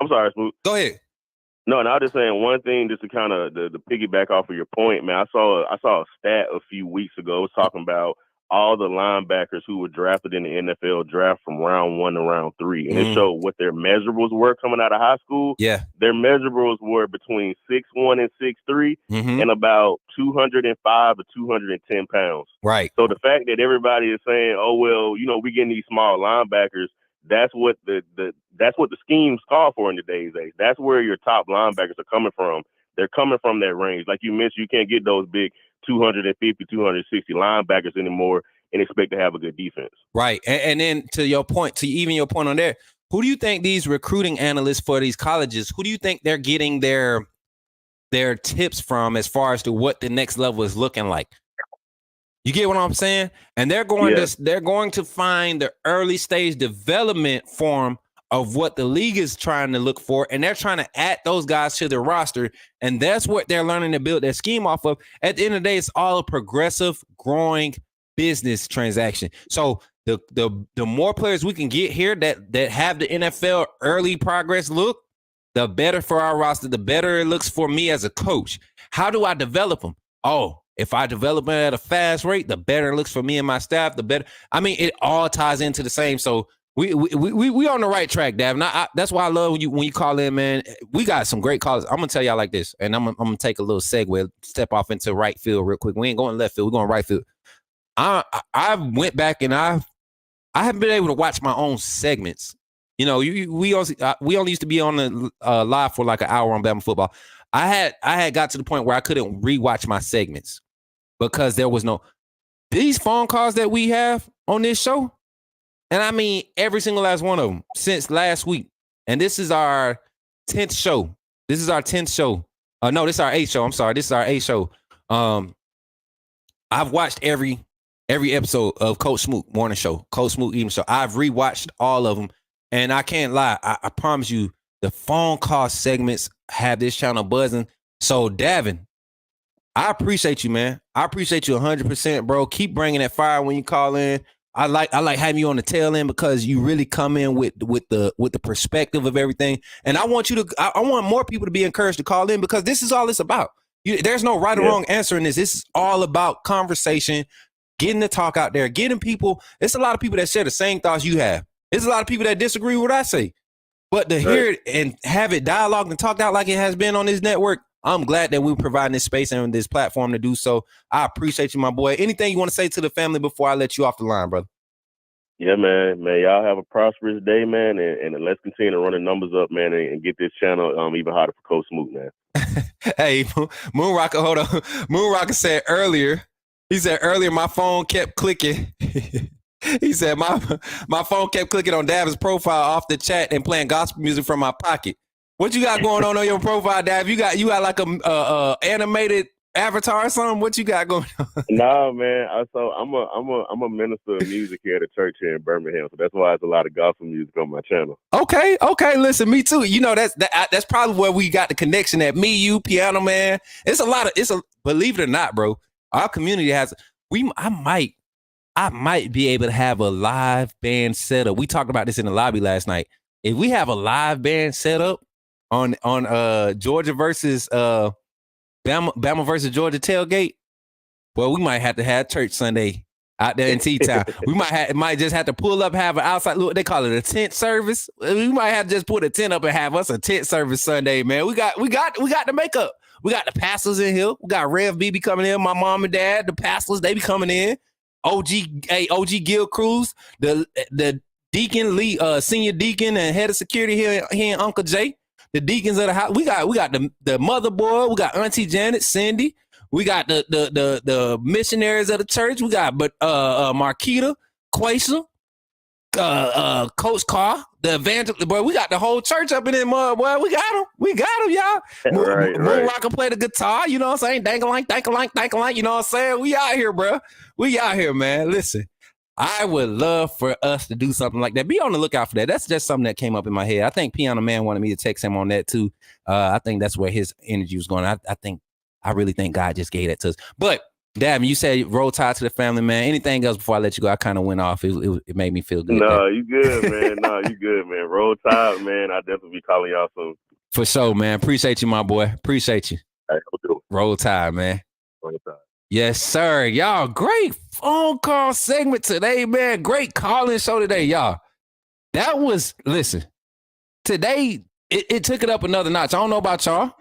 I'm sorry, Smook. Go ahead. No, and I was just saying one thing, just to kind of the piggyback off of your point, man. I saw a stat a few weeks ago. It was talking about all the linebackers who were drafted in the NFL draft from round 1 to round 3, and it showed what their measurables were coming out of high school. Yeah, their measurables were between 6'1" and 6'3", and about 205 to 210 pounds. Right. So the fact that everybody is saying, "Oh well, we getting these small linebackers," that's what the schemes call for in today's age. That's where your top linebackers are coming from. They're coming from that range. Like you mentioned, you can't get those big 250, 260 linebackers anymore and expect to have a good defense. Right. And then to your point on there, who do you think these recruiting analysts for these colleges, who do you think they're getting their tips from as far as to what the next level is looking like? You get what I'm saying? And they're going to find the early stage development form of what the league is trying to look for, and they're trying to add those guys to their roster, and that's what they're learning to build their scheme off of. At the end of the day, it's all a progressive, growing business transaction. So the more players we can get here that have the NFL early progress look, the better for our roster, the better it looks for me as a coach. How do I develop them? Oh, if I develop them at a fast rate, the better it looks for me and my staff, the better. I mean, it all ties into the same. So we on the right track, Davin. That's why I love when you call in, man. We got some great callers. I'm gonna tell y'all like this, and I'm gonna take a little segue, step off into right field real quick. We ain't going left field, we're going right field. I went back and I haven't been able to watch my own segments. We only used to be on the live for like an hour on Bama football. I had got to the point where I couldn't rewatch my segments because there was these phone calls that we have on this show. And I mean, every single last one of them since last week. And this is our 10th show. No, this is our 8th show. I'm sorry. This is our 8th show. I've watched every episode of Coach Smook morning show, Coach Smook evening show. I've rewatched all of them. And I can't lie. I promise you, the phone call segments have this channel buzzing. So, Davin, I appreciate you, man. I appreciate you 100%, bro. Keep bringing that fire when you call in. I like having you on the tail end because you really come in with the perspective of everything. And I want more people to be encouraged to call in because this is all it's about. There's no right or wrong answer in this. This is all about conversation, getting the talk out there, getting people. It's a lot of people that share the same thoughts you have. There's a lot of people that disagree with what I say. But to hear it and have it dialogued and talked out like it has been on this network, I'm glad that we're providing this space and this platform to do so. I appreciate you, my boy. Anything you want to say to the family before I let you off the line, brother? Yeah, man. Y'all have a prosperous day, man, and let's continue to run the numbers up, man, and get this channel even hotter for Coach Smook, man. Hey, Moonrocker, hold on. Moonrocker said earlier, my phone kept clicking. He said my phone kept clicking on Davin's profile off the chat and playing gospel music from my pocket. What you got going on your profile, Dav? You got like a animated Avatar or something? What you got going on? Nah, man. So I'm a minister of music here at a church here in Birmingham. So that's why there's a lot of gospel music on my channel. Okay. Listen, me too. You know, that's probably where we got the connection at. Me, you, Piano Man. Believe it or not, bro. Our community has. I might be able to have a live band setup. We talked about this in the lobby last night. If we have a live band setup on Georgia versus Bama versus Georgia tailgate, well, we might have to have church Sunday out there in T-Town. We might just have to pull up, have an outside look. They call it a tent service. We might have to just put a tent up and have us a tent service Sunday, man. We got the makeup. We got the pastors in here. We got Rev BB coming in. My mom and dad, the pastors, they be coming in. OG Gil Cruz, the deacon, senior deacon and head of security here and Uncle Jay, the deacons of the house. We got the mother boy. We got Auntie Janet, Cindy. We got the missionaries of the church. We got Marquita, Quaisa, Coach Carr, the evangelist. Boy, we got the whole church up in there, mud. Boy, we got them, y'all. Right. Moonrock can play the guitar. You know what I'm saying? Dangalang. You know what I'm saying? We out here, bro. We out here, man. Listen, I would love for us to do something like that. Be on the lookout for that. That's just something that came up in my head. I think Piano Man wanted me to text him on that too. I think that's where his energy was going. I really think God just gave that to us. But Davin, you said roll tide to the family, man. Anything else before I let you go? I kind of went off. It made me feel good. No, you good, man. You good, man. Roll tide, man. I'll definitely be calling y'all soon. For sure, man. Appreciate you, my boy. Appreciate you. All right, we'll do it. Roll tide, man. Roll tide. Yes, sir. Y'all, great phone call segment today, man. Great call-in show today, y'all. That was, listen, today, it took it up another notch. I don't know about y'all,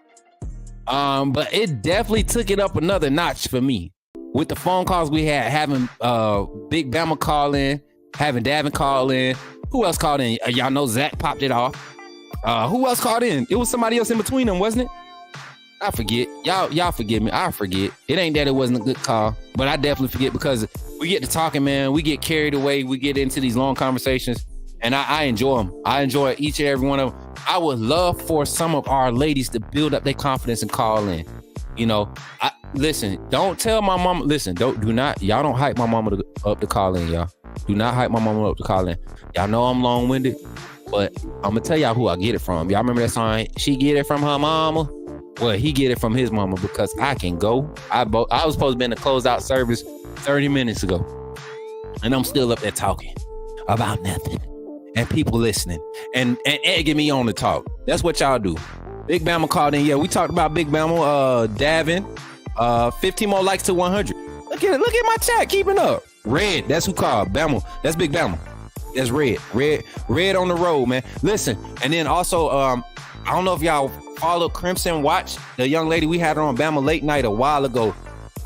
but it definitely took it up another notch for me. With the phone calls we had, having Big Bama call in, having Davin call in. Who else called in? Y'all know Zach popped it off. Who else called in? It was somebody else in between them, wasn't it? I forget. Y'all forgive me. I forget. It ain't that it wasn't a good call, but I definitely forget because we get to talking, man. We get carried away. We get into these long conversations, and I enjoy them. I enjoy each and every one of them. I would love for some of our ladies to build up their confidence and call in. You know, listen, don't tell my mama. Listen, y'all don't hype my mama up to call in, y'all. Do not hype my mama up to call in. Y'all know I'm long-winded, but I'm going to tell y'all who I get it from. Y'all remember that song? She get it from her mama. Well, he get it from his mama because I can go. I was supposed to be in the closeout service 30 minutes ago. And I'm still up there talking about nothing. And people listening. And egging me on to talk. That's what y'all do. Big Bama called in. Yeah, we talked about Big Bama. Davin. 15 more likes to 100. Look at my chat. Keeping up. Red. That's who called. Bama. That's Big Bama. That's Red. Red on the road, man. Listen. And then also, I don't know if y'all follow Crimson Watch, the young lady we had her on Bama Late Night a while ago.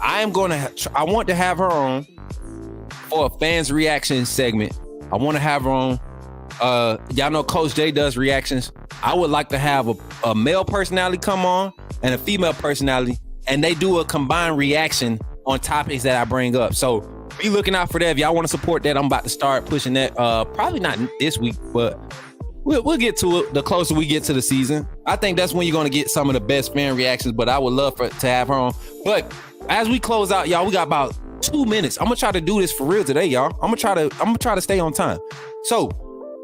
I want to have her on for a fans reaction segment. I want to have her on. Y'all know Coach J does reactions. I would like to have a male personality come on and a female personality, and they do a combined reaction on topics that I bring up. So be looking out for that. If y'all want to support that, I'm about to start pushing that. Probably not this week, but we'll get to it the closer we get to the season. I think that's when you're going to get some of the best fan reactions, but I would love to have her on. But as we close out, y'all, we got about 2 minutes. I'm going to try to do this for real today, y'all. I'm going to try to stay on time. So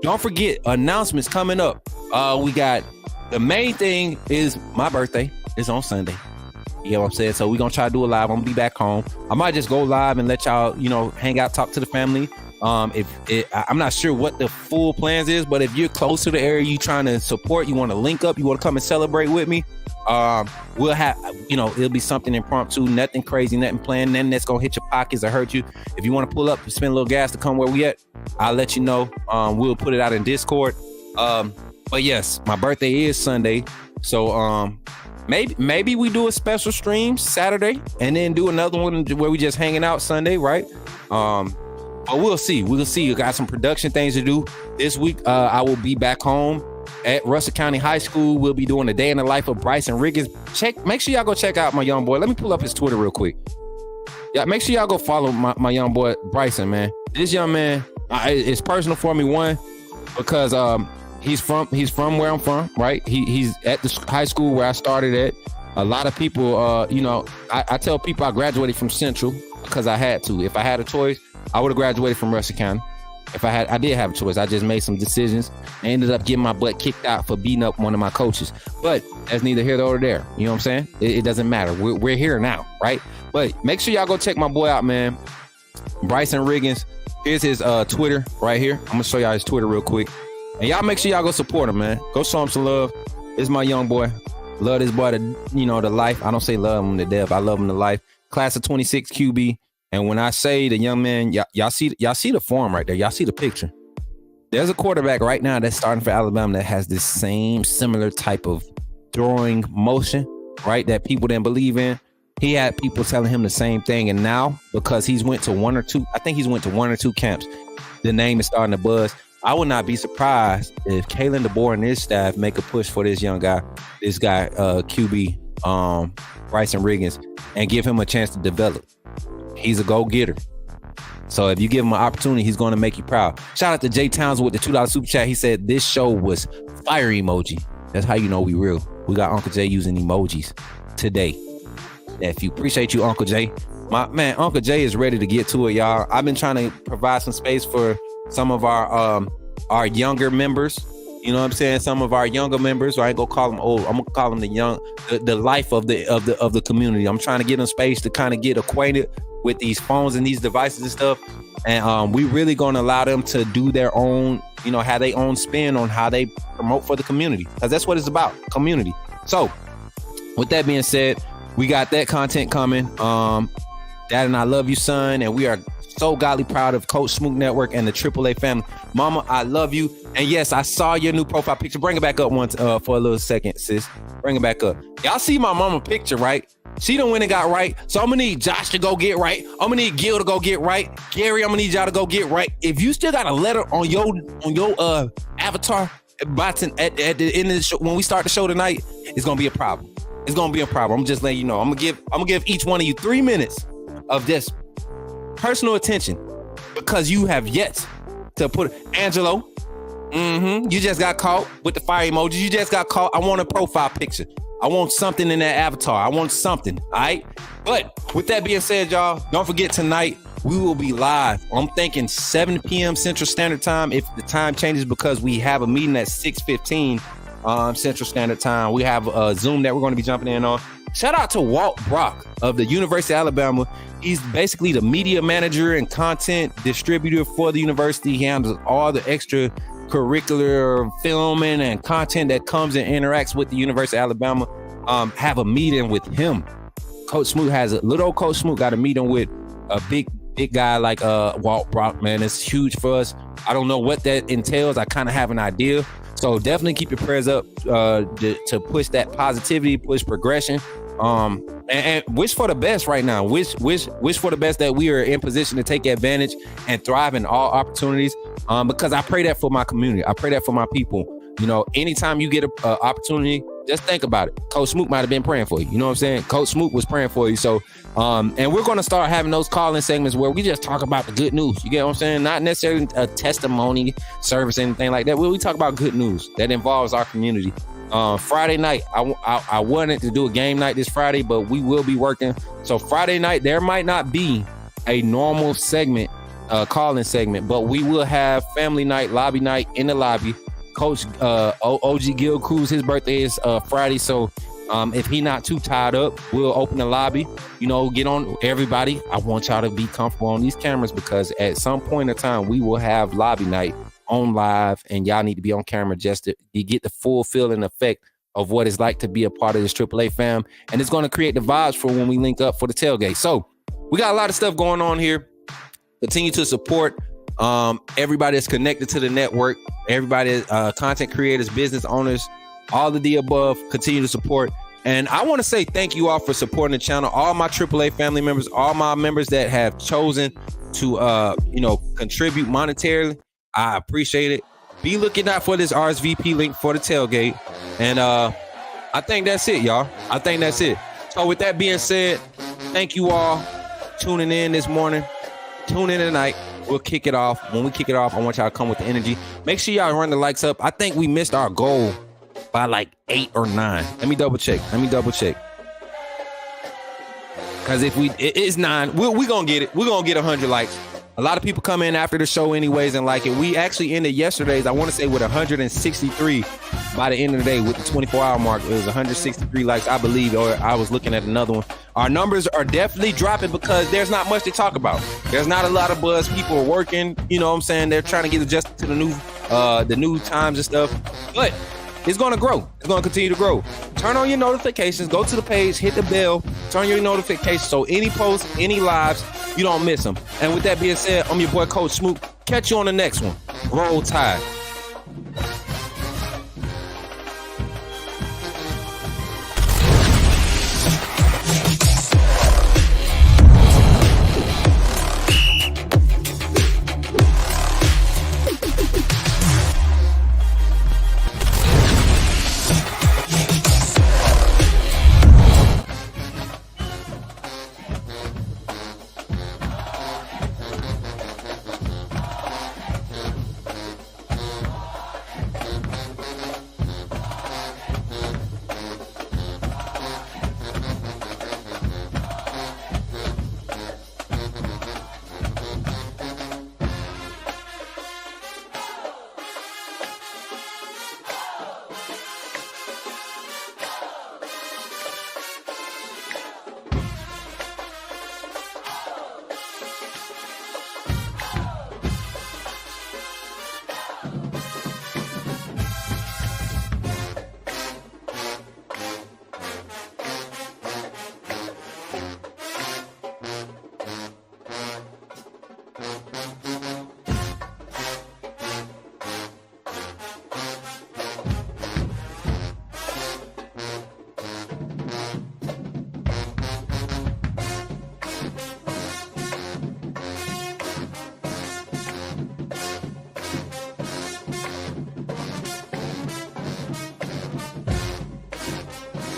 don't forget, announcements coming up. We got the main thing is my birthday is on Sunday. You know what I'm saying? So we're going to try to do it live. I'm going to be back home. I might just go live and let y'all, hang out, talk to the family. I'm not sure what the full plans is, but if you're close to the area, you trying to support, you want to link up, you want to come and celebrate with me, we'll have, it'll be something impromptu, nothing crazy, nothing planned, nothing that's going to hit your pockets or hurt you. If you want to pull up and spend a little gas to come where we at, I'll let you know. We'll put it out in Discord. But yes, my birthday is Sunday. So, maybe we do a special stream Saturday and then do another one where we just hanging out Sunday, right? But we'll see. We got some production things to do this week. I will be back home at Russell County High School. We'll be doing the day in the life of Bryson Riggins. Make sure y'all go check out my young boy. Let me pull up his Twitter real quick. Yeah, make sure y'all go follow my young boy Bryson, man. This young man, it's personal for me. One, because he's from where I'm from, right? He's at the high school where I started at. A lot of people, I tell people I graduated from Central because I had to. If I had a choice, I would have graduated from Russell County. I did have a choice. I just made some decisions and ended up getting my butt kicked out for beating up one of my coaches. But that's neither here nor there. You know what I'm saying? It doesn't matter. We're here now, right? But make sure y'all go check my boy out, man. Bryson Riggins. Here's his Twitter right here. I'm gonna show y'all his Twitter real quick. And y'all make sure y'all go support him, man. Go show him some love. This is my young boy. Love this boy to life. I don't say love him to death. I love him to life. Class of 26 QB. And when I say the young man, y'all see the form right there. Y'all see the picture. There's a quarterback right now that's starting for Alabama that has this same similar type of throwing motion, right? That people didn't believe in. He had people telling him the same thing. And now, because he's went to one or two camps, the name is starting to buzz. I would not be surprised if Kalen DeBoer and his staff make a push for this young guy, QB, Bryson Riggins, and give him a chance to develop. He's a go-getter. So if you give him an opportunity, he's going to make you proud. Shout out to Jay Townsend with the $2 super chat. He said this show was fire emoji. That's how you know we real. We got Uncle Jay using emojis today. If you appreciate you, Uncle Jay. My man, Uncle Jay is ready to get to it, y'all. I've been trying to provide some space for some of our younger members. You know what I'm saying? Some of our younger members. I ain't gonna call them old. I'm gonna call them the life of the community. I'm trying to get them space to kind of get acquainted with these phones and these devices and stuff. And we really gonna allow them to do their own, have their own spin on how they promote for the community. Because that's what it's about, community. So with that being said, we got that content coming. Dad and I love you, son. And we are so godly proud of Coach Smook Network and the AAA family. Mama, I love you. And yes, I saw your new profile picture. Bring it back up once for a little second, sis. Bring it back up. Y'all see my mama picture, right? She done went and got right. So I'm gonna need Josh to go get right. I'm gonna need Gil to go get right. Gary, I'm gonna need y'all to go get right. If you still got a letter on your avatar at the end of the show, when we start the show tonight, it's gonna be a problem. It's gonna be a problem. I'm just letting you know. I'm gonna give each one of you 3 minutes of this personal attention because you have yet to put Angelo. You just got caught with the fire emoji. You just got caught. I want a profile picture. I want something in that avatar. I want something. All right. But with that being said, y'all, don't forget tonight we will be live. I'm thinking 7 p.m. Central Standard Time. If the time changes because we have a meeting at 6:15 Central Standard Time. We have a Zoom that we're going to be jumping in on. Shout out to Walt Brock of the University of Alabama. He's basically the media manager and content distributor for the university. He handles all the extracurricular filming and content that comes and interacts with the University of Alabama. Have a meeting with him. Coach Smook Coach Smook got a meeting with a big guy like Walt Brock, man. It's huge for us. I don't know what that entails. I kind of have an idea. So definitely keep your prayers up to push that positivity, push progression. And wish for the best right now. Wish for the best that we are in position to take advantage and thrive in all opportunities. Because I pray that for my community. I pray that for my people. Anytime you get an opportunity, just think about it. Coach Smook might have been praying for you. You know what I'm saying? Coach Smook was praying for you. So, and we're going to start having those call-in segments where we just talk about the good news. You get what I'm saying? Not necessarily a testimony service, anything like that. We talk about good news that involves our community. Friday night, I wanted to do a game night this Friday, but we will be working. So Friday night, there might not be a normal segment, call-in segment, but we will have family night, lobby night in the lobby. Coach OG Gil Cruz, his birthday is Friday, so if he not too tied up, we'll open the lobby. Get on everybody. I want y'all to be comfortable on these cameras because at some point in time, we will have lobby night on live, and y'all need to be on camera just to get the full feel and effect of what it's like to be a part of this AAA fam, and it's going to create the vibes for when we link up for the tailgate. So we got a lot of stuff going on here. Continue to support everybody that's connected to the network, everybody, content creators, business owners, all of the above. Continue to support. And I want to say thank you all for supporting the channel. All my AAA family members, all my members that have chosen to, contribute monetarily. I appreciate it. Be looking out for this RSVP link for the tailgate. And I think that's it, y'all. I think that's it. So with that being said, thank you all tuning in this morning. Tune in tonight. We'll kick it off. When we kick it off, I want y'all to come with the energy. Make sure y'all run the likes up. I think we missed our goal by like 8 or 9. Let me double check. Because if it's 9, we're going to get it. We're going to get 100 likes. A lot of people come in after the show anyways and like it. We actually ended yesterday's, I want to say, with 163 by the end of the day with the 24-hour mark. It was 163 likes, I believe, or I was looking at another one. Our numbers are definitely dropping because there's not much to talk about. There's not a lot of buzz. People are working. You know what I'm saying? They're trying to get adjusted to the new times and stuff. But it's going to grow. It's going to continue to grow. Turn on your notifications. Go to the page. Hit the bell. Turn your notifications so any posts, any lives, you don't miss them. And with that being said, I'm your boy, Coach Smook. Catch you on the next one. Roll Tide.